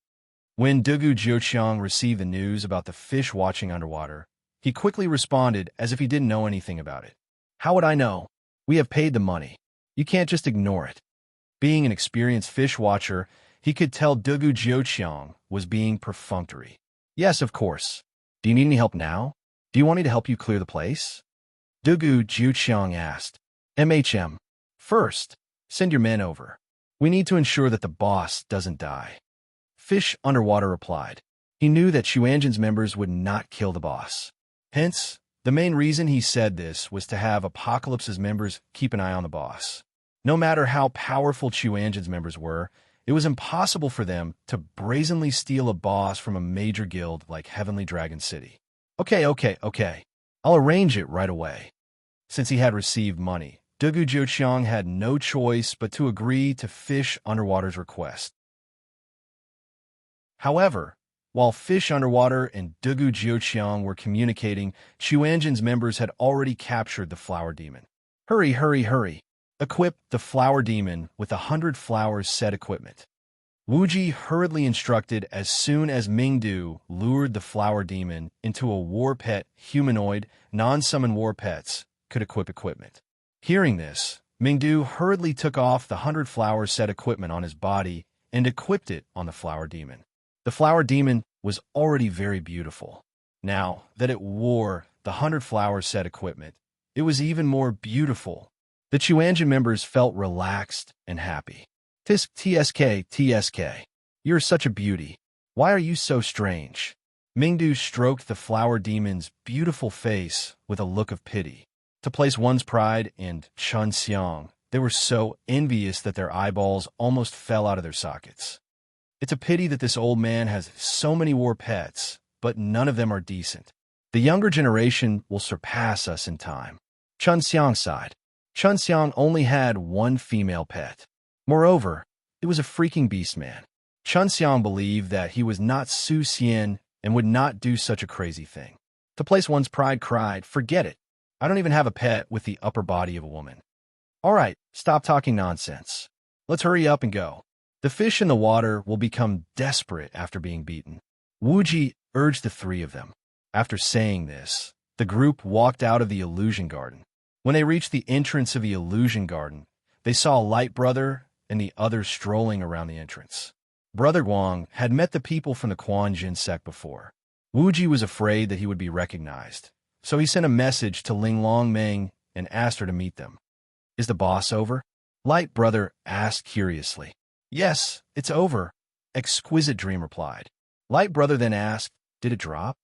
When Dugu Jiuqiang received the news about the fish watching underwater, he quickly responded as if he didn't know anything about it. How would I know? We have paid the money. You can't just ignore it. Being an experienced fish watcher, he could tell Dugu Jiuqiang was being perfunctory. Yes, of course. Do you need any help now? Do you want me to help you clear the place? Dugu Jiuqiang asked. First, send your men over. We need to ensure that the boss doesn't die. Fish Underwater replied. He knew that Chuanjin's members would not kill the boss. Hence, the main reason he said this was to have Apocalypse's members keep an eye on the boss. No matter how powerful Chuanjin's members were, it was impossible for them to brazenly steal a boss from a major guild like Heavenly Dragon City. Okay. I'll arrange it right away. Since he had received money, Dugu Jiuqiang had no choice but to agree to Fish Underwater's request. However, while Fish Underwater and Dugu Jiuqiang were communicating, Chuanjin's members had already captured the flower demon. Hurry. Equip the flower demon with 100 flowers set equipment. Wuji hurriedly instructed as soon as Mingdu lured the flower demon into a war pet humanoid, non-summon war pets could equip equipment. Hearing this, Mingdu hurriedly took off the 100 flowers set equipment on his body and equipped it on the flower demon. The flower demon was already very beautiful. Now that it wore the 100 flowers set equipment, it was even more beautiful. The Chuanjin members felt relaxed and happy. TSK, you're such a beauty. Why are you so strange? Mingdu stroked the flower demon's beautiful face with a look of pity. To place one's pride in Chun Xiang, they were so envious that their eyeballs almost fell out of their sockets. It's a pity that this old man has so many war pets, but none of them are decent. The younger generation will surpass us in time. Chun Xiang sighed. Chun Xiang only had one female pet. Moreover, it was a freaking beast man. Chun Xiang believed that he was not Su Xian and would not do such a crazy thing. To place one's pride cried, "Forget it. I don't even have a pet with the upper body of a woman." All right, stop talking nonsense. Let's hurry up and go. The fish in the water will become desperate after being beaten. Wuji urged the three of them. After saying this, the group walked out of the illusion garden. When they reached the entrance of the illusion garden, they saw Light Brother and the others strolling around the entrance. Brother Guang had met the people from the Quan Jin sect before. Wuji was afraid that he would be recognized, so he sent a message to Ling Long Meng and asked her to meet them. "Is the boss over?" Light Brother asked curiously. "Yes, it's over," Exquisite Dream replied. Light Brother then asked, "Did it drop?"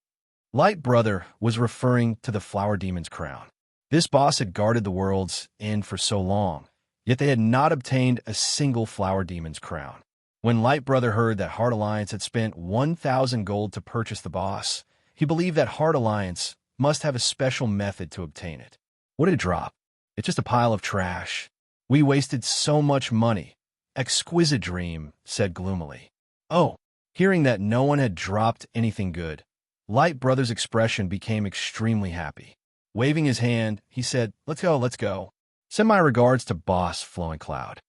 Light Brother was referring to the Flower Demon's crown. This boss had guarded the world's end for so long, yet they had not obtained a single Flower Demon's crown. When Light Brother heard that Heart Alliance had spent 1,000 gold to purchase the boss, he believed that Heart Alliance must have a special method to obtain it. What did it drop? It's just a pile of trash. We wasted so much money, Exquisite Dream said gloomily. Oh, hearing that no one had dropped anything good, Light Brother's expression became extremely happy. Waving his hand, he said, let's go, let's go. Send my regards to Boss Flowing Cloud."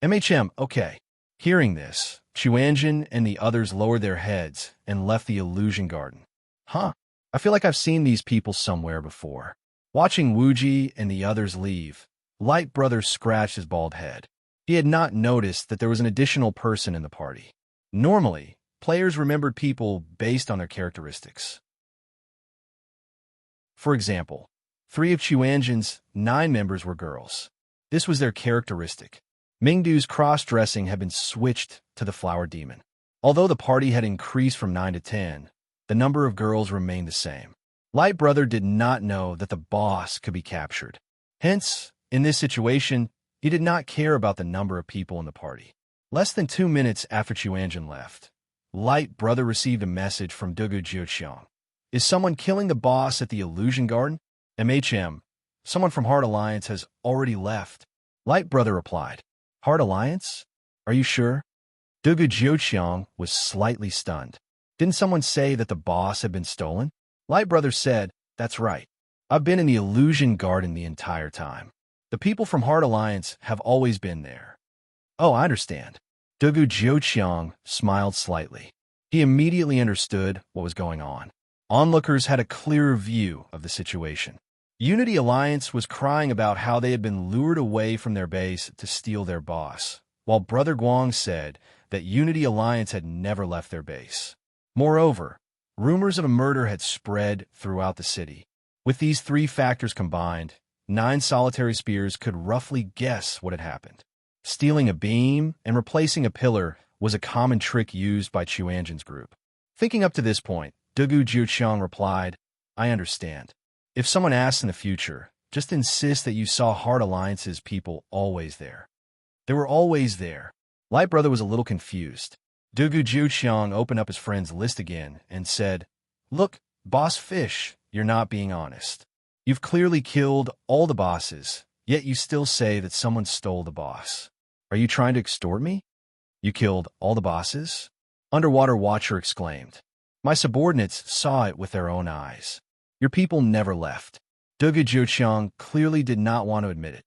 Okay. Hearing this, Chuanjin and the others lowered their heads and left the illusion garden. Huh, I feel like I've seen these people somewhere before. Watching Wuji and the others leave, Light Brother scratched his bald head. He had not noticed that there was an additional person in the party. Normally, players remembered people based on their characteristics. For example, 3 of Chuanjin's 9 members were girls. This was their characteristic. Mingdu's cross-dressing had been switched to the Flower Demon. Although the party had increased from 9 to 10, the number of girls remained the same. Light Brother did not know that the boss could be captured. Hence, in this situation, he did not care about the number of people in the party. Less than 2 minutes after Chuanjin left, Light Brother received a message from Dugu Jiuqiang. "Is someone killing the boss at the Illusion Garden?" Someone from Heart Alliance has already left. Light Brother replied, "Heart Alliance? Are you sure?" Dugu Jiuqiang was slightly stunned. Didn't someone say that the boss had been stolen? Light Brother said, "That's right. I've been in the Illusion Garden the entire time. The people from Heart Alliance have always been there." "Oh, I understand." Dugu Jiuqiang smiled slightly. He immediately understood what was going on. Onlookers had a clearer view of the situation. Unity Alliance was crying about how they had been lured away from their base to steal their boss, while Brother Guang said that Unity Alliance had never left their base. Moreover, rumors of a murder had spread throughout the city. With these 3 factors combined, 9 solitary spears could roughly guess what had happened. Stealing a beam and replacing a pillar was a common trick used by Chuanjin's group. Thinking up to this point, Dugu Jiuqiang replied, "I understand. If someone asks in the future, just insist that you saw Heart Alliance's people always there." They were always there. Light Brother was a little confused. Dugu Jiuqiang opened up his friend's list again and said, "Look, Boss Fish, you're not being honest. You've clearly killed all the bosses, yet you still say that someone stole the boss. Are you trying to extort me?" "You killed all the bosses?" Underwater Watcher exclaimed. "My subordinates saw it with their own eyes. Your people never left." Dugu Jiuqiang clearly did not want to admit it.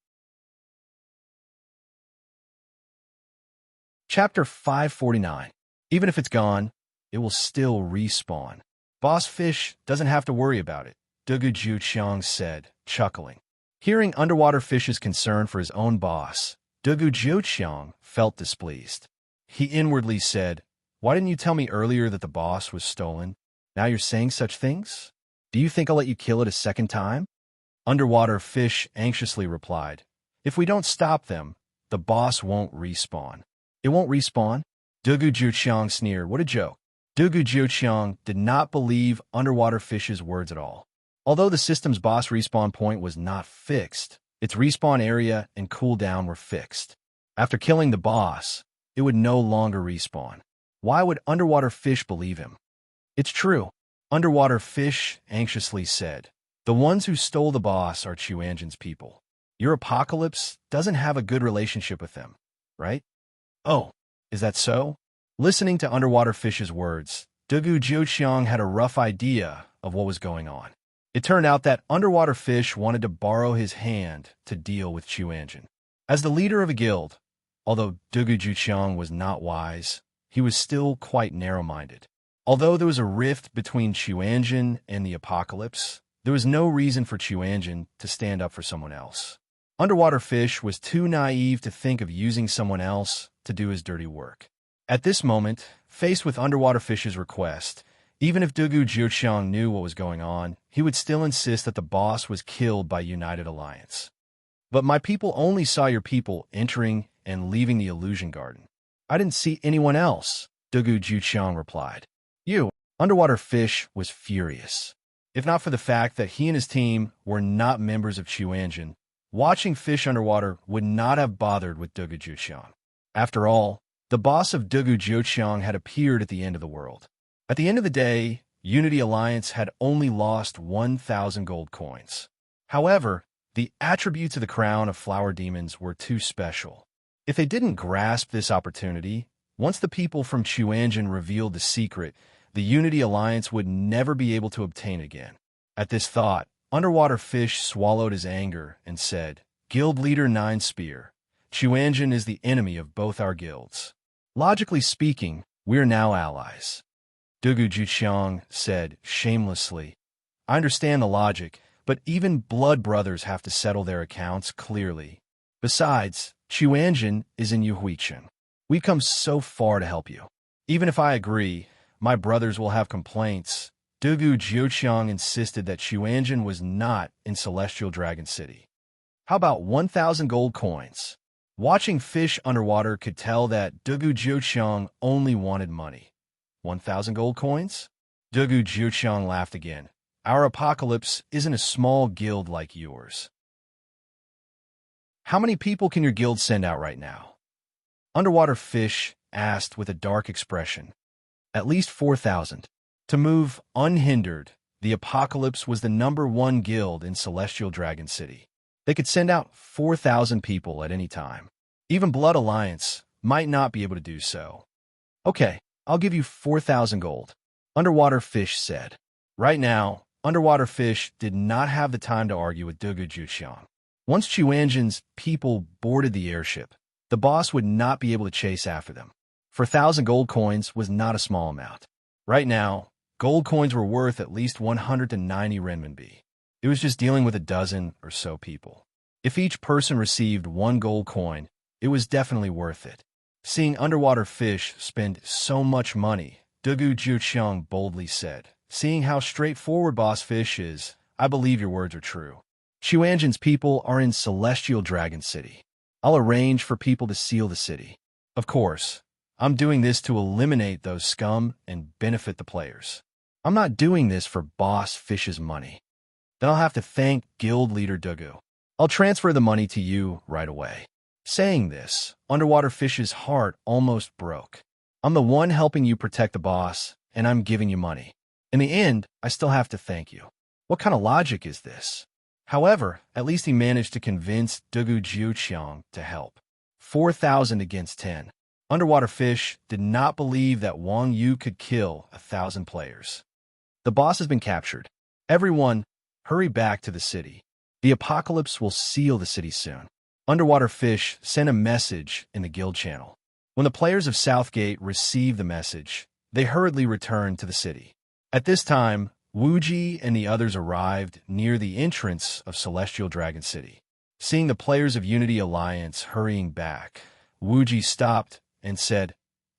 Chapter 549. Even if it's gone, it will still respawn. "Boss Fish doesn't have to worry about it," Dugu Jiuqiang said, chuckling. Hearing Underwater Fish's concern for his own boss, Dugu Jiuqiang felt displeased. He inwardly said, "Why didn't you tell me earlier that the boss was stolen? Now you're saying such things? Do you think I'll let you kill it a second time?" Underwater Fish anxiously replied, "If we don't stop them, the boss won't respawn." "It won't respawn?" Dugu Jiuqiang sneered. "What a joke." Dugu Jiuqiang did not believe Underwater Fish's words at all. Although the system's boss respawn point was not fixed, its respawn area and cooldown were fixed. After killing the boss, it would no longer respawn. Why would underwater fish believe him? It's true. Underwater fish anxiously said, "The ones who stole the boss are Chuanjin's people. Your apocalypse doesn't have a good relationship with them, right?" "Oh, is that so?" Listening to underwater fish's words, Dugu Jiuqiang had a rough idea of what was going on. It turned out that underwater fish wanted to borrow his hand to deal with Chuanjin. As the leader of a guild, although Dugu Jiuqiang was not wise, he was still quite narrow-minded. Although there was a rift between Chuanjin and the apocalypse, there was no reason for Chuanjin to stand up for someone else. Underwater fish was too naive to think of using someone else to do his dirty work. At this moment, faced with underwater fish's request, even if Dugu Jiuqiang knew what was going on, he would still insist that the boss was killed by United Alliance. "But my people only saw your people entering and leaving the illusion garden. I didn't see anyone else," Dugu Jiuqiang replied. Underwater fish was furious. If not for the fact that he and his team were not members of Chuanjin, watching fish underwater would not have bothered with Dugu Jiuqiang. After all, the boss of Dugu Jiuqiang had appeared at the end of the world. At the end of the day, Unity Alliance had only lost 1,000 gold coins. However, the attributes of the crown of flower demons were too special. If they didn't grasp this opportunity, once the people from Chuanjin revealed the secret, the Unity Alliance would never be able to obtain again. At this thought, underwater fish swallowed his anger and said, "Guild Leader Nine Spear, Chuanjin is the enemy of both our guilds. Logically speaking, we're now allies." Dugu Jiuqiang said shamelessly, "I understand the logic, but even blood brothers have to settle their accounts clearly. Besides, Chuanjin is in Yuhuichen. We've come so far to help you. Even if I agree, my brothers will have complaints." Dugu Jiuqiang insisted that Chuanjin was not in Celestial Dragon City. "How about 1,000 gold coins?" Watching fish underwater could tell that Dugu Jiuqiang only wanted money. 1,000 gold coins? Dugu Jiuqiang laughed again. "Our apocalypse isn't a small guild like yours." "How many people can your guild send out right now?" Underwater fish asked with a dark expression. "At least 4,000. To move unhindered, the Apocalypse was the #1 guild in Celestial Dragon City. They could send out 4,000 people at any time. Even Blood Alliance might not be able to do so." "Okay, I'll give you 4,000 gold," Underwater Fish said. Right now, Underwater Fish did not have the time to argue with Dugu Jiuqiang. Once Chuanjin's people boarded the airship, the boss would not be able to chase after them. 4,000 gold coins was not a small amount. Right now, gold coins were worth at least 190 renminbi. It was just dealing with a dozen or so people. If each person received 1 gold coin, it was definitely worth it. Seeing Underwater Fish spend so much money, Dugu Jiuqiang boldly said, "Seeing how straightforward Boss Fish is, I believe your words are true. Chuanjin's people are in Celestial Dragon City. I'll arrange for people to seal the city. Of course, I'm doing this to eliminate those scum and benefit the players. I'm not doing this for Boss Fish's money. Then I'll have to thank Guild Leader Dugu. I'll transfer the money to you right away." Saying this, Underwater Fish's heart almost broke. "I'm the one helping you protect the boss, and I'm giving you money. In the end, I still have to thank you. What kind of logic is this?" However, at least he managed to convince Dugu Jiuqiang to help. 4,000 against 10. Underwater Fish did not believe that Wang Yu could kill 1,000 players. "The boss has been captured. Everyone, hurry back to the city. The apocalypse will seal the city soon." Underwater Fish sent a message in the guild channel. When the players of Southgate received the message, they hurriedly returned to the city. At this time, Wuji and the others arrived near the entrance of Celestial Dragon City. Seeing the players of Unity Alliance hurrying back, Wuji stopped and said,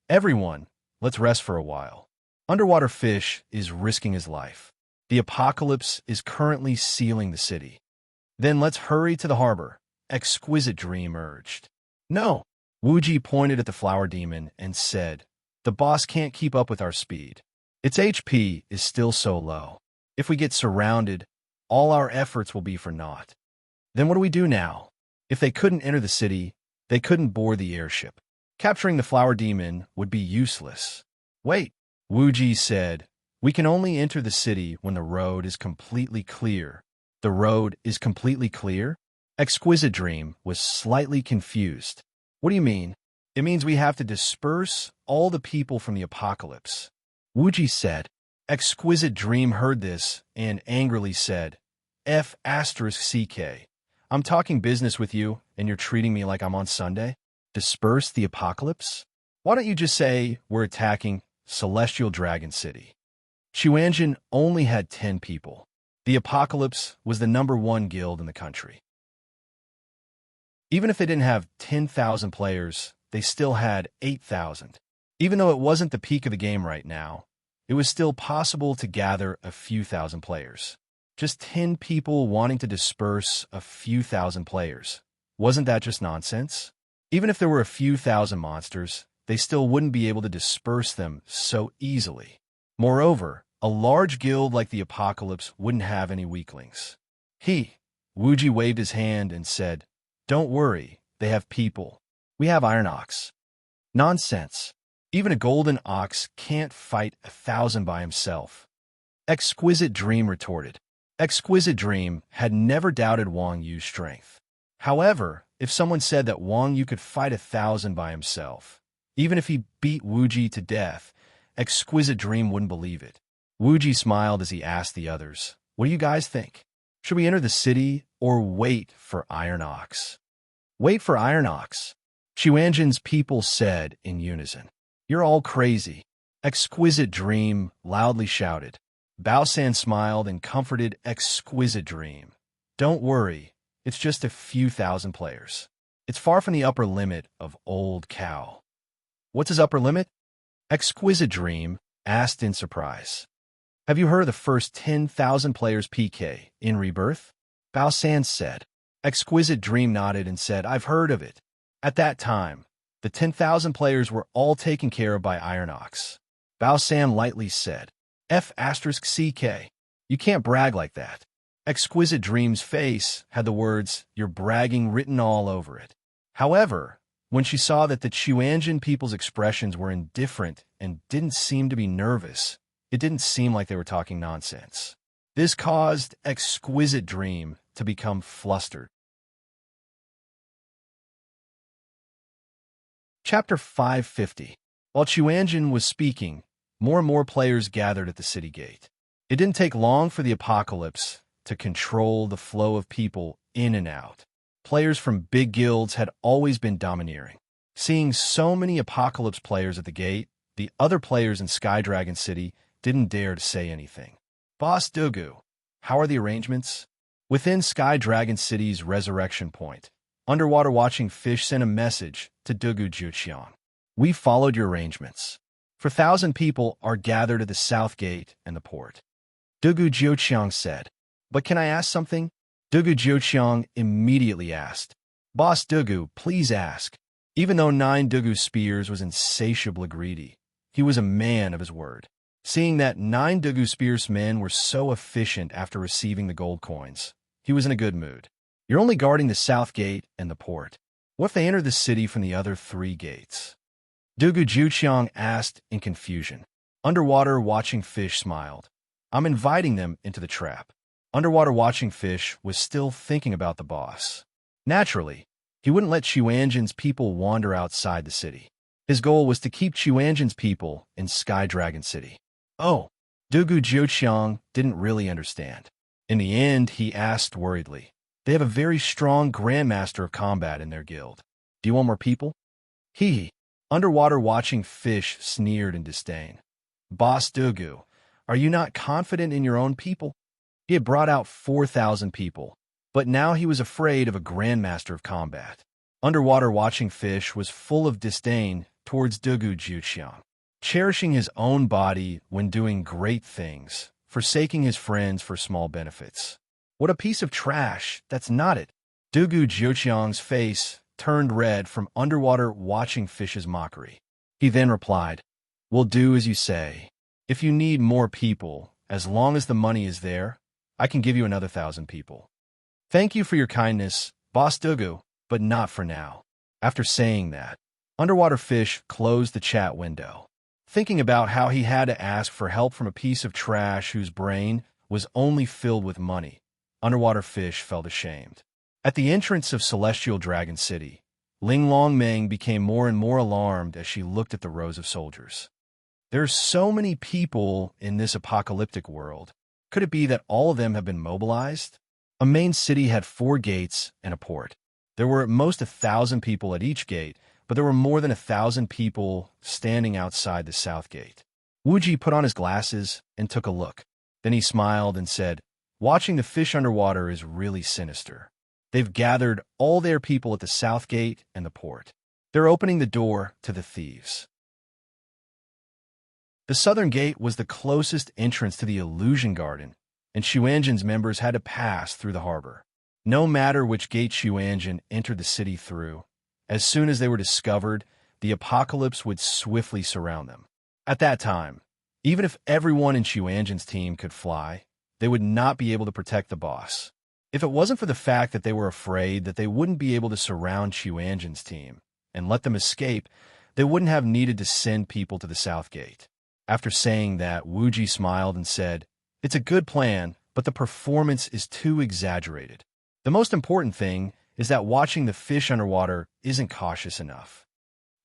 "Everyone, let's rest for a while. Underwater Fish is risking his life. The apocalypse is currently sealing the city. Then let's hurry to the harbor," Exquisite Dream urged. "No." Wuji pointed at the flower demon and said, "The boss can't keep up with our speed. Its HP is still so low. If we get surrounded, all our efforts will be for naught. Then what do we do now? If they couldn't enter the city, they couldn't board the airship. Capturing the flower demon would be useless. Wait, Wuji said. We can only enter the city when the road is completely clear. The road is completely clear? Exquisite Dream was slightly confused. What do you mean? It means we have to disperse all the people from the apocalypse. Wuji said. Exquisite Dream heard this and angrily said, F***CK. I'm talking business with you and you're treating me like I'm on Sunday? Disperse the apocalypse? Why don't you just say we're attacking Celestial Dragon City? Xuanzhen only had 10 people. The apocalypse was the #1 guild in the country. Even if they didn't have 10,000 players, they still had 8,000. Even though it wasn't the peak of the game right now, it was still possible to gather a few thousand players. Just 10 people wanting to disperse a few thousand players. Wasn't that just nonsense? Even if there were a few thousand monsters, they still wouldn't be able to disperse them so easily. Moreover, a large guild like the Apocalypse wouldn't have any weaklings. Wuji waved his hand and said, Don't worry, they have people. We have Iron Ox. Nonsense. Even a golden ox can't fight 1,000 by himself. Exquisite Dream retorted. Exquisite Dream had never doubted Wang Yu's strength. However, if someone said that Wang Yu could fight 1,000 by himself, even if he beat Wuji to death, Exquisite Dream wouldn't believe it. Wuji smiled as he asked the others, What do you guys think? Should we enter the city or wait for Iron Ox? Wait for Iron Ox, Xuanzhen's people said in unison. You're all crazy. Exquisite Dream loudly shouted. Baosan smiled and comforted Exquisite Dream. Don't worry, it's just a few thousand players. It's far from the upper limit of Old Cow. What's his upper limit? Exquisite Dream asked in surprise. Have you heard of the first 10,000 players PK in Rebirth? Baosan said. Exquisite Dream nodded and said, I've heard of it. At that time, the 10,000 players were all taken care of by Iron Ox. Baosan lightly said, F***CK. You can't brag like that. Exquisite Dream's face had the words, You're bragging written all over it. However, when she saw that the Xuanzhen people's expressions were indifferent and didn't seem to be nervous, it didn't seem like they were talking nonsense. This caused Exquisite Dream to become flustered. Chapter 550. While Xuanzhen was speaking, more and more players gathered at the city gate. It didn't take long for the Apocalypse to control the flow of people in and out. Players from big guilds had always been domineering. Seeing so many Apocalypse players at the gate, the other players in Sky Dragon City didn't dare to say anything. Boss Dugu, how are the arrangements? Within Sky Dragon City's resurrection point, Underwater Watching Fish sent a message to Dugu Juqiang. We followed your arrangements. 4,000 people are gathered at the south gate and the port. Dugu Juqiang said. But can I ask something? Dugu Juqiang immediately asked. Boss Dugu, please ask. Even though 9 Dugu Spears was insatiably greedy, he was a man of his word. Seeing that 9 Dugu Spears men were so efficient after receiving the gold coins, he was in a good mood. You're only guarding the south gate and the port. What if they enter the city from the other 3 gates? Dugu Juqiang asked in confusion. Underwater Watching Fish smiled. I'm inviting them into the trap. Underwater Watching Fish was still thinking about the boss. Naturally, he wouldn't let Xuanzhen's people wander outside the city. His goal was to keep Xuanzhen's people in Sky Dragon City. Oh, Dugu Juqiang didn't really understand. In the end, he asked worriedly. They have a very strong Grandmaster of Combat in their guild. Do you want more people? Underwater Watching Fish sneered in disdain. Boss Dugu, are you not confident in your own people? He had brought out 4,000 people, but now he was afraid of a Grandmaster of Combat. Underwater Watching Fish was full of disdain towards Dugu Juqiang, cherishing his own body when doing great things, forsaking his friends for small benefits. What a piece of trash, that's not it. Dugu Juqiang's face turned red from Underwater Watching Fish's mockery. He then replied, We'll do as you say. If you need more people, as long as the money is there, I can give you another 1,000 people. Thank you for your kindness, Boss Dugu, but not for now. After saying that, Underwater Fish closed the chat window. Thinking about how he had to ask for help from a piece of trash whose brain was only filled with money, Underwater Fish felt ashamed. At the entrance of Celestial Dragon City, Ling Long Meng became more and more alarmed as she looked at the rows of soldiers. There's so many people in this apocalyptic world. Could it be that all of them have been mobilized? A main city had 4 gates and a port. There were at most 1,000 people at each gate, but there were more than 1,000 people standing outside the south gate. Wuji put on his glasses and took a look. Then he smiled and said, "Watching the fish underwater is really sinister. They've gathered all their people at the south gate and the port. They're opening the door to the thieves." The southern gate was the closest entrance to the illusion garden, and Xuanjin's members had to pass through the harbor. No matter which gate Xuanjin entered the city through, as soon as they were discovered, the apocalypse would swiftly surround them. At that time, even if everyone in Xuanjin's team could fly, they would not be able to protect the boss. If it wasn't for the fact that they were afraid that they wouldn't be able to surround Xuanjin's team and let them escape, they wouldn't have needed to send people to the south gate. After saying that, Wuji smiled and said, "It's a good plan, but the performance is too exaggerated. The most important thing is that watching the fish underwater isn't cautious enough."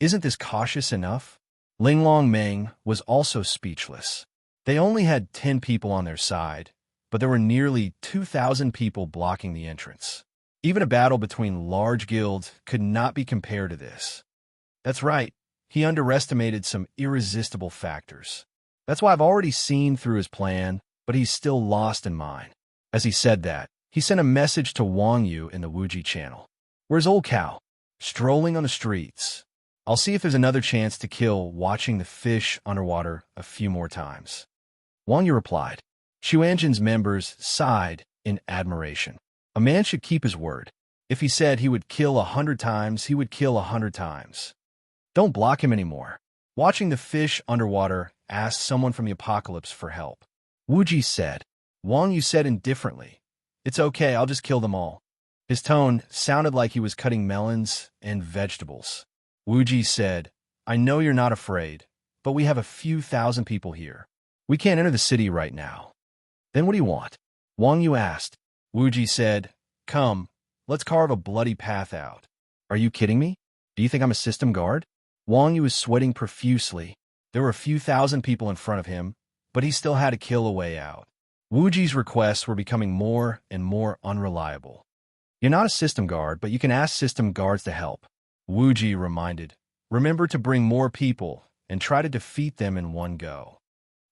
Isn't this cautious enough? Ling Long Meng was also speechless. They only had 10 people on their side, but there were nearly 2,000 people blocking the entrance. Even a battle between large guilds could not be compared to this. That's right, he underestimated some irresistible factors. That's why I've already seen through his plan, but he's still lost in mine. As he said that, he sent a message to Wang Yu in the Wuji channel. "Where's old cow? Strolling on the streets. I'll see if there's another chance to kill watching the fish underwater a few more times." Wang Yu replied. Xuanjin's members sighed in admiration. A man should keep his word. If he said he would kill 100 times, he would kill 100 times. Don't block him anymore. Watching the fish underwater asked someone from the apocalypse for help. Wuji said. Wang Yu said indifferently, "It's okay, I'll just kill them all." His tone sounded like he was cutting melons and vegetables. Wuji said, "I know you're not afraid, but we have a few thousand people here. We can't enter the city right now." "Then what do you want?" Wang Yu asked. Wuji said, "Come, let's carve a bloody path out." "Are you kidding me? Do you think I'm a system guard?" Wang Yu was sweating profusely. There were a few thousand people in front of him, but he still had to kill a way out. Wuji's requests were becoming more and more unreliable. "You're not a system guard, but you can ask system guards to help," Wuji reminded. "Remember to bring more people and try to defeat them in one go."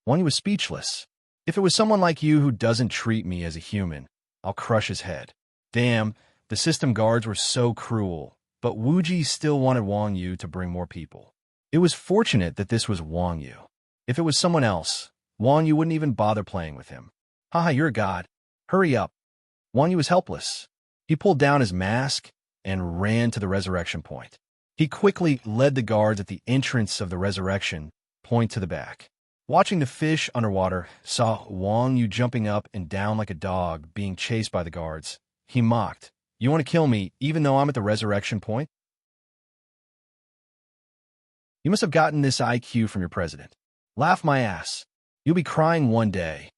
Wang Yu was speechless. "If it was someone like you who doesn't treat me as a human, I'll crush his head." Damn, the system guards were so cruel, but Wuji still wanted Wang Yu to bring more people. It was fortunate that this was Wang Yu. If it was someone else, Wang Yu wouldn't even bother playing with him. "Haha, you're a god. Hurry up." Wang Yu was helpless. He pulled down his mask and ran to the resurrection point. He quickly led the guards at the entrance of the resurrection point to the back. Watching the fish underwater saw Wang Yu jumping up and down like a dog being chased by the guards. He mocked, "You want to kill me even though I'm at the resurrection point? You must have gotten this IQ from your president. Laugh my ass. You'll be crying one day."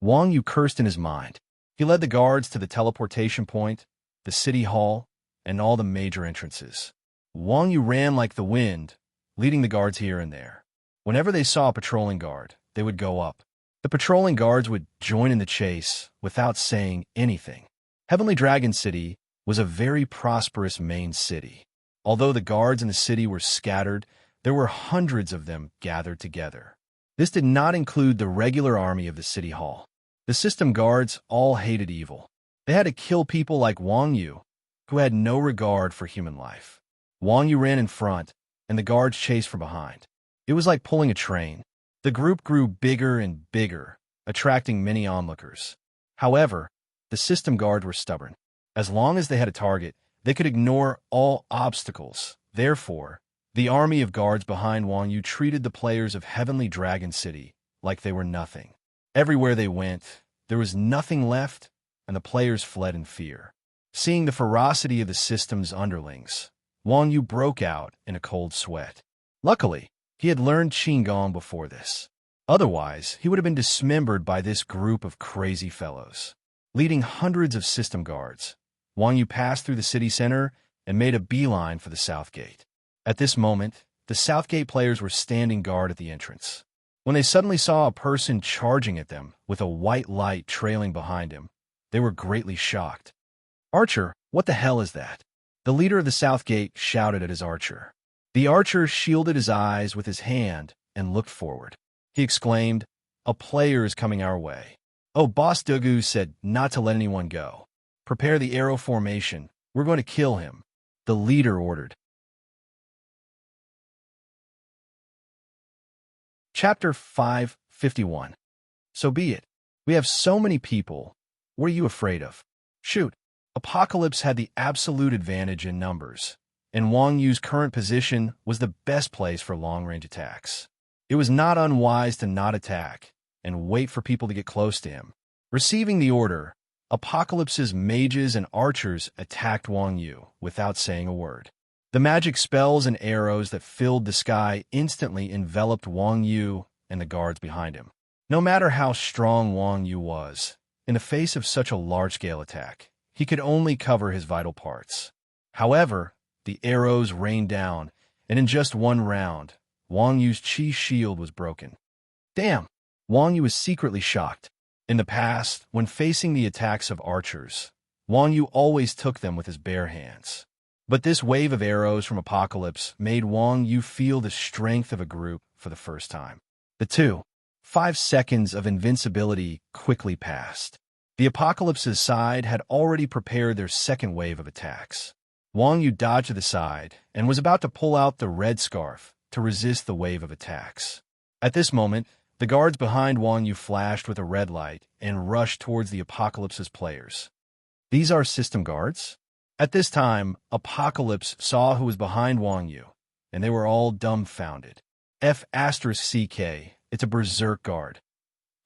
Wang Yu cursed in his mind. He led the guards to the teleportation point, the city hall, and all the major entrances. Wang Yu ran like the wind, leading the guards here and there. Whenever they saw a patrolling guard, they would go up. The patrolling guards would join in the chase without saying anything. Heavenly Dragon City was a very prosperous main city. Although the guards in the city were scattered, there were hundreds of them gathered together. This did not include the regular army of the city hall. The system guards all hated evil. They had to kill people like Wang Yu, who had no regard for human life. Wang Yu ran in front, and the guards chased from behind. It was like pulling a train. The group grew bigger and bigger, attracting many onlookers. However, the system guards were stubborn. As long as they had a target, they could ignore all obstacles. Therefore, the army of guards behind Wang Yu treated the players of Heavenly Dragon City like they were nothing. Everywhere they went, there was nothing left, and the players fled in fear. Seeing the ferocity of the system's underlings, Wang Yu broke out in a cold sweat. Luckily, he had learned Qigong before this. Otherwise, he would have been dismembered by this group of crazy fellows. Leading hundreds of system guards, Wang Yu passed through the city center and made a beeline for the south gate. At this moment, the south gate players were standing guard at the entrance. When they suddenly saw a person charging at them with a white light trailing behind him, they were greatly shocked. "Archer, what the hell is that?" The leader of the south gate shouted at his archer. The archer shielded his eyes with his hand and looked forward. He exclaimed, "A player is coming our way." "Oh, Boss Dugu said not to let anyone go. Prepare the arrow formation. We're going to kill him," the leader ordered. Chapter 551. So be it. We have so many people. What are you afraid of? Shoot. Apocalypse had the absolute advantage in numbers, and Wang Yu's current position was the best place for long-range attacks. It was not unwise to not attack and wait for people to get close to him. Receiving the order, Apocalypse's mages and archers attacked Wang Yu without saying a word. The magic spells and arrows that filled the sky instantly enveloped Wang Yu and the guards behind him. No matter how strong Wang Yu was, in the face of such a large-scale attack, he could only cover his vital parts. However, the arrows rained down, and in just one round, Wang Yu's chi shield was broken. Damn! Wang Yu was secretly shocked. In the past, when facing the attacks of archers, Wang Yu always took them with his bare hands. But this wave of arrows from Apocalypse made Wang Yu feel the strength of a group for the first time. The 5 seconds of invincibility quickly passed. The Apocalypse's side had already prepared their second wave of attacks. Wang Yu dodged to the side and was about to pull out the red scarf to resist the wave of attacks. At this moment, the guards behind Wang Yu flashed with a red light and rushed towards the Apocalypse's players. "These are system guards?" At this time, Apocalypse saw who was behind Wang Yu, and they were all dumbfounded. F***CK, it's a berserk guard.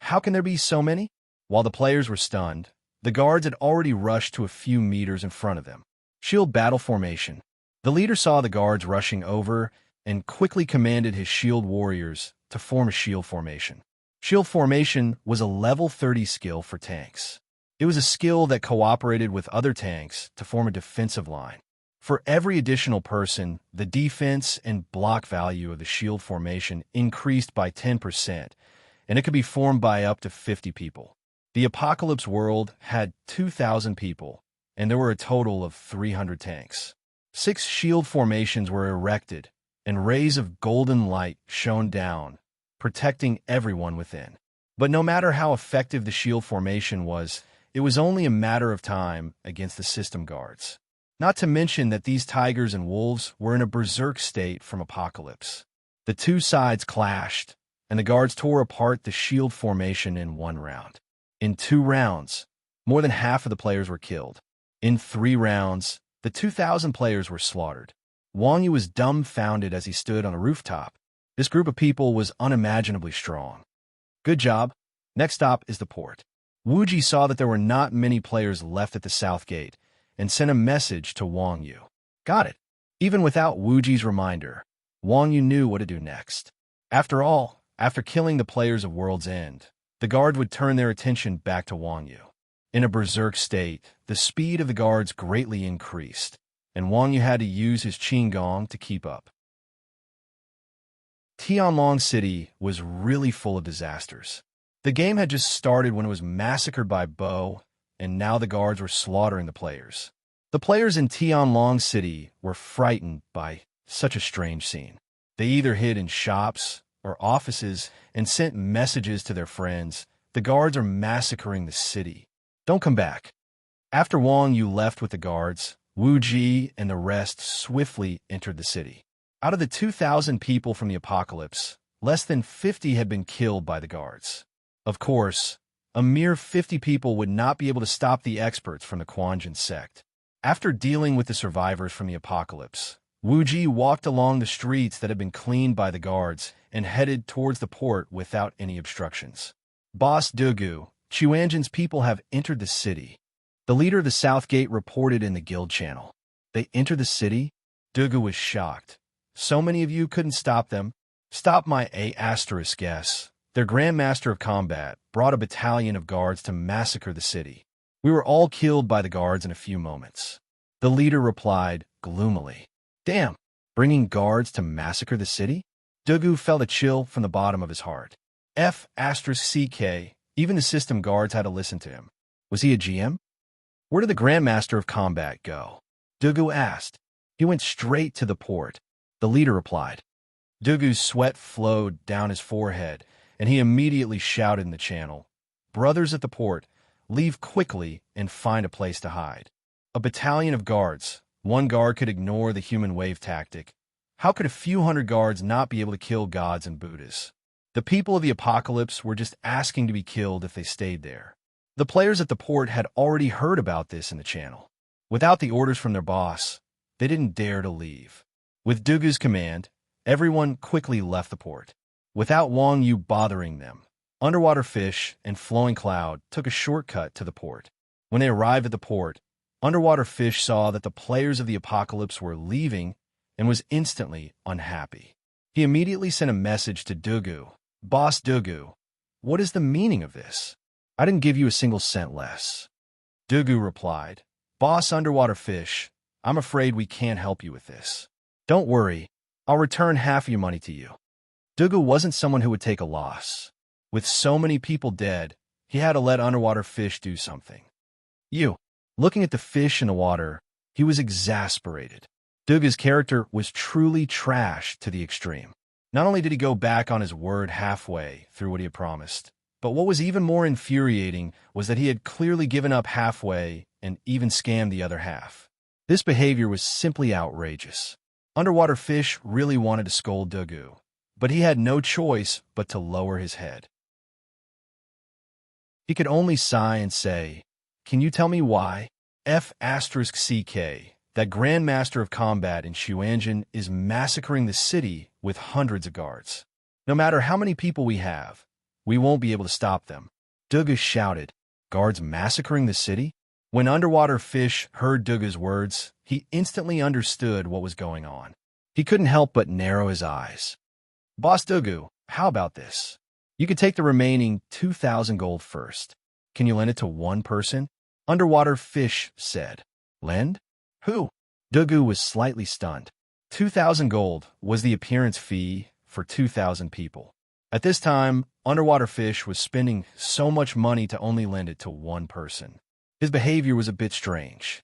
How can there be so many? While the players were stunned, the guards had already rushed to a few meters in front of them. Shield battle formation. The leader saw the guards rushing over and quickly commanded his shield warriors to form a shield formation. Shield formation was a level 30 skill for tanks. It was a skill that cooperated with other tanks to form a defensive line. For every additional person, the defense and block value of the shield formation increased by 10%, and it could be formed by up to 50 people. The Apocalypse world had 2,000 people, and there were a total of 300 tanks. 6 shield formations were erected, and rays of golden light shone down, protecting everyone within. But no matter how effective the shield formation was, it was only a matter of time against the system guards. Not to mention that these tigers and wolves were in a berserk state from Apocalypse. The two sides clashed, and the guards tore apart the shield formation in one round. In 2 rounds, more than half of the players were killed. In 3 rounds, the 2,000 players were slaughtered. Wang Yu was dumbfounded as he stood on a rooftop. This group of people was unimaginably strong. Good job. Next stop is the port. Wuji saw that there were not many players left at the south gate and sent a message to Wang Yu. Got it. Even without Wuji's reminder, Wang Yu knew what to do next. After all, after killing the players of World's End, the guard would turn their attention back to Wang Yu. In a berserk state, the speed of the guards greatly increased, and Wang Yu had to use his Qigong to keep up. Tianlong City was really full of disasters. The game had just started when it was massacred by Bo, and now the guards were slaughtering the players. The players in Tianlong City were frightened by such a strange scene. They either hid in shops or offices and sent messages to their friends. "The guards are massacring the city. Don't come back." After Wang Yu left with the guards, Wu Ji and the rest swiftly entered the city. Out of the 2,000 people from the Apocalypse, less than 50 had been killed by the guards. Of course, a mere 50 people would not be able to stop the experts from the Quanjin sect. After dealing with the survivors from the Apocalypse, Wu Ji walked along the streets that had been cleaned by the guards and headed towards the port without any obstructions. Boss Dugu, Chuanjin's people have entered the city. The leader of the South Gate reported in the guild channel. They entered the city? Dugu was shocked. So many of you couldn't stop them. Stop my guess. Their Grandmaster of Combat brought a battalion of guards to massacre the city. We were all killed by the guards in a few moments. The leader replied gloomily. Damn, bringing guards to massacre the city? Dugu felt a chill from the bottom of his heart. Even the system guards had to listen to him. Was he a GM? Where did the Grandmaster of Combat go? Dugu asked. He went straight to the port. The leader replied. Dugu's sweat flowed down his forehead, and he immediately shouted in the channel, Brothers at the port, leave quickly and find a place to hide. A battalion of guards. One guard could ignore the human wave tactic. How could a few hundred guards not be able to kill gods and Buddhas? The people of the apocalypse were just asking to be killed if they stayed there. The players at the port had already heard about this in the channel. Without the orders from their boss, they didn't dare to leave. With Dugu's command, everyone quickly left the port. Without Wang Yu bothering them, Underwater Fish and Flowing Cloud took a shortcut to the port. When they arrived at the port, Underwater Fish saw that the players of the apocalypse were leaving and was instantly unhappy. He immediately sent a message to Dugu. Boss Dugu, what is the meaning of this? I didn't give you a single cent less. Dugu replied, Boss Underwater Fish, I'm afraid we can't help you with this. Don't worry, I'll return half of your money to you. Dugu wasn't someone who would take a loss. With so many people dead, he had to let Underwater Fish do something. Looking at the fish in the water, he was exasperated. Dugu's character was truly trash to the extreme. Not only did he go back on his word halfway through what he had promised, but what was even more infuriating was that he had clearly given up halfway and even scammed the other half. This behavior was simply outrageous. Underwater Fish really wanted to scold Dugu, but he had no choice but to lower his head. He could only sigh and say, Can you tell me why? That Grandmaster of Combat in Xuanjin is massacring the city with hundreds of guards. No matter how many people we have, we won't be able to stop them. Dugu shouted, Guards massacring the city? When Underwater Fish heard Dugu's words, he instantly understood what was going on. He couldn't help but narrow his eyes. Boss Dugu, how about this? You could take the remaining 2,000 gold first. Can you lend it to one person? Underwater Fish said. Lend? Who? Dugu was slightly stunned. 2,000 gold was the appearance fee for 2,000 people. At this time, Underwater Fish was spending so much money to only lend it to one person. His behavior was a bit strange.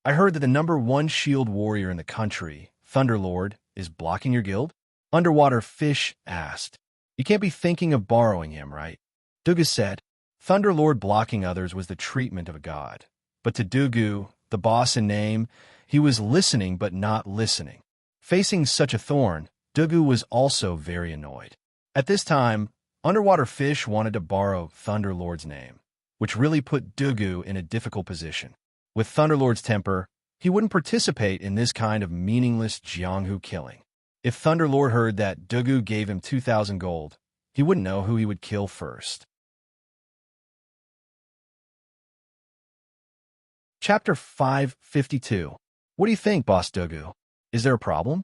I heard that the #1 shield warrior in the country, Thunderlord, is blocking your guild? Underwater Fish asked. You can't be thinking of borrowing him, right? Dugu said. Thunderlord blocking others was the treatment of a god. But to Dugu, the boss in name, he was listening but not listening. Facing such a thorn, Dugu was also very annoyed. At this time, Underwater Fish wanted to borrow Thunderlord's name, which really put Dugu in a difficult position. With Thunderlord's temper, he wouldn't participate in this kind of meaningless Jianghu killing. If Thunderlord heard that Dugu gave him 2,000 gold, he wouldn't know who he would kill first. Chapter 552. What do you think, Boss Dugu? Is there a problem?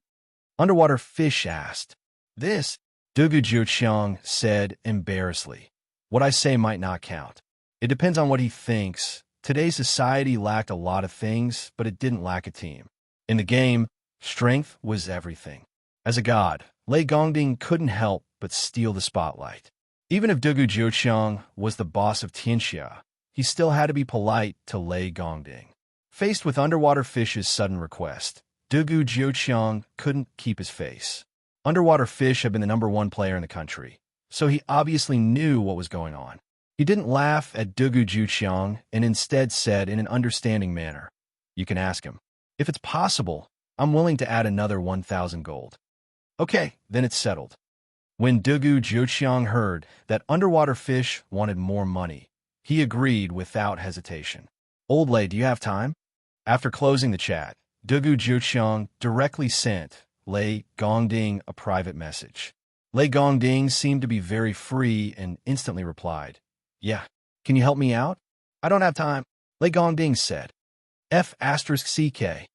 Underwater Fish asked. This, Dugu Jiuqiang said embarrassedly. What I say might not count. It depends on what he thinks. Today's society lacked a lot of things, but it didn't lack a team. In the game, strength was everything. As a god, Lei Gongding couldn't help but steal the spotlight. Even if Dugu Jiuqiang was the boss of Tianxia, he still had to be polite to Lei Gongding. Faced with Underwater Fish's sudden request, Dugu Jiuqiang couldn't keep his face. Underwater Fish had been the #1 player in the country, so he obviously knew what was going on. He didn't laugh at Dugu Jiuqiang and instead said in an understanding manner, You can ask him. If it's possible, I'm willing to add another 1,000 gold. Okay, then it's settled. When Dugu Jiuqiang heard that Underwater Fish wanted more money, he agreed without hesitation. Old Lei, do you have time? After closing the chat, Dugu Jiuqiang directly sent Lei Gongding a private message. Lei Gongding seemed to be very free and instantly replied, Yeah, Can you help me out? I don't have time, Lei Gongding said. F***CK.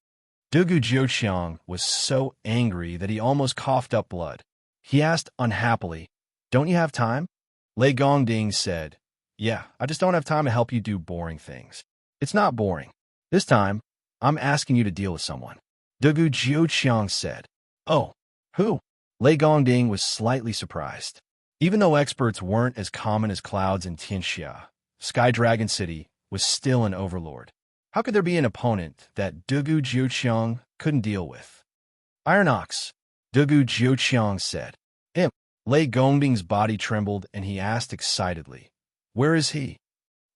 Dugu Jiuqiang was so angry that he almost coughed up blood. He asked unhappily, "Don't you have time?" Lei Gongding said, "Yeah, I just don't have time to help you do boring things." "It's not boring. This time, I'm asking you to deal with someone," Dugu Jiuqiang said. "Oh, who?" Lei Gongding was slightly surprised. Even though experts weren't as common as clouds in Tianxia, Sky Dragon City was still an overlord. How could there be an opponent that Dugu Jiuqiang couldn't deal with? "Iron Ox," Dugu Jiuqiang said. Lei Gongding's body trembled and he asked excitedly, "Where is he?"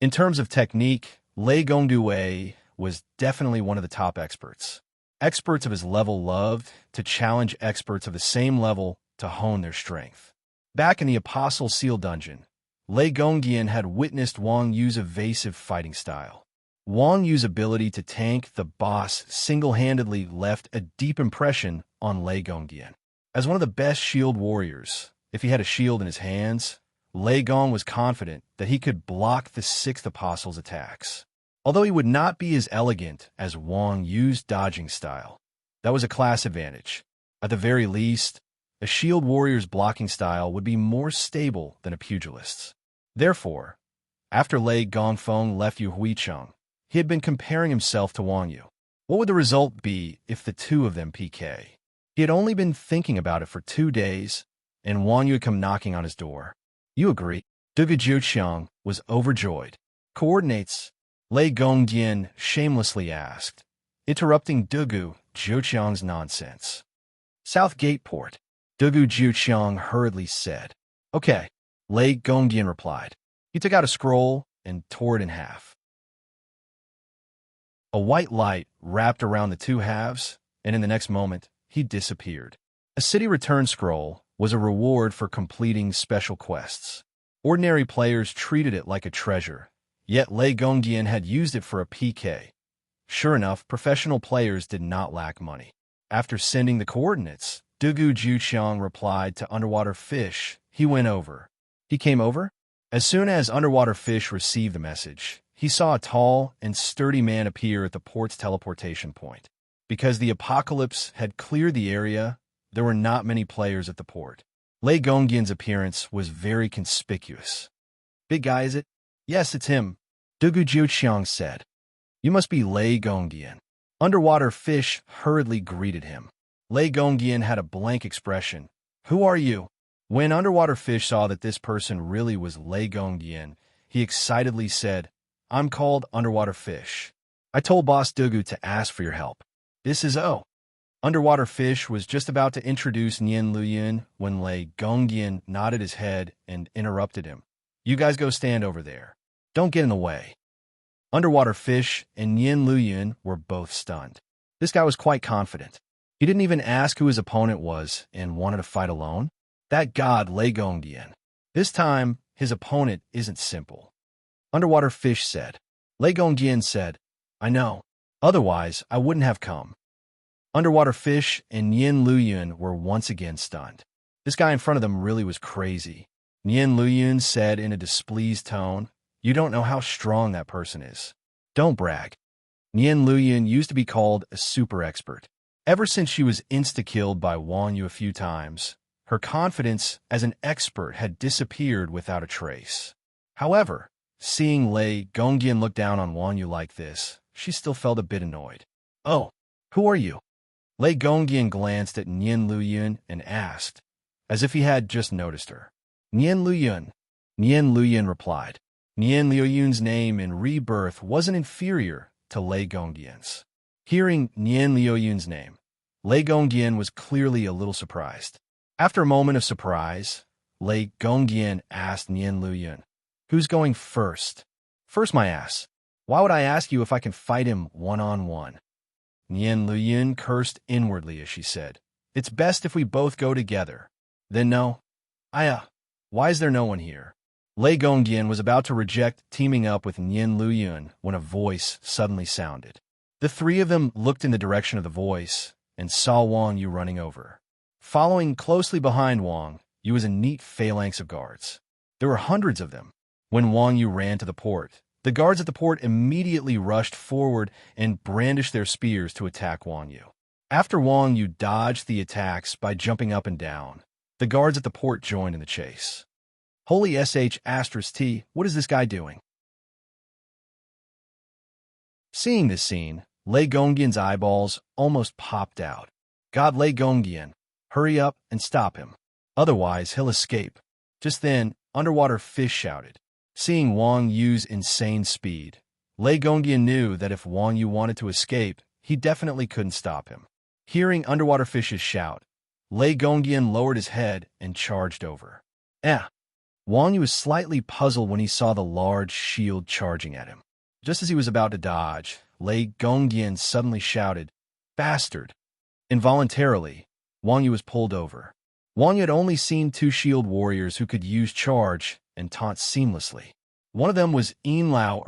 In terms of technique, Lei Gongdue was definitely one of the top experts. Experts of his level loved to challenge experts of the same level to hone their strength. Back in the Apostle Seal Dungeon, Lei Gongdian had witnessed Wang Yu's evasive fighting style. Wang Yu's ability to tank the boss single-handedly left a deep impression on Lei Gongdian. As one of the best shield warriors, if he had a shield in his hands, Lei Gong was confident that he could block the Sixth Apostle's attacks. Although he would not be as elegant as Wang Yu's dodging style, that was a class advantage. At the very least, a shield warrior's blocking style would be more stable than a pugilist's. Therefore, after Lei Gongfeng left Yu Huicheng, he had been comparing himself to Wang Yu. What would the result be if the two of them PK? He had only been thinking about it for 2 days, and Wang Yu had come knocking on his door. "You agree?" Dugu Jiuqiang was overjoyed. "Coordinates?" Lei Gongdian shamelessly asked, interrupting Dugu Jiuqiang's nonsense. "South Gate Port," Dugu Jiuqiang hurriedly said. "Okay," Lei Gongdian replied. He took out a scroll and tore it in half. A white light wrapped around the two halves, and in the next moment, he disappeared. A city return scroll was a reward for completing special quests. Ordinary players treated it like a treasure, yet Lei Gongdian had used it for a PK. Sure enough, professional players did not lack money. After sending the coordinates, Dugu Jiuqiang replied to Underwater Fish. He went over. He came over? As soon as Underwater Fish received the message, he saw a tall and sturdy man appear at the port's teleportation point. Because the apocalypse had cleared the area, there were not many players at the port. Lei Gongdian's appearance was very conspicuous. "Big guy, is it?" "Yes, it's him," Dugu Jiuqiang said. "You must be Lei Gongdian." Underwater Fish hurriedly greeted him. Lei Gongdian had a blank expression. "Who are you?" When Underwater Fish saw that this person really was Lei Gongdian, he excitedly said, "I'm called Underwater Fish. I told Boss Dugu to ask for your help. This is O." Underwater Fish was just about to introduce Nian Luyan when Lei Gongdian nodded his head and interrupted him. "You guys go stand over there. Don't get in the way." Underwater Fish and Nian Luyan were both stunned. This guy was quite confident. He didn't even ask who his opponent was and wanted to fight alone. That god Lei Gongdian. This time, his opponent isn't simple. Underwater Fish said. Lei Gongdian said, "I know. Otherwise, I wouldn't have come." Underwater Fish and Nian Luyan were once again stunned. This guy in front of them really was crazy. Nian Luyan said in a displeased tone, "You don't know how strong that person is. Don't brag." Nian Luyan used to be called a super expert. Ever since she was insta-killed by Wang Yu a few times, her confidence as an expert had disappeared without a trace. However, seeing Lei Gongdian look down on Wang Yu like this, she still felt a bit annoyed. "Oh, who are you?" Lei Gongdian glanced at Nian Luyan and asked, as if he had just noticed her. "Nian Luyan." Nian Luyan replied. Nian Luyan's name in rebirth wasn't inferior to Lei Gongdian's. Hearing Nian Luyan's name, Lei Gongdian was clearly a little surprised. After a moment of surprise, Lei Gongdian asked Nian Luyan, "Who's going first?" "First, my ass. Why would I ask you if I can fight him one-on-one?" Nian Luyan cursed inwardly as she said, "It's best if we both go together." "Then no." Why is there no one here?" Lei Gongdian was about to reject teaming up with Nian Luyan when a voice suddenly sounded. The three of them looked in the direction of the voice and saw Wang Yu running over. Following closely behind Wang Yu was a neat phalanx of guards. There were hundreds of them. When Wang Yu ran to the port, the guards at the port immediately rushed forward and brandished their spears to attack Wang Yu. After Wang Yu dodged the attacks by jumping up and down, the guards at the port joined in the chase. Holy sh*T, what is this guy doing? Seeing this scene, Lei Gongyan's eyeballs almost popped out. God, Lei Gongyan, hurry up and stop him. Otherwise, he'll escape. Just then, Underwater Fish shouted. Seeing Wang Yu's insane speed, Lei Gongyan knew that if Wang Yu wanted to escape, he definitely couldn't stop him. Hearing Underwater Fish's shout, Lei Gongyan lowered his head and charged over. Wang Yu was slightly puzzled when he saw the large shield charging at him. Just as he was about to dodge, Lei Gongyan suddenly shouted, "Bastard!" Involuntarily, Wang Yu was pulled over. Wang Yu had only seen 2 shield warriors who could use charge and taunt seamlessly. One of them was Yin Lao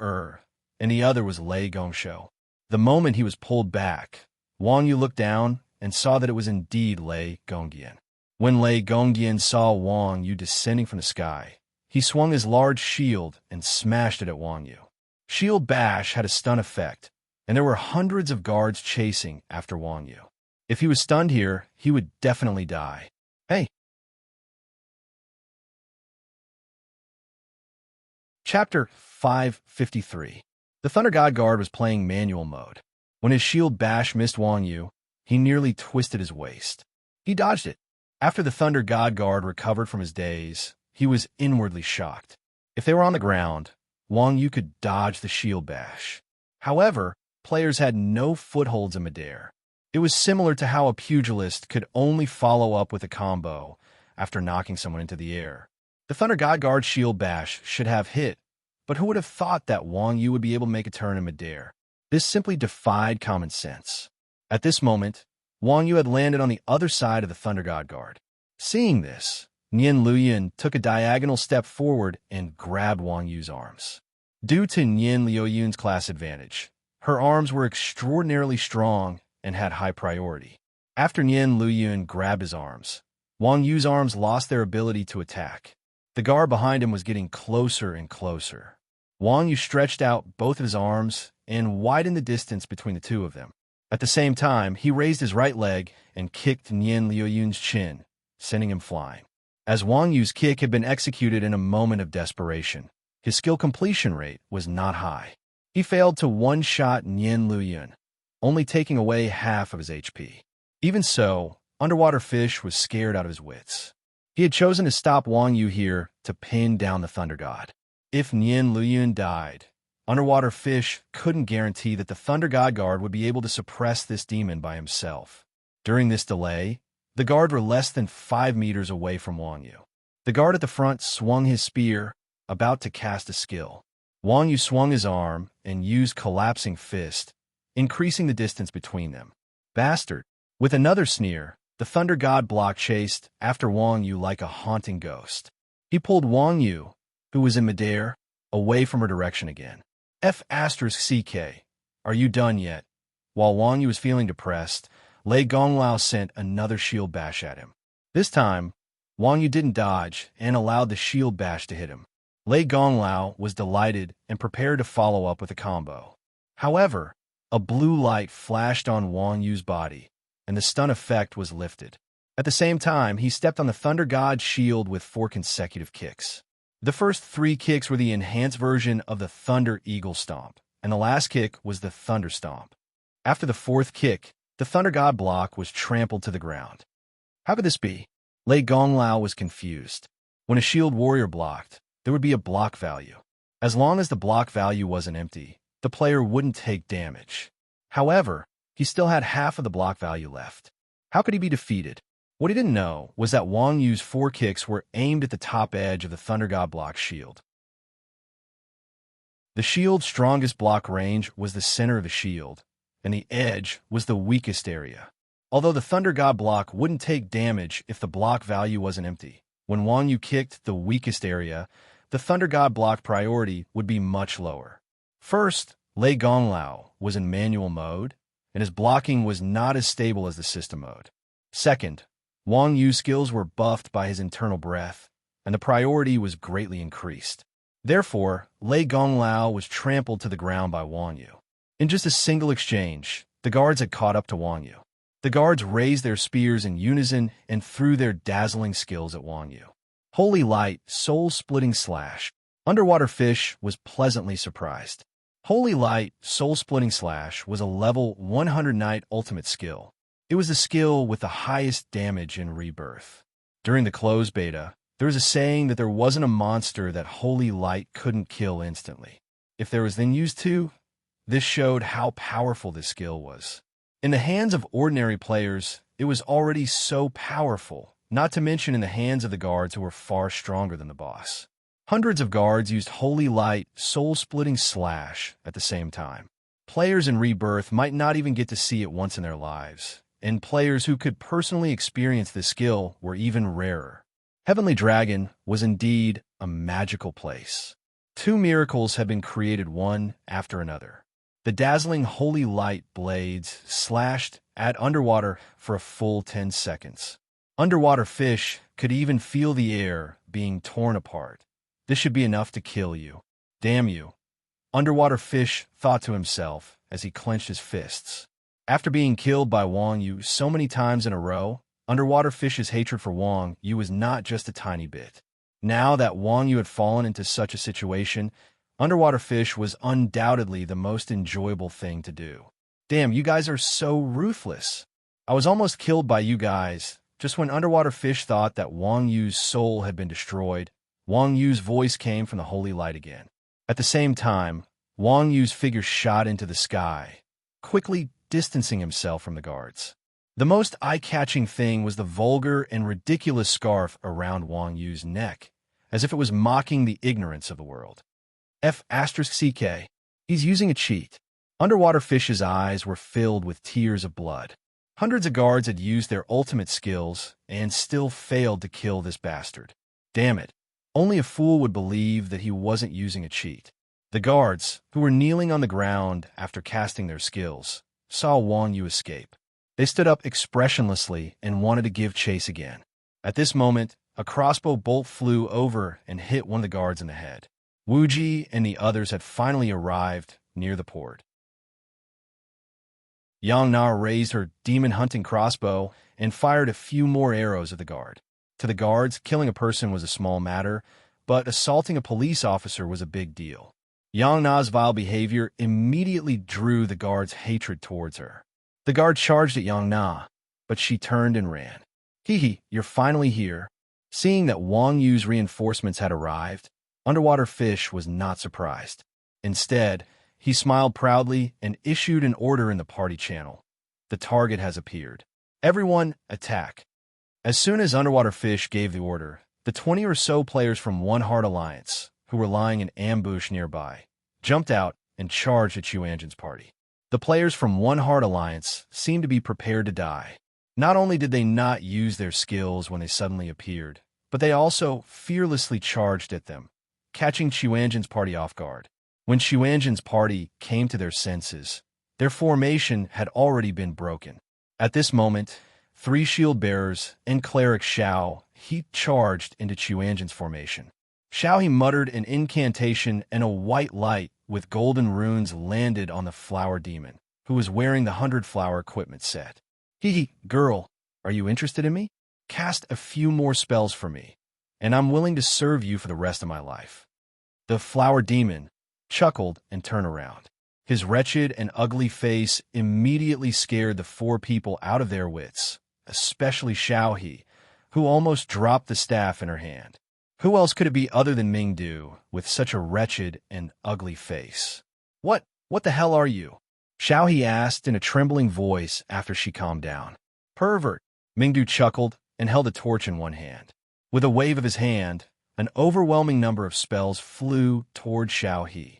and the other was Lei Gongshou. The moment he was pulled back, Wang Yu looked down and saw that it was indeed Lei Gongyan. When Lei Gongyan saw Wang Yu descending from the sky, he swung his large shield and smashed it at Wang Yu. Shield Bash had a stun effect, and there were hundreds of guards chasing after Wang Yu. If he was stunned here, he would definitely die. Hey! Chapter 553. The Thunder God Guard was playing manual mode. When his shield bash missed Wang Yu, he nearly twisted his waist. He dodged it. After the Thunder God Guard recovered from his daze, he was inwardly shocked. If they were on the ground, Wang Yu could dodge the shield bash. However, players had no footholds in midair. It was similar to how a pugilist could only follow up with a combo after knocking someone into the air. The Thunder God Guard shield bash should have hit, but who would have thought that Wang Yu would be able to make a turn in midair? This simply defied common sense. At this moment, Wang Yu had landed on the other side of the Thunder God Guard. Seeing this, Nian Luoyun took a diagonal step forward and grabbed Wang Yu's arms. Due to Nian Luoyun's class advantage, her arms were extraordinarily strong and had high priority. After Nian Luoyun grabbed his arms, Wang Yu's arms lost their ability to attack. The guard behind him was getting closer and closer. Wang Yu stretched out both of his arms and widened the distance between the two of them. At the same time, he raised his right leg and kicked Nian Luoyun's chin, sending him flying. As Wang Yu's kick had been executed in a moment of desperation, his skill completion rate was not high. He failed to one-shot Nian Luoyun, only taking away half of his HP. Even so, Underwater Fish was scared out of his wits. He had chosen to stop Wang Yu here to pin down the Thunder God. If Nian Luoyun died, Underwater Fish couldn't guarantee that the Thunder God Guard would be able to suppress this demon by himself. During this delay, the guard were less than 5 meters away from Wang Yu. The guard at the front swung his spear, about to cast a skill. Wang Yu swung his arm and used Collapsing Fist, increasing the distance between them. Bastard! With another sneer, the Thunder God block chased after Wang Yu like a haunting ghost. He pulled Wang Yu, who was in midair, away from her direction again. F***CK, are you done yet? While Wang Yu was feeling depressed, Lei Gonglao sent another shield bash at him. This time, Wang Yu didn't dodge and allowed the shield bash to hit him. Lei Gonglao was delighted and prepared to follow up with a combo. However, a blue light flashed on Wang Yu's body, and the stun effect was lifted. At the same time, he stepped on the Thunder God's shield with 4 consecutive kicks. The first 3 kicks were the enhanced version of the Thunder Eagle Stomp, and the last kick was the Thunder Stomp. After the 4th kick, the Thunder God block was trampled to the ground. How could this be? Lei Gonglao was confused. When a shield warrior blocked, there would be a block value. As long as the block value wasn't empty, the player wouldn't take damage. However, he still had half of the block value left. How could he be defeated? What he didn't know was that Wang Yu's 4 kicks were aimed at the top edge of the Thunder God block's shield. The shield's strongest block range was the center of the shield, and the edge was the weakest area. Although the Thunder God block wouldn't take damage if the block value wasn't empty, when Wang Yu kicked the weakest area, the Thunder God block priority would be much lower. First, Lei Gonglao was in manual mode, and his blocking was not as stable as the system mode. Second, Wang Yu's skills were buffed by his internal breath, and the priority was greatly increased. Therefore, Lei Gonglao was trampled to the ground by Wang Yu. In just a single exchange, the guards had caught up to Wang Yu. The guards raised their spears in unison and threw their dazzling skills at Wang Yu. Holy Light, soul-splitting slash. Underwater Fish was pleasantly surprised. Holy Light, soul-splitting slash was a level 100 Knight ultimate skill. It was the skill with the highest damage in Rebirth. During the closed beta, there was a saying that there wasn't a monster that Holy Light couldn't kill instantly. If there was then used to, this showed how powerful this skill was. In the hands of ordinary players, it was already so powerful, not to mention in the hands of the guards who were far stronger than the boss. Hundreds of guards used Holy Light, soul-splitting slash at the same time. Players in Rebirth might not even get to see it once in their lives, and players who could personally experience this skill were even rarer. Heavenly Dragon was indeed a magical place. Two miracles had been created one after another. The dazzling Holy Light blades slashed at underwater for a full 10 seconds. Underwater Fish could even feel the air being torn apart. This should be enough to kill you. Damn you. Underwater Fish thought to himself as he clenched his fists. After being killed by Wang Yu so many times in a row, Underwater Fish's hatred for Wang Yu was not just a tiny bit. Now that Wang Yu had fallen into such a situation, Underwater Fish was undoubtedly the most enjoyable thing to do. Damn, you guys are so ruthless. I was almost killed by you guys. Just when Underwater Fish thought that Wang Yu's soul had been destroyed, Wang Yu's voice came from the Holy Light again. At the same time, Wang Yu's figure shot into the sky, quickly distancing himself from the guards. The most eye-catching thing was the vulgar and ridiculous scarf around Wang Yu's neck, as if it was mocking the ignorance of the world. F***CK. He's using a cheat. Underwater Fish's eyes were filled with tears of blood. Hundreds of guards had used their ultimate skills and still failed to kill this bastard. Damn it. Only a fool would believe that he wasn't using a cheat. The guards, who were kneeling on the ground after casting their skills, saw Wang Yu escape. They stood up expressionlessly and wanted to give chase again. At this moment, a crossbow bolt flew over and hit one of the guards in the head. Wuji and the others had finally arrived near the port. Yang Na raised her demon-hunting crossbow and fired a few more arrows at the guard. To the guards, killing a person was a small matter, but assaulting a police officer was a big deal. Yang Na's vile behavior immediately drew the guard's hatred towards her. The guard charged at Yang Na, but she turned and ran. Hee, you're finally here. Seeing that Wang Yu's reinforcements had arrived, Underwater Fish was not surprised. Instead, he smiled proudly and issued an order in the party channel. The target has appeared. Everyone, attack. As soon as Underwater Fish gave the order, the 20 or so players from One Heart Alliance, who were lying in ambush nearby, jumped out and charged at Chuanjin's party. The players from One Heart Alliance seemed to be prepared to die. Not only did they not use their skills when they suddenly appeared, but they also fearlessly charged at them, catching Chuanjin's party off guard. When Chuanjin's party came to their senses, their formation had already been broken. At this moment, 3 shield bearers and cleric Xiao He charged into Chuanjin's formation. Xiao He muttered an incantation and a white light with golden runes landed on the flower demon, who was wearing the 100-flower equipment set. Girl, are you interested in me? Cast a few more spells for me, and I'm willing to serve you for the rest of my life. The flower demon chuckled and turned around. His wretched and ugly face immediately scared the 4 people out of their wits, especially Xiao He, who almost dropped the staff in her hand. Who else could it be other than Mingdu, with such a wretched and ugly face? What the hell are you? Xiao He asked in a trembling voice after she calmed down. Pervert. Mingdu chuckled and held a torch in one hand. With a wave of his hand, an overwhelming number of spells flew toward Xiao He.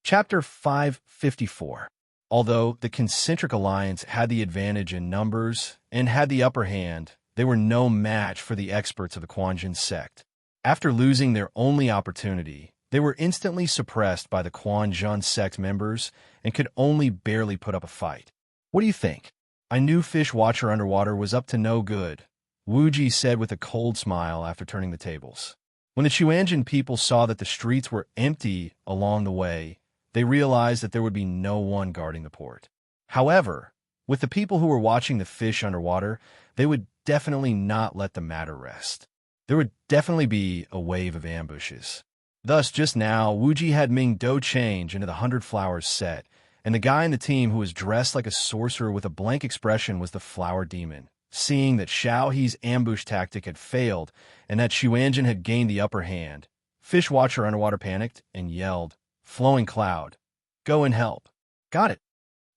Chapter 554. Although the concentric alliance had the advantage in numbers and had the upper hand, they were no match for the experts of the Quanjin sect. After losing their only opportunity, they were instantly suppressed by the Quanjin sect members and could only barely put up a fight. What do you think? I knew Fish Watcher Underwater was up to no good. Wuji said with a cold smile after turning the tables. When the Chuanjin people saw that the streets were empty along the way, they realized that there would be no one guarding the port. However, with the people who were watching the fish underwater, they would definitely not let the matter rest. There would definitely be a wave of ambushes. Thus, just now, Wuji had Ming Do change into the 100 Flowers set, and the guy in the team who was dressed like a sorcerer with a blank expression was the Flower Demon. Seeing that Xiao He's ambush tactic had failed and that Xuanjin had gained the upper hand, Fish Watcher Underwater panicked and yelled, "Flowing Cloud, go and help." Got it.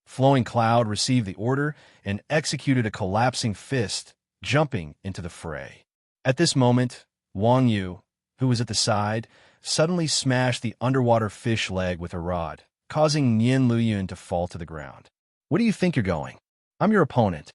Flowing Cloud received the order and executed a collapsing fist, jumping into the fray. At this moment, Wang Yu, who was at the side, suddenly smashed the underwater fish leg with a rod, causing Nian Luyun to fall to the ground. "Where do you think you're going? I'm your opponent."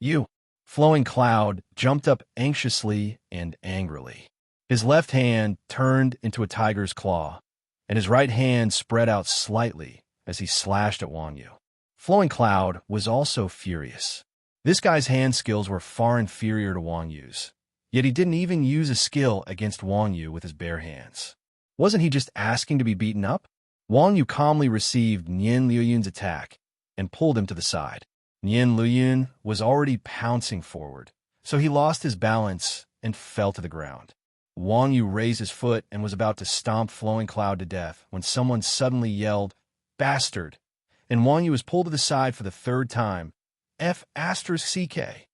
"You." Flowing Cloud jumped up anxiously and angrily. His left hand turned into a tiger's claw, and his right hand spread out slightly as he slashed at Wang Yu. Flowing Cloud was also furious. This guy's hand skills were far inferior to Wang Yu's, yet he didn't even use a skill against Wang Yu with his bare hands. Wasn't he just asking to be beaten up? Wang Yu calmly received Nian Luyun's attack and pulled him to the side. Nian Luyun was already pouncing forward, so he lost his balance and fell to the ground. Wang Yu raised his foot and was about to stomp Flowing Cloud to death when someone suddenly yelled, "Bastard!" and Wang Yu was pulled to the side for the third time. F***CK.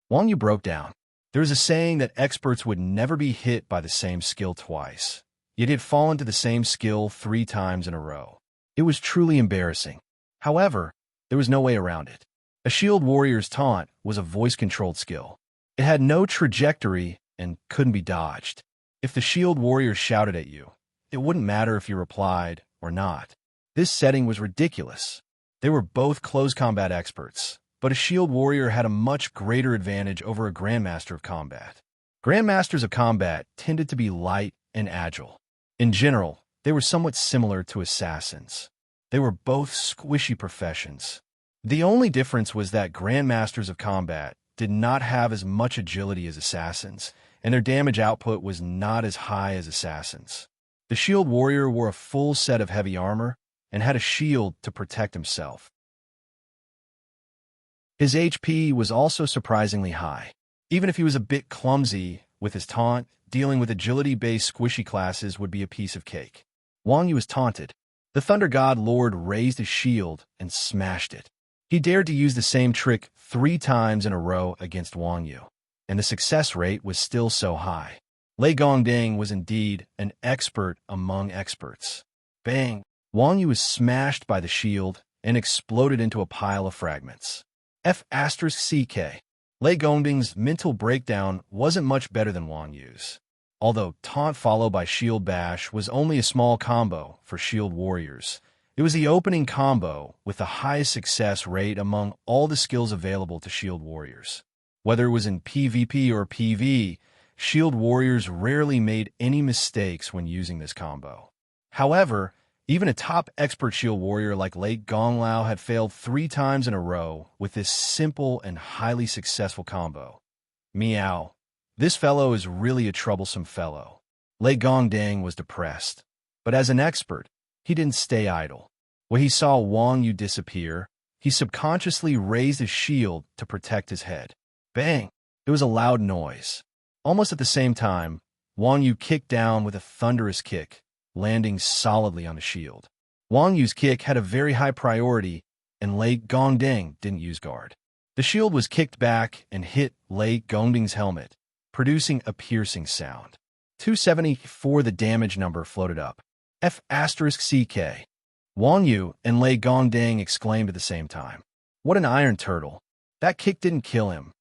Wang Yu broke down. There is a saying that experts would never be hit by the same skill twice, yet he had fallen to the same skill 3 times in a row. It was truly embarrassing. However, there was no way around it. A shield warrior's taunt was a voice-controlled skill. It had no trajectory and couldn't be dodged. If the shield warrior shouted at you, it wouldn't matter if you replied or not. This setting was ridiculous. They were both close combat experts, but a shield warrior had a much greater advantage over a grandmaster of combat. Grandmasters of combat tended to be light and agile. In general, they were somewhat similar to assassins. They were both squishy professions. The only difference was that grandmasters of combat did not have as much agility as assassins, and their damage output was not as high as assassins. The shield warrior wore a full set of heavy armor and had a shield to protect himself. His HP was also surprisingly high. Even if he was a bit clumsy with his taunt, dealing with agility-based squishy classes would be a piece of cake. Wang Yu was taunted. The Thunder God Lord raised his shield and smashed it. He dared to use the same trick 3 times in a row against Wang Yu, and the success rate was still so high. Lei Gongding was indeed an expert among experts. Bang! Wang Yu was smashed by the shield and exploded into a pile of fragments. F***CK. Lei Gongding's mental breakdown wasn't much better than Wang Yu's. Although taunt followed by shield bash was only a small combo for shield warriors, it was the opening combo with the highest success rate among all the skills available to shield warriors. Whether it was in PvP or PvE, shield warriors rarely made any mistakes when using this combo. However, even a top expert shield warrior like Lei Gonglao had failed 3 times in a row with this simple and highly successful combo. Meow. This fellow is really a troublesome fellow. Lei Gongding was depressed. But as an expert, he didn't stay idle. When he saw Wang Yu disappear, he subconsciously raised his shield to protect his head. Bang! It was a loud noise. Almost at the same time, Wang Yu kicked down with a thunderous kick, landing solidly on the shield. Wang Yu's kick had a very high priority, and Lei Gongding didn't use guard. The shield was kicked back and hit Lei Gongding's helmet, producing a piercing sound. 274 the damage number floated up. F***CK. Wang Yu and Lei Gongding exclaimed at the same time. What an iron turtle. That kick didn't kill him.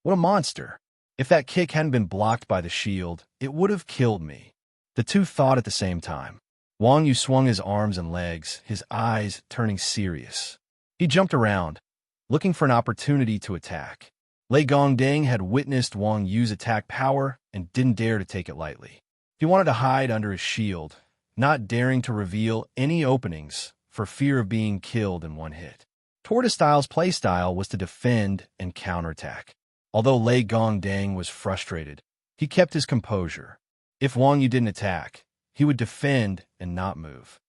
What a monster. If that kick hadn't been blocked by the shield, it would have killed me. The two thought at the same time. Wang Yu swung his arms and legs, his eyes turning serious. He jumped around, looking for an opportunity to attack. Lei Gongding had witnessed Wang Yu's attack power and didn't dare to take it lightly. He wanted to hide under his shield, not daring to reveal any openings for fear of being killed in one hit. Tortoise Style's playstyle was to defend and counterattack. Although Lei Gongdang was frustrated, he kept his composure. If Wang Yu didn't attack, he would defend and not move.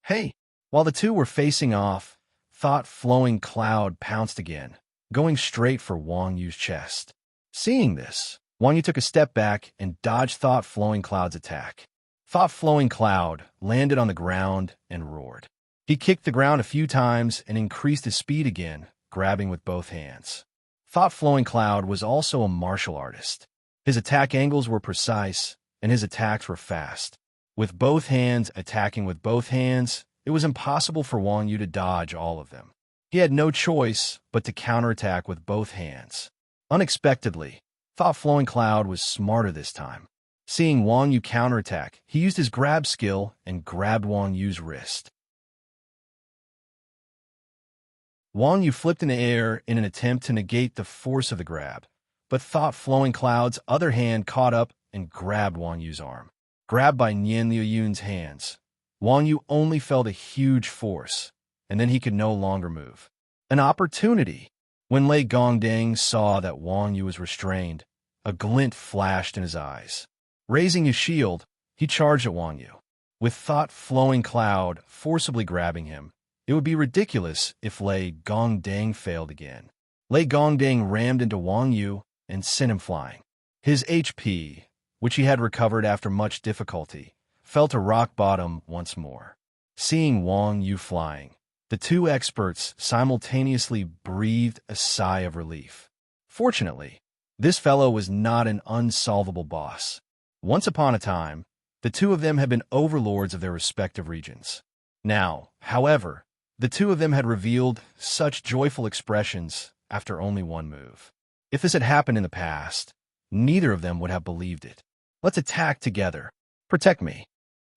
Hey! While the two were facing off, thought-flowing Cloud pounced again, going straight for Wang Yu's chest. Seeing this, Wang Yu took a step back and dodged thought-flowing Cloud's attack. Thought-flowing Cloud landed on the ground and roared. He kicked the ground a few times and increased his speed again, grabbing with both hands. Thought-flowing Cloud was also a martial artist. His attack angles were precise, and his attacks were fast. With both hands attacking with both hands, it was impossible for Wang Yu to dodge all of them. He had no choice but to counterattack with both hands. Unexpectedly, Thought-flowing Cloud was smarter this time. Seeing Wang Yu counterattack, he used his grab skill and grabbed Wang Yu's wrist. Wang Yu flipped in the air in an attempt to negate the force of the grab, but Thought-flowing Cloud's other hand caught up and grabbed Wang Yu's arm. Grabbed by Nian Liuyun's hands, Wang Yu only felt a huge force, and then he could no longer move. An opportunity! When Lei Gongdang saw that Wang Yu was restrained, a glint flashed in his eyes. Raising his shield, he charged at Wang Yu. With Thought-flowing Cloud forcibly grabbing him, it would be ridiculous if Lei Gongdang failed again. Lei Gongdang rammed into Wang Yu and sent him flying. His HP, which he had recovered after much difficulty, fell to rock bottom once more. Seeing Wang Yu flying, the two experts simultaneously breathed a sigh of relief. Fortunately, this fellow was not an unsolvable boss. Once upon a time, the two of them had been overlords of their respective regions. Now, however, the two of them had revealed such joyful expressions after only one move. If this had happened in the past, neither of them would have believed it. Let's attack together. Protect me.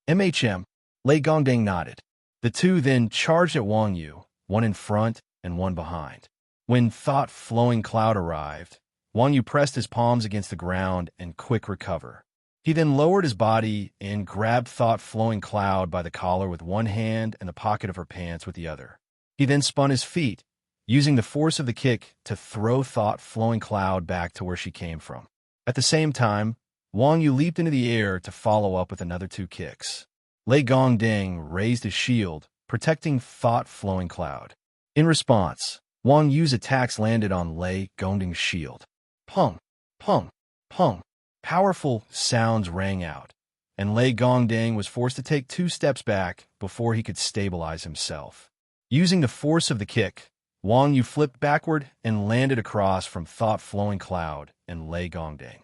Lei Gongdang nodded. The two then charged at Wang Yu, one in front and one behind. When Thought-flowing Cloud arrived, Wang Yu pressed his palms against the ground and quick recover. He then lowered his body and grabbed Thought-flowing Cloud by the collar with one hand and the pocket of her pants with the other. He then spun his feet, using the force of the kick to throw Thought-flowing Cloud back to where she came from. At the same time, Wang Yu leaped into the air to follow up with another two kicks. Lei Gongdang raised his shield, protecting Thought-flowing Cloud. In response, Wang Yu's attacks landed on Lei Gongdang's shield. Pung, pung, pung. Powerful sounds rang out, and Lei Gongdang was forced to take 2 steps back before he could stabilize himself. Using the force of the kick, Wang Yu flipped backward and landed across from Thought-flowing Cloud and Lei Gongdang.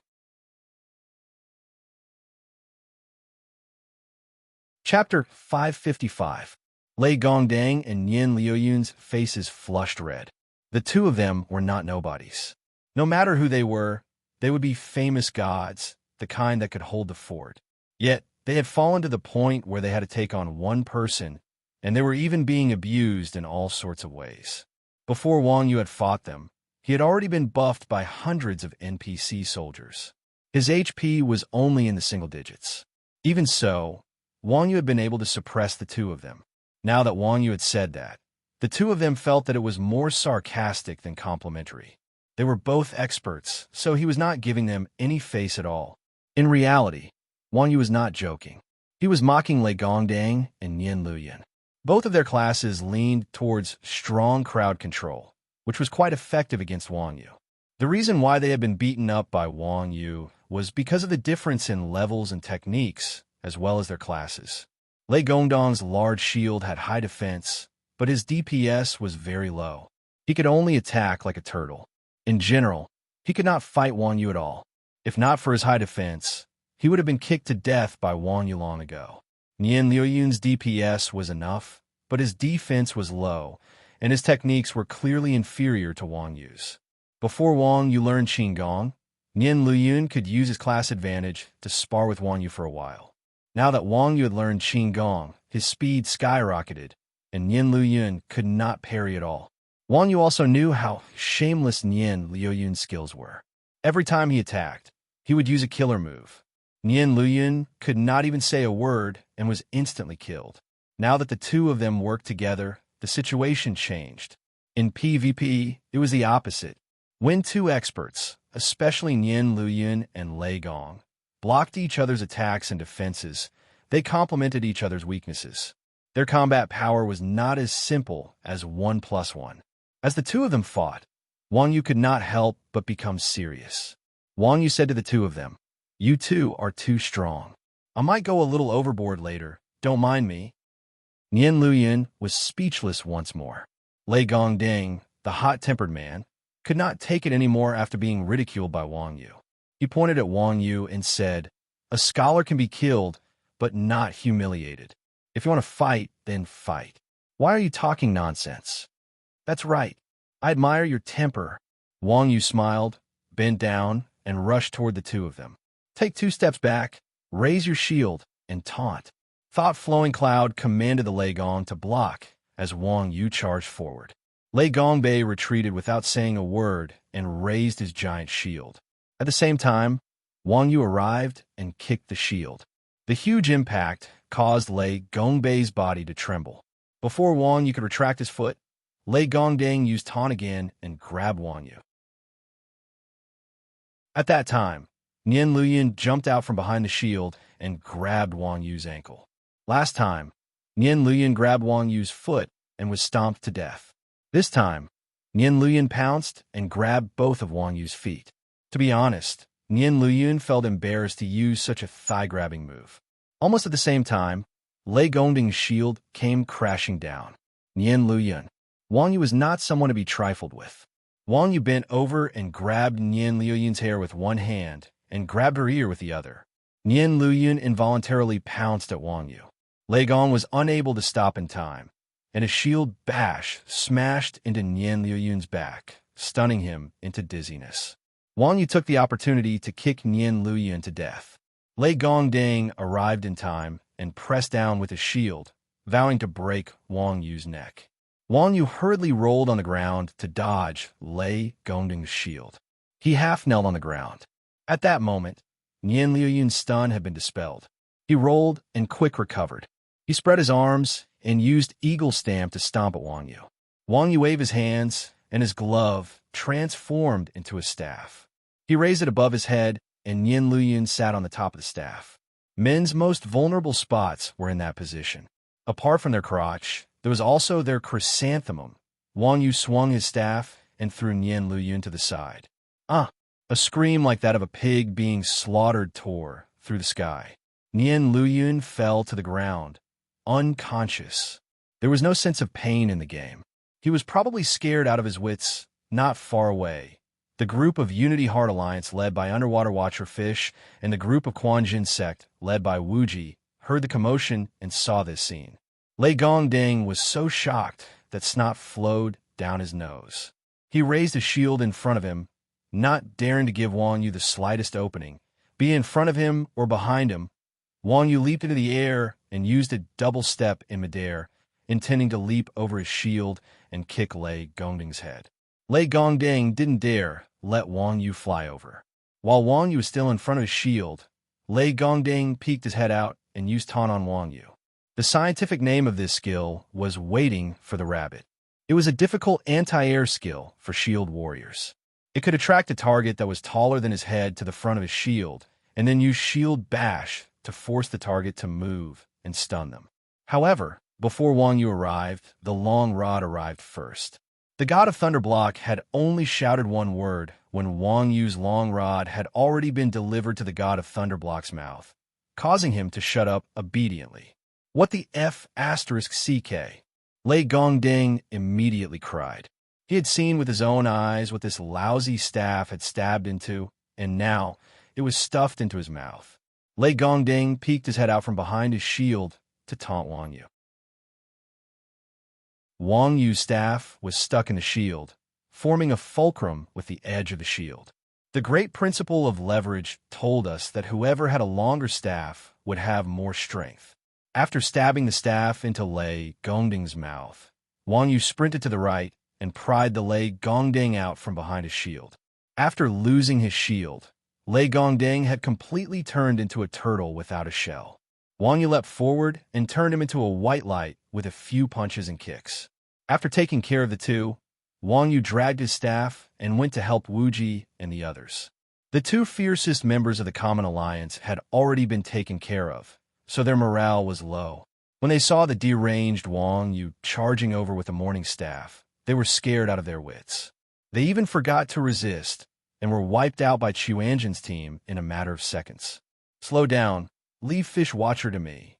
Chapter 555. Lei Gongdang and Nian Liuyun's faces flushed red. The two of them were not nobodies. No matter who they were, they would be famous gods, the kind that could hold the fort. Yet, they had fallen to the point where they had to take on one person, and they were even being abused in all sorts of ways. Before Wang Yu had fought them, he had already been buffed by hundreds of NPC soldiers. His HP was only in the single digits. Even so, Wang Yu had been able to suppress the two of them. Now that Wang Yu had said that, the two of them felt that it was more sarcastic than complimentary. They were both experts, so he was not giving them any face at all. In reality, Wang Yu was not joking. He was mocking Lei Gongdang and Nian Liuyun. Both of their classes leaned towards strong crowd control, which was quite effective against Wang Yu. The reason why they had been beaten up by Wang Yu was because of the difference in levels and techniques, as well as their classes. Lei Gongdang's large shield had high defense, but his DPS was very low. He could only attack like a turtle. In general, he could not fight Wang Yu at all. If not for his high defense, he would have been kicked to death by Wang Yu long ago. Nian Liuyun's DPS was enough, but his defense was low, and his techniques were clearly inferior to Wang Yu's. Before Wang Yu learned Qinggong, Nian Liuyun could use his class advantage to spar with Wang Yu for a while. Now that Wang Yu had learned Qinggong, his speed skyrocketed, and Nian Liuyun could not parry at all. Wang Yu also knew how shameless Nian Liuyun's skills were. Every time he attacked, he would use a killer move. Nian Liuyun could not even say a word and was instantly killed. Now that the two of them worked together, the situation changed. In PvP, it was the opposite. When two experts, especially Nian Luoyun and Lei Gong, blocked each other's attacks and defenses, they complemented each other's weaknesses. Their combat power was not as simple as 1+1. As the two of them fought, Wang Yu could not help but become serious. Wang Yu said to the two of them, "You two are too strong. I might go a little overboard later. Don't mind me." Nian Luoyun was speechless once more. Lei Gongding, the hot-tempered man, could not take it anymore after being ridiculed by Wang Yu. He pointed at Wang Yu and said, "A scholar can be killed, but not humiliated. If you want to fight, then fight. Why are you talking nonsense?" "That's right. I admire your temper." Wang Yu smiled, bent down, and rushed toward the two of them. "Take 2 steps back, raise your shield, and taunt." Thought-flowing Cloud commanded the Lei Gong to block as Wang Yu charged forward. Lei Gongbei retreated without saying a word and raised his giant shield. At the same time, Wang Yu arrived and kicked the shield. The huge impact caused Lei Gongbei's body to tremble. Before Wang Yu could retract his foot, Lei Gongding used taunt again and grabbed Wang Yu. At that time, Nian Luoyun jumped out from behind the shield and grabbed Wang Yu's ankle. Last time, Nian Luoyun grabbed Wang Yu's foot and was stomped to death. This time, Nian Luoyun pounced and grabbed both of Wang Yu's feet. To be honest, Nian Luoyun felt embarrassed to use such a thigh-grabbing move. Almost at the same time, Lei Gongding's shield came crashing down. Nian Luoyun. Wang Yu was not someone to be trifled with. Wang Yu bent over and grabbed Nian Luoyun's hair with one hand and grabbed her ear with the other. Nian Luoyun involuntarily pounced at Wang Yu. Lei Gong was unable to stop in time, and a shield bash smashed into Nian Luoyun's back, stunning him into dizziness. Wang Yu took the opportunity to kick Nian Luoyun to death. Lei Gongding arrived in time and pressed down with his shield, vowing to break Wang Yu's neck. Wang Yu hurriedly rolled on the ground to dodge Lei Gongding's shield. He half-knelt on the ground. At that moment, Nian Luoyun's stun had been dispelled. He rolled and quick recovered. He spread his arms and used Eagle Stamp to stomp at Wang Yu. Wang Yu waved his hands, and his glove transformed into a staff. He raised it above his head, and Nian Luoyun sat on the top of the staff. Men's most vulnerable spots were in that position. Apart from their crotch, there was also their chrysanthemum. Wang Yu swung his staff and threw Nian Luoyun to the side. "Ah!" A scream like that of a pig being slaughtered tore through the sky. Nian Luoyun fell to the ground, unconscious. There was no sense of pain in the game. He was probably scared out of his wits. Not far away, the group of Unity Heart Alliance led by Underwater Watcher Fish and the group of Quanjin Sect led by Wuji heard the commotion and saw this scene. Lei Gongding was so shocked that snot flowed down his nose. He raised his shield in front of him, not daring to give Wang Yu the slightest opening. Be in front of him or behind him, Wang Yu leaped into the air and used a double step in midair, intending to leap over his shield and kick Lei Gongding's head. Lei Gongding didn't dare let Wang Yu fly over. While Wang Yu was still in front of his shield, Lei Gongding peeked his head out and used taunt on Wang Yu. The scientific name of this skill was Waiting for the Rabbit. It was a difficult anti-air skill for shield warriors. It could attract a target that was taller than his head to the front of his shield, and then use shield bash to force the target to move and stun them. However, before Wang Yu arrived, the long rod arrived first. The god of Thunderblock had only shouted one word when Wang Yu's long rod had already been delivered to the god of Thunderblock's mouth, causing him to shut up obediently. "What the F***, CK? Lei Gongding immediately cried. He had seen with his own eyes what this lousy staff had stabbed into, and now it was stuffed into his mouth. Lei Gongding peeked his head out from behind his shield to taunt Wang Yu. Wang Yu's staff was stuck in the shield, forming a fulcrum with the edge of the shield. The great principle of leverage told us that whoever had a longer staff would have more strength. After stabbing the staff into Lei Gongding's mouth, Wang Yu sprinted to the right and pried the Lei Gongding out from behind his shield. After losing his shield, Lei Gongding had completely turned into a turtle without a shell. Wang Yu leapt forward and turned him into a white light with a few punches and kicks. After taking care of the two, Wang Yu dragged his staff and went to help Wuji and the others. The two fiercest members of the Common Alliance had already been taken care of, so their morale was low. When they saw the deranged Wang Yu charging over with the morning staff, they were scared out of their wits. They even forgot to resist and were wiped out by Chuanjin's team in a matter of seconds. "Slow down. Leave Fish Watcher to me,"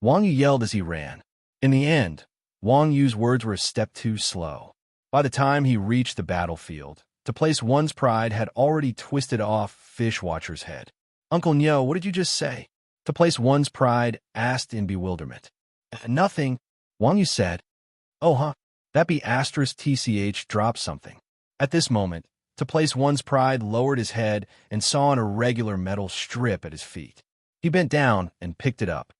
Wang Yu yelled as he ran. In the end, Wang Yu's words were a step too slow. By the time he reached the battlefield, to place one's pride had already twisted off Fish Watcher's head. "Uncle Nyo, what did you just say?" To place one's pride asked in bewilderment. "Nothing," Wang Yu said. "Oh, huh? That be *TCH dropped something." At this moment, to place one's pride lowered his head and saw an irregular metal strip at his feet. He bent down and picked it up.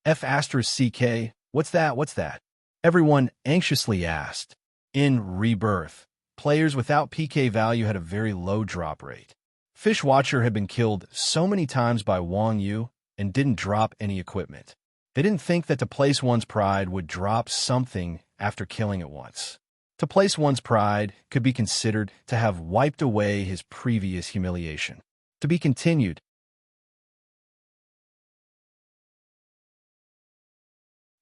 "F*CK, what's that, what's that?" Everyone anxiously asked. In Rebirth, players without PK value had a very low drop rate. Fish Watcher had been killed so many times by Wang Yu and didn't drop any equipment. They didn't think that to place one's pride would drop something after killing it once. To place one's pride could be considered to have wiped away his previous humiliation. To be continued.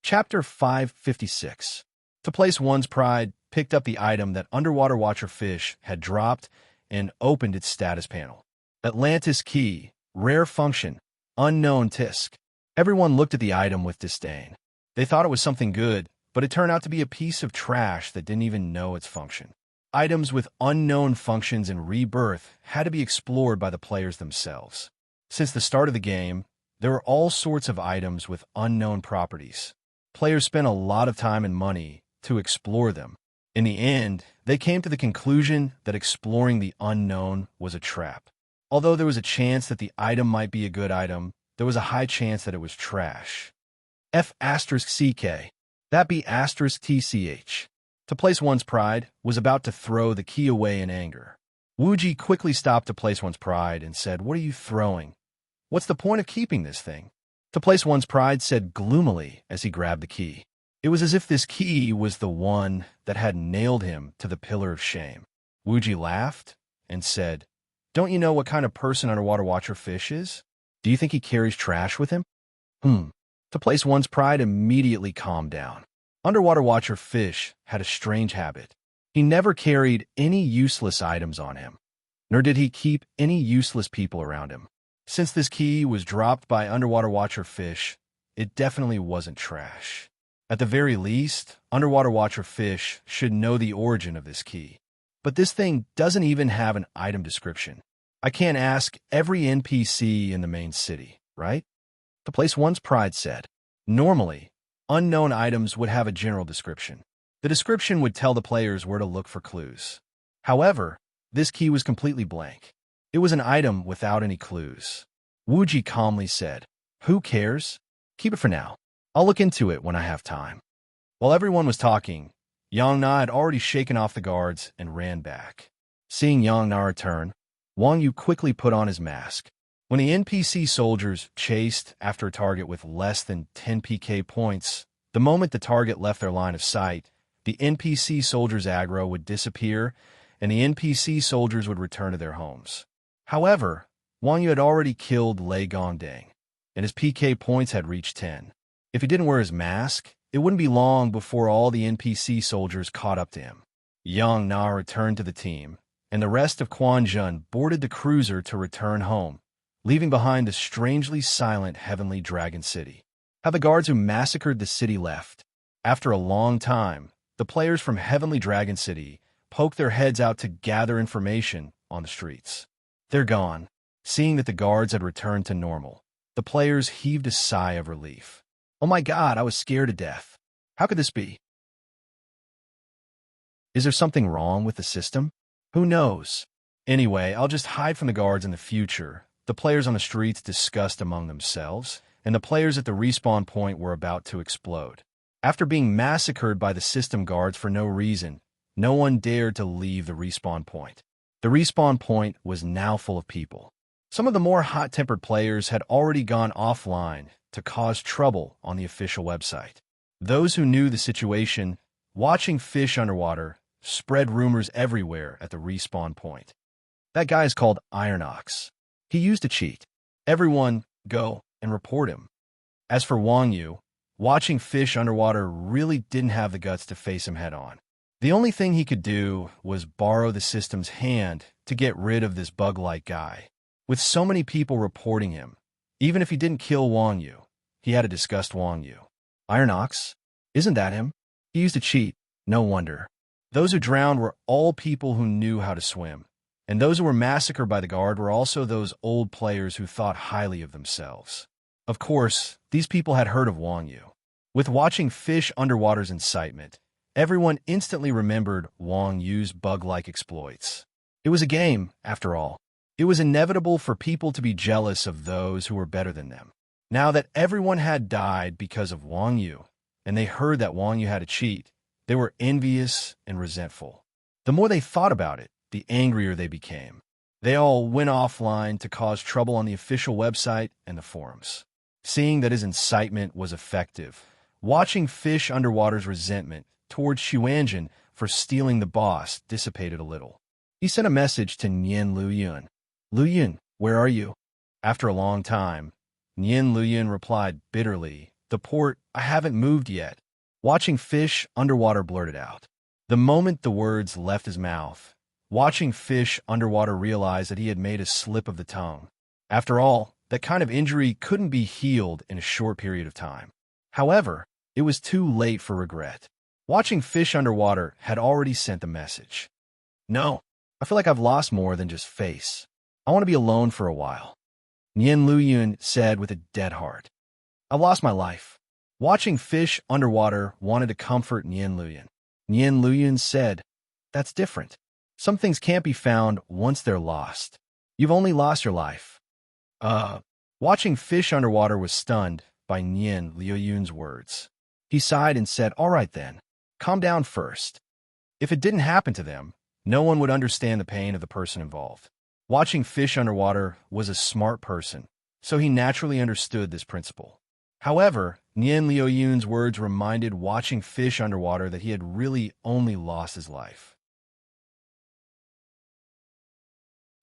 Chapter 556. To place one's pride picked up the item that Underwater Watcher Fish had dropped and opened its status panel. Atlantis Key, Rare Function, Unknown Tisk. Everyone looked at the item with disdain. They thought it was something good, but it turned out to be a piece of trash that didn't even know its function. Items with unknown functions in Rebirth had to be explored by the players themselves. Since the start of the game, there were all sorts of items with unknown properties. Players spent a lot of time and money to explore them. In the end, they came to the conclusion that exploring the unknown was a trap. Although there was a chance that the item might be a good item, there was a high chance that it was trash. F*CK. That be *TCH. To place one's pride was about to throw the key away in anger. Wuji quickly stopped to place one's pride and said, "What are you throwing? What's the point of keeping this thing?" To place one's pride said gloomily as he grabbed the key. It was as if this key was the one that had nailed him to the pillar of shame. Wuji laughed and said, "Don't you know what kind of person Underwater Watcher Fish is? Do you think he carries trash with him?" To place one's pride immediately calmed down. Underwater Watcher Fish had a strange habit. He never carried any useless items on him, nor did he keep any useless people around him. Since this key was dropped by Underwater Watcher Fish, it definitely wasn't trash. At the very least, Underwater Watcher Fish should know the origin of this key. But this thing doesn't even have an item description. I can't ask every NPC in the main city, right? To place one's pride said. Normally, unknown items would have a general description. The description would tell the players where to look for clues. However, this key was completely blank. It was an item without any clues. Wuji calmly said, "Who cares? Keep it for now. I'll look into it when I have time." While everyone was talking, Yang Na had already shaken off the guards and ran back. Seeing Yang Na return, Wang Yu quickly put on his mask. When the NPC soldiers chased after a target with less than 10 PK points, the moment the target left their line of sight, the NPC soldiers' aggro would disappear and the NPC soldiers would return to their homes. However, Wang Yu had already killed Lei Gongdang, and his PK points had reached 10. If he didn't wear his mask, it wouldn't be long before all the NPC soldiers caught up to him. Yang Na returned to the team, and the rest of Quanjun boarded the cruiser to return home, leaving behind the strangely silent Heavenly Dragon City. How the guards who massacred the city left. After a long time, the players from Heavenly Dragon City poked their heads out to gather information on the streets. They're gone. Seeing that the guards had returned to normal, the players heaved a sigh of relief. "Oh my God, I was scared to death. How could this be? Is there something wrong with the system? Who knows? Anyway, I'll just hide from the guards in the future." The players on the streets discussed among themselves, and the players at the respawn point were about to explode. After being massacred by the system guards for no reason, no one dared to leave the respawn point. The respawn point was now full of people. Some of the more hot-tempered players had already gone offline to cause trouble on the official website. Those who knew the situation, watching fish underwater, spread rumors everywhere at the respawn point. That guy is called Ironox. He used to cheat. Everyone, go and report him. As for Wang Yu, watching fish underwater really didn't have the guts to face him head-on. The only thing he could do was borrow the system's hand to get rid of this bug-like guy. With so many people reporting him, even if he didn't kill Wang Yu, he had to disgust Wang Yu. Ironox? Isn't that him? He used to cheat. No wonder. Those who drowned were all people who knew how to swim, and those who were massacred by the guard were also those old players who thought highly of themselves. Of course, these people had heard of Wang Yu. With watching fish underwater's incitement, everyone instantly remembered Wang Yu's bug-like exploits. It was a game, after all. It was inevitable for people to be jealous of those who were better than them. Now that everyone had died because of Wang Yu, and they heard that Wang Yu had to cheat, they were envious and resentful. The more they thought about it, the angrier they became. They all went offline to cause trouble on the official website and the forums. Seeing that his incitement was effective, watching fish underwater's resentment towards Xuanzhen for stealing the boss dissipated a little. He sent a message to Nian Luyun. Luyun, where are you? After a long time, Nian Luyun replied bitterly, the port, I haven't moved yet. Watching fish underwater blurted out. The moment the words left his mouth, watching fish underwater realized that he had made a slip of the tongue. After all, that kind of injury couldn't be healed in a short period of time. However, it was too late for regret. Watching fish underwater had already sent the message. No, I feel like I've lost more than just face. I want to be alone for a while. Nian Luyun said with a dead heart. I've lost my life. Watching fish underwater wanted to comfort Nian Luyun. Nian Luyun said, that's different. Some things can't be found once they're lost. You've only lost your life. Watching fish underwater was stunned by Nian Luyun's words. He sighed and said, all right then, calm down first. If it didn't happen to them, no one would understand the pain of the person involved. Watching fish underwater was a smart person, so he naturally understood this principle. However, Nian Luyun's words reminded watching fish underwater that he had really only lost his life.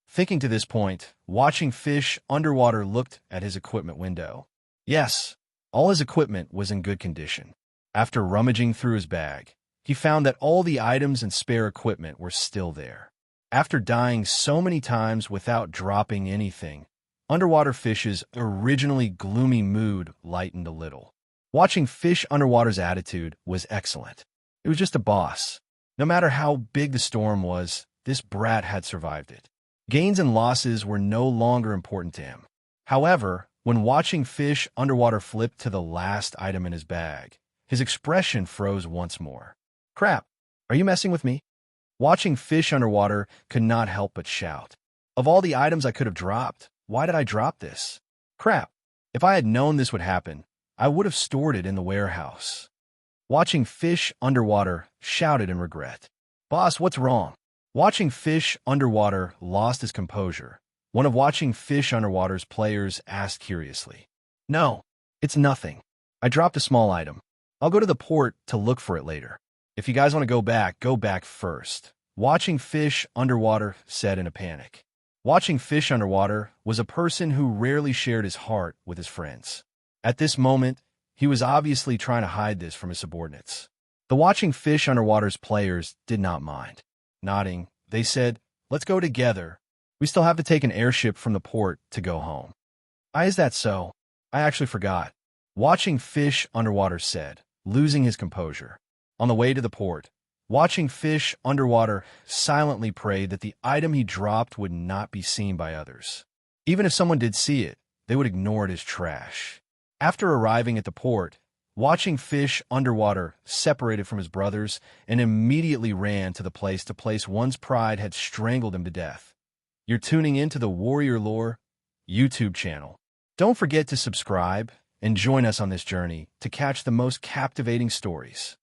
Thinking to this point, watching fish underwater looked at his equipment window. Yes, all his equipment was in good condition. After rummaging through his bag, he found that all the items and spare equipment were still there. After dying so many times without dropping anything, underwater fish's originally gloomy mood lightened a little. Watching fish underwater's attitude was excellent. It was just a boss. No matter how big the storm was, this brat had survived it. Gains and losses were no longer important to him. However, when watching fish underwater flip to the last item in his bag, his expression froze once more. Crap, are you messing with me? Watching fish underwater could not help but shout. Of all the items I could have dropped, why did I drop this? Crap, if I had known this would happen, I would have stored it in the warehouse. Watching fish underwater shouted in regret. Boss, what's wrong? Watching fish underwater lost his composure. One of watching fish underwater's players asked curiously. No, it's nothing. I dropped a small item. I'll go to the port to look for it later. If you guys want to go back first. Watching fish underwater said in a panic. Watching fish underwater was a person who rarely shared his heart with his friends. At this moment, he was obviously trying to hide this from his subordinates. The watching fish underwater's players did not mind. Nodding, they said, let's go together. We still have to take an airship from the port to go home. Is that so? I actually forgot. Watching fish underwater said, losing his composure. On the way to the port, watching fish underwater silently prayed that the item he dropped would not be seen by others. Even if someone did see it, they would ignore it as trash. After arriving at the port, watching fish underwater separated from his brothers and immediately ran to the place one's pride had strangled him to death. You're tuning into the Warrior Lore YouTube channel. Don't forget to subscribe and join us on this journey to catch the most captivating stories.